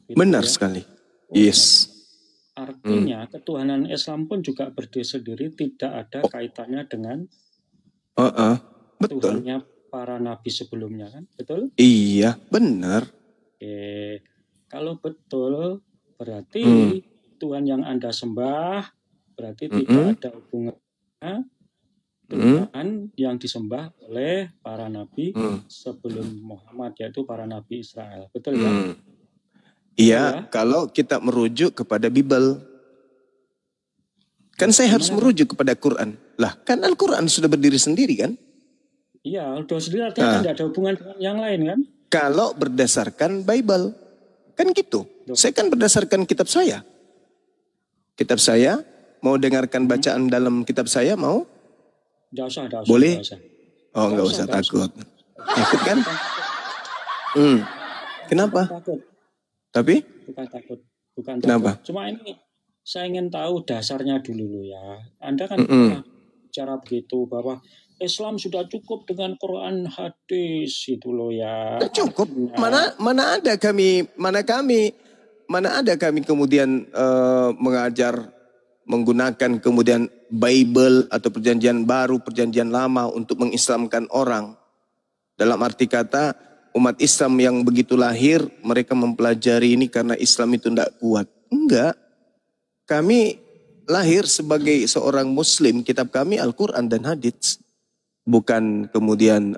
L: Gitu
A: benar
L: ya?
A: Sekali. Yes.
L: Artinya ketuhanan Islam pun juga berdiri sendiri, tidak ada kaitannya dengan
A: betul.
L: Tuhannya para nabi sebelumnya kan, betul?
A: Iya, benar.
L: Oke, kalau betul berarti Tuhan yang Anda sembah berarti tidak ada hubungannya Tuhan yang disembah oleh para nabi sebelum Muhammad, yaitu para nabi Israel, betul ya?
A: Iya, kalau kita merujuk kepada Bible. Kan saya harus merujuk kepada Quran. Lah, kan Al-Quran sudah berdiri sendiri kan?
L: Iya, udah sendiri artinya tidak ada hubungan dengan yang lain kan?
A: Kalau berdasarkan Bible. Kan gitu. Saya kan berdasarkan kitab saya. Kitab saya, Mau dengarkan bacaan dalam kitab saya, mau?
L: Nggak usah.
A: Boleh?
L: Nggak usah.
A: Oh, nggak usah takut. Takut kan? Kenapa?
L: Bukan takut.
A: Tapi?
L: Bukan takut. Bukan
A: Kenapa?
L: takut. Cuma ini saya ingin tahu dasarnya dulu ya. Anda kan bicara begitu bahwa Islam sudah cukup dengan Quran hadis itu loh ya.
A: Cukup. Mana ada kami kemudian mengajar menggunakan kemudian Bible atau perjanjian baru, perjanjian lama untuk mengislamkan orang. Dalam arti kata umat Islam yang begitu lahir mereka mempelajari ini karena Islam itu tidak kuat. Enggak. Kami lahir sebagai seorang Muslim, kitab kami Al-Quran dan hadits. Bukan kemudian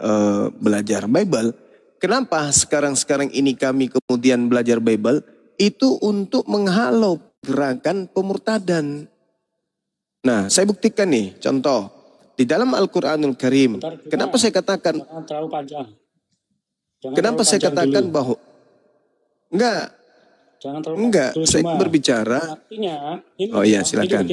A: belajar Bible. Kenapa sekarang ini kami kemudian belajar Bible? Itu untuk menghalau gerakan pemurtadan. Nah, saya buktikan nih, contoh. Di dalam Al-Quranul Karim, kenapa saya katakan...
L: Jangan terlalu panjang.
A: Kenapa saya katakan bahwa... Enggak, saya berbicara.
L: Artinya,
A: silakan.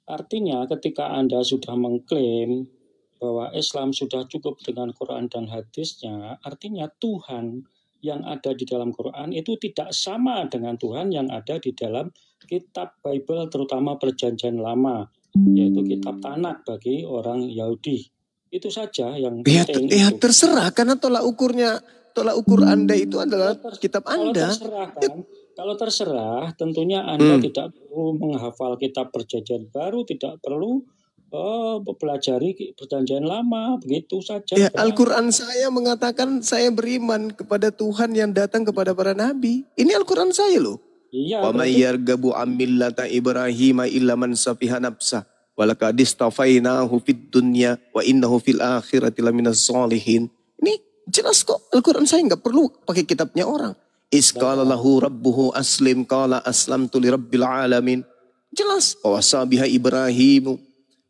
L: Artinya ketika Anda sudah mengklaim bahwa Islam sudah cukup dengan Quran dan hadisnya, artinya Tuhan yang ada di dalam Quran itu tidak sama dengan Tuhan yang ada di dalam kitab Bible, terutama perjanjian lama, yaitu kitab Tanakh bagi orang Yahudi. Itu saja yang penting.
A: Terserah, karena tolak ukur Anda itu adalah kitab Anda.
L: Kalau terserah, tentunya Anda tidak perlu menghafal kitab perjanjian baru, tidak perlu mempelajari perjanjian lama, begitu saja.
A: Ya, Al-Quran saya mengatakan saya beriman kepada Tuhan yang datang kepada para nabi. Ini Al-Quran saya loh.
L: Iya.
A: Wa may yarghabu an millata Ibrahim illa man safiha nafsah wa laqad istafainahu fid dunya wa innahu fil akhirati laminas sholihin. Ini jelas kok, Al-Quran saya nggak perlu pakai kitabnya orang. Isqala lahu rabbuhu aslim qala aslamtu lirabbil alamin. Jelas wasabiha Ibrahimu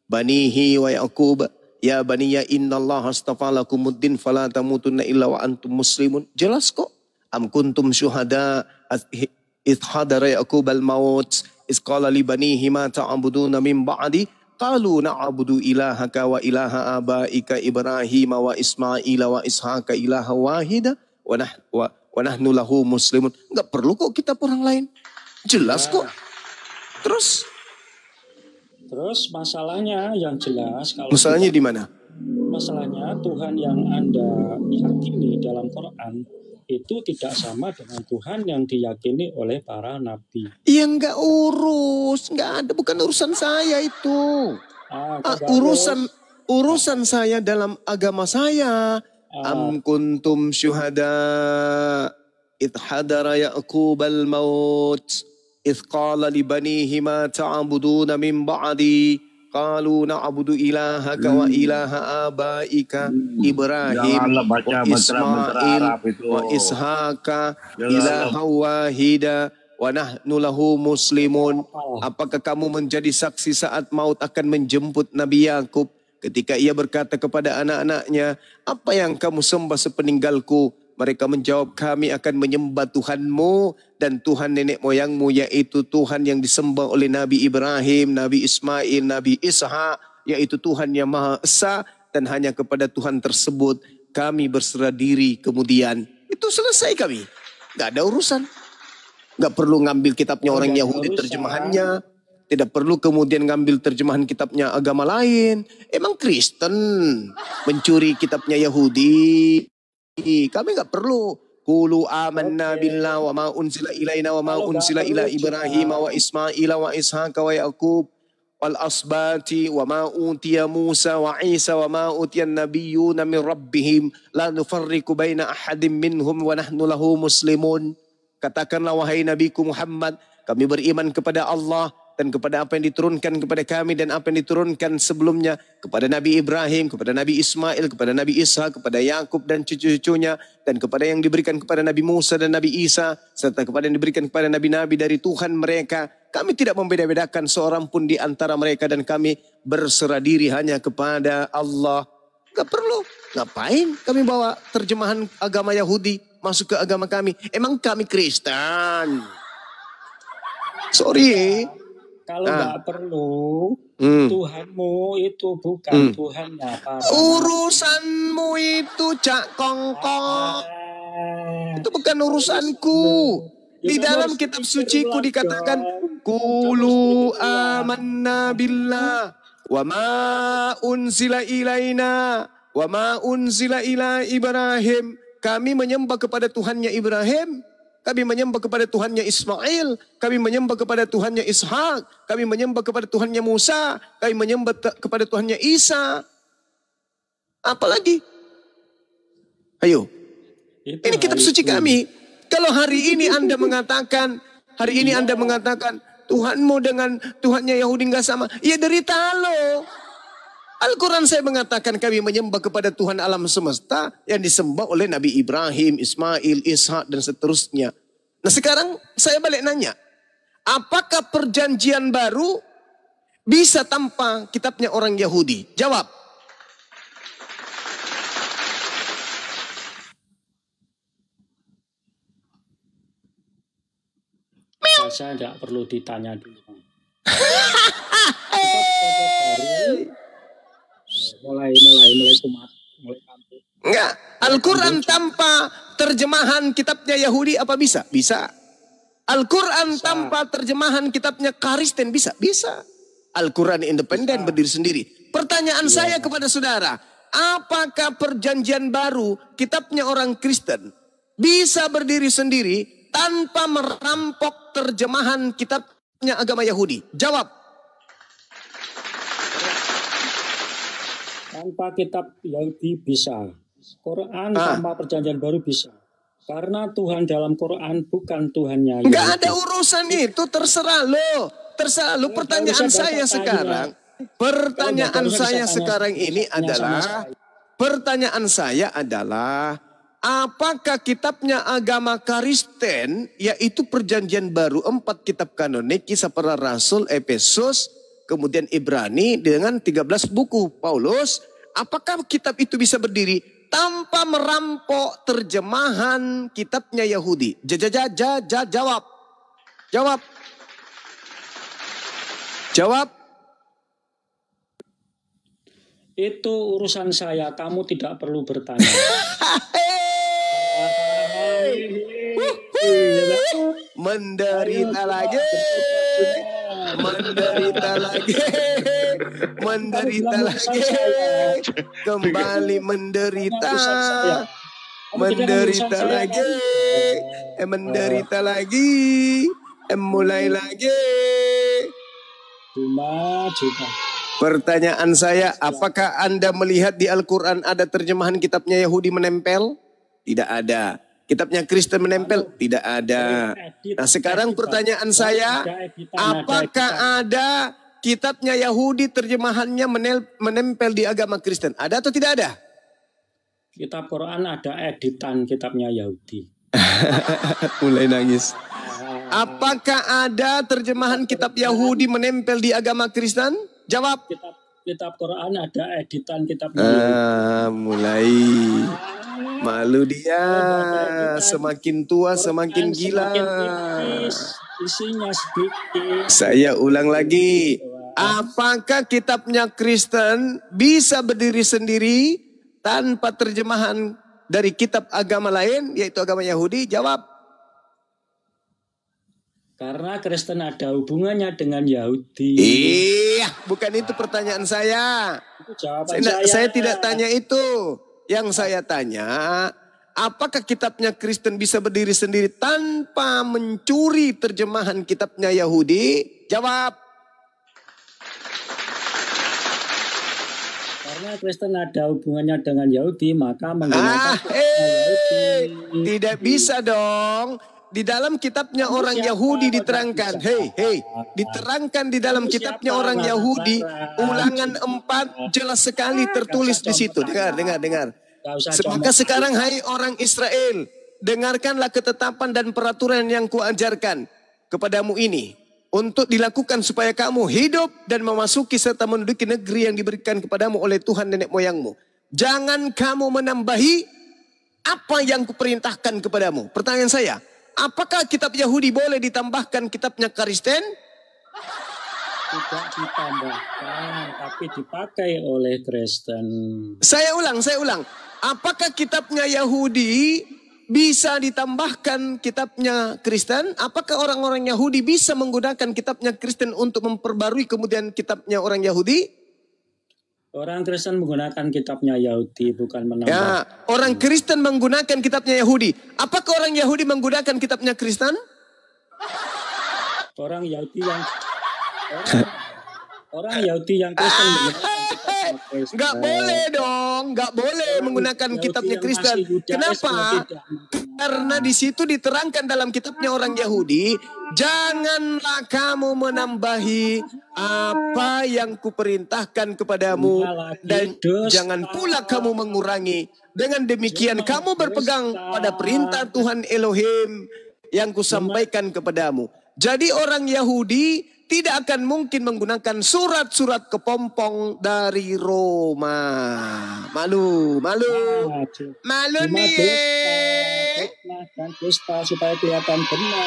A: banihi wa Yaqub ya baniya innallaha astafa lakumuddin fala tamutunna illa wa antum muslimun. Jelas kok. Am kuntum syuhada idh hadara Yaqub al-maut idh qala li banihi ma ta'buduna min ba'di qalu na'budu ilahaka wa ilaha abaika Ibrahim wa Ismail wa Ishaqa ilaha wahida wa nahnu lahu muslimun. Enggak perlu kok kitab orang lain. Jelas kok.
L: Terus masalahnya yang jelas kalau
A: masalahnya di mana?
L: Masalahnya Tuhan yang Anda yakini dalam Quran itu tidak sama dengan Tuhan yang diyakini oleh para nabi.
A: Ya enggak ada, bukan urusan saya itu. Urusan saya dalam agama saya. Am kuntum syuhada idh hadara Yaqub al-maut idh qala li banihi ma ta'buduna min ba'di qalu na'budu ilahaka wa ilaha abaika Ibrahim wa Ismail wa Ishaqa ilaha wahida wa nahnu lahu muslimun. Apakah kamu menjadi saksi saat maut akan menjemput Nabi Yakub ketika ia berkata kepada anak-anaknya, apa yang kamu sembah sepeninggalku? Mereka menjawab, kami akan menyembah Tuhanmu dan Tuhan nenek moyangmu, yaitu Tuhan yang disembah oleh Nabi Ibrahim, Nabi Ismail, Nabi Ishak, yaitu Tuhan yang Maha Esa, dan hanya kepada Tuhan tersebut kami berserah diri kemudian. Itu selesai kami. Gak ada urusan. Gak perlu ngambil kitabnya orang Yahudi terjemahannya. Tidak perlu kemudian ngambil terjemahan kitabnya agama lain. Emang Kristen mencuri kitabnya Yahudi? Kami nggak perlu. Qulu amanna billah wa ma unzila ilaina wa ma unzila ila Ibrahim wa Ismail wa Ishaqa wa Yaqub wal asbati wa ma utiya Musa wa Isa wa ma utiya nabiyyuna min rabbihim la nufarriqu baina ahadin minhum wa nahnu lahu muslimun. Katakanlah wahai Nabiku Muhammad, kami beriman kepada Allah dan kepada apa yang diturunkan kepada kami dan apa yang diturunkan sebelumnya kepada Nabi Ibrahim, kepada Nabi Ismail, kepada Nabi Isa, kepada Yakub dan cucu-cucunya, dan kepada yang diberikan kepada Nabi Musa dan Nabi Isa, serta kepada yang diberikan kepada nabi-nabi dari Tuhan mereka. Kami tidak membeda-bedakan seorang pun di antara mereka dan kami berserah diri hanya kepada Allah. Gak perlu. Ngapain kami bawa terjemahan agama Yahudi masuk ke agama kami? Emang kami Kristen? Sorry,
L: Kalau nggak perlu, Tuhanmu itu bukan Tuhannya para
A: urusanmu itu Cak Kongkong. Itu bukan urusanku. Di dalam kitab suciku dikatakan qulu amanna billah wa ma unzila ilaina wa ma unzila ila Ibrahim. Kami menyembah kepada Tuhannya Ibrahim, kami menyembah kepada Tuhannya Ismail, kami menyembah kepada Tuhannya Ishak, kami menyembah kepada Tuhannya Musa, kami menyembah kepada Tuhannya Isa. Apalagi? Ayo. Ini kitab suci kami. Kalau hari ini Anda mengatakan, Tuhanmu dengan Tuhannya Yahudi nggak sama, ya derita lo. Al-Quran saya mengatakan kami menyembah kepada Tuhan alam semesta yang disembah oleh Nabi Ibrahim, Ismail, Ishak dan seterusnya. Nah sekarang saya balik nanya, apakah perjanjian baru bisa tanpa kitabnya orang Yahudi? Jawab.
L: Saya tidak perlu ditanya dulu. mulai kumat, mulai kampung.
A: Enggak, Al-Quran tanpa terjemahan kitabnya Yahudi apa bisa? Bisa. Al-Quran tanpa terjemahan kitabnya Kristen bisa? Bisa. Al-Quran independen berdiri sendiri. Pertanyaan saya kepada saudara, apakah perjanjian baru kitabnya orang Kristen bisa berdiri sendiri tanpa merampok terjemahan kitabnya agama Yahudi? Jawab.
L: Tanpa kitab Yahudi bisa. Quran tanpa perjanjian baru bisa. Karena Tuhan dalam Quran bukan Tuhannya Yahudi.
A: Enggak ada urusan itu, terserah lo. Terserah lo. Pertanyaan saya sekarang ini adalah apakah kitabnya agama Kristen, yaitu perjanjian baru 4 kitab kanonik, Kisah Para Rasul, Efesus, kemudian Ibrani dengan 13 buku Paulus, apakah kitab itu bisa berdiri tanpa merampok terjemahan kitabnya Yahudi? Jawab. Jawab. Jawab.
L: Itu urusan saya, kamu tidak perlu bertanya.
A: Menderita lagi. Kembali menderita lagi, mulai lagi.
L: Cuma.
A: Pertanyaan saya, apakah Anda melihat di Al-Quran ada terjemahan kitabnya Yahudi menempel? Tidak ada. Kitabnya Kristen menempel? Tidak ada. Nah sekarang pertanyaan saya, apakah ada kitabnya Yahudi terjemahannya menempel di agama Kristen? Ada atau tidak ada?
L: Kitab Quran ada editan kitabnya Yahudi.
A: Mulai nangis. Apakah ada terjemahan kitab Yahudi menempel di agama Kristen? Jawab.
L: Kitab Quran ada editan kitabnya Yahudi.
A: Mulai. Malu dia, semakin tua semakin gila.
L: Isinya sedikit.
A: Saya ulang lagi. Apakah kitabnya Kristen bisa berdiri sendiri tanpa terjemahan dari kitab agama lain, yaitu agama Yahudi? Jawab.
L: Karena Kristen ada hubungannya dengan Yahudi.
A: Iya, bukan itu pertanyaan saya.
L: Itu jawaban saya.
A: Saya tidak tanya itu. Yang saya tanya, apakah kitabnya Kristen bisa berdiri sendiri tanpa mencuri terjemahan kitabnya Yahudi? Jawab.
L: Karena Kristen ada hubungannya dengan Yahudi, maka menggunakan Yahudi.
A: Tidak bisa dong. Di dalam kitabnya orang Yahudi diterangkan. Diterangkan di dalam kitabnya orang Yahudi. Ulangan 4 jelas sekali tertulis di situ. Dengar. Maka sekarang hai orang Israel, dengarkanlah ketetapan dan peraturan yang kuajarkan kepadamu ini. Untuk dilakukan supaya kamu hidup dan memasuki serta menduduki negeri yang diberikan kepadamu oleh Tuhan nenek moyangmu. Jangan kamu menambahi apa yang kuperintahkan kepadamu. Pertanyaan saya, apakah kitab Yahudi boleh ditambahkan kitabnya Kristen?
L: tidak ditambahkan, tapi dipakai oleh Kristen.
A: Saya ulang. Apakah kitabnya Yahudi bisa ditambahkan kitabnya Kristen? Apakah orang-orang Yahudi bisa menggunakan kitabnya Kristen untuk memperbarui kemudian kitabnya orang Yahudi?
L: Orang Kristen menggunakan kitabnya Yahudi, bukan menambah.
A: Ya, orang Kristen menggunakan kitabnya Yahudi. Apakah orang Yahudi menggunakan kitabnya Kristen?
L: Orang Yahudi yang Kristen
A: nggak boleh dong, nggak boleh menggunakan kitabnya Kristen. Kenapa? Karena di situ diterangkan dalam kitabnya orang Yahudi, janganlah kamu menambahi apa yang kuperintahkan kepadamu dan jangan pula kamu mengurangi. Dengan demikian kamu berpegang pada perintah Tuhan Elohim yang kusampaikan kepadamu. Jadi orang Yahudi tidak akan mungkin menggunakan surat-surat kepompong dari Roma. Malu nih.
L: Dan dusta supaya kelihatan benar.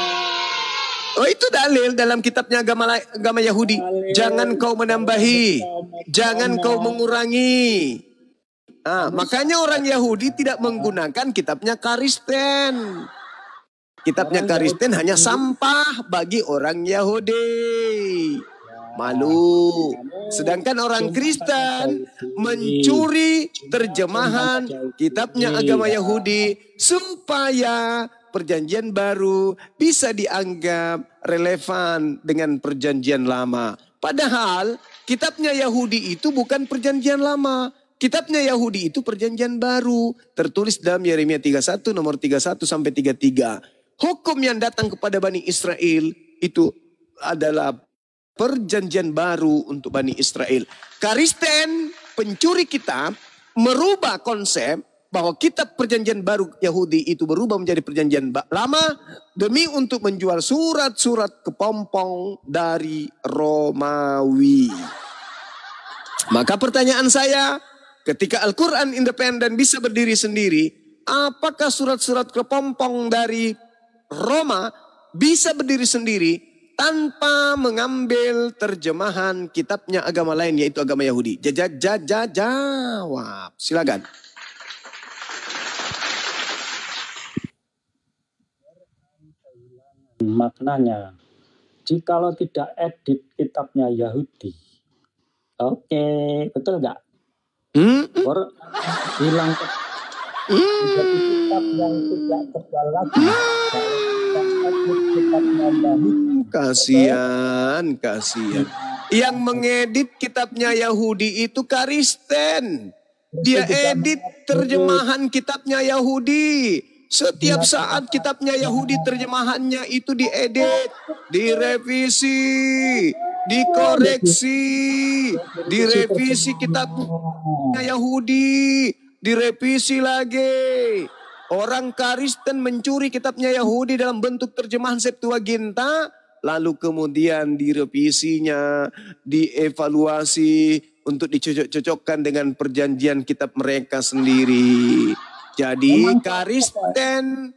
A: Oh, itu dalil dalam kitabnya agama Yahudi. Jangan kau menambahi, jangan kau mengurangi. Makanya orang Yahudi tidak menggunakan kitabnya Kristen. Kitabnya Kristen hanya sampah bagi orang Yahudi. Malu. Sedangkan orang Kristen mencuri terjemahan kitabnya agama Yahudi supaya perjanjian baru bisa dianggap relevan dengan perjanjian lama. Padahal kitabnya Yahudi itu bukan perjanjian lama. Kitabnya Yahudi itu perjanjian baru. Tertulis dalam Yeremia 31 nomor 31 sampai 33. Hukum yang datang kepada Bani Israel itu adalah perjanjian baru untuk Bani Israel. Kristen, pencuri kitab, merubah konsep bahwa kitab perjanjian baru Yahudi itu berubah menjadi perjanjian lama demi untuk menjual surat-surat kepompong dari Romawi. Maka pertanyaan saya, ketika Al-Quran independen bisa berdiri sendiri, apakah surat-surat kepompong dari Roma bisa berdiri sendiri tanpa mengambil terjemahan kitabnya agama lain, yaitu agama Yahudi? Jawab, silakan.
L: Maknanya, jikalau tidak edit kitabnya Yahudi, oke, betul nggak? Hilang menjadi kitab yang tidak tebal lagi.
A: Kasihan. Yang mengedit kitabnya Yahudi itu Kristen. Dia edit terjemahan kitabnya Yahudi. Setiap saat kitabnya Yahudi terjemahannya itu diedit, direvisi, dikoreksi, direvisi kitabnya Yahudi, direvisi lagi. Orang Kristen mencuri kitabnya Yahudi dalam bentuk terjemahan Septuaginta, lalu kemudian direvisinya, dievaluasi untuk dicocok-cocokkan dengan perjanjian kitab mereka sendiri. Jadi Kristen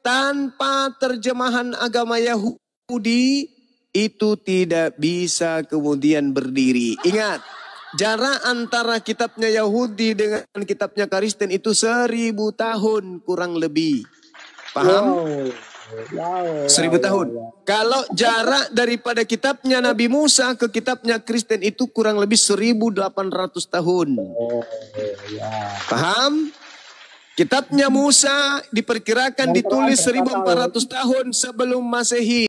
A: tanpa terjemahan agama Yahudi itu tidak bisa kemudian berdiri. Ingat, jarak antara kitabnya Yahudi dengan kitabnya Kristen itu 1000 tahun kurang lebih. Paham? 1000 tahun. Kalau jarak daripada kitabnya Nabi Musa ke kitabnya Kristen itu kurang lebih 1800 tahun. Paham? Kitabnya Musa diperkirakan ditulis 1400 tahun sebelum Masehi.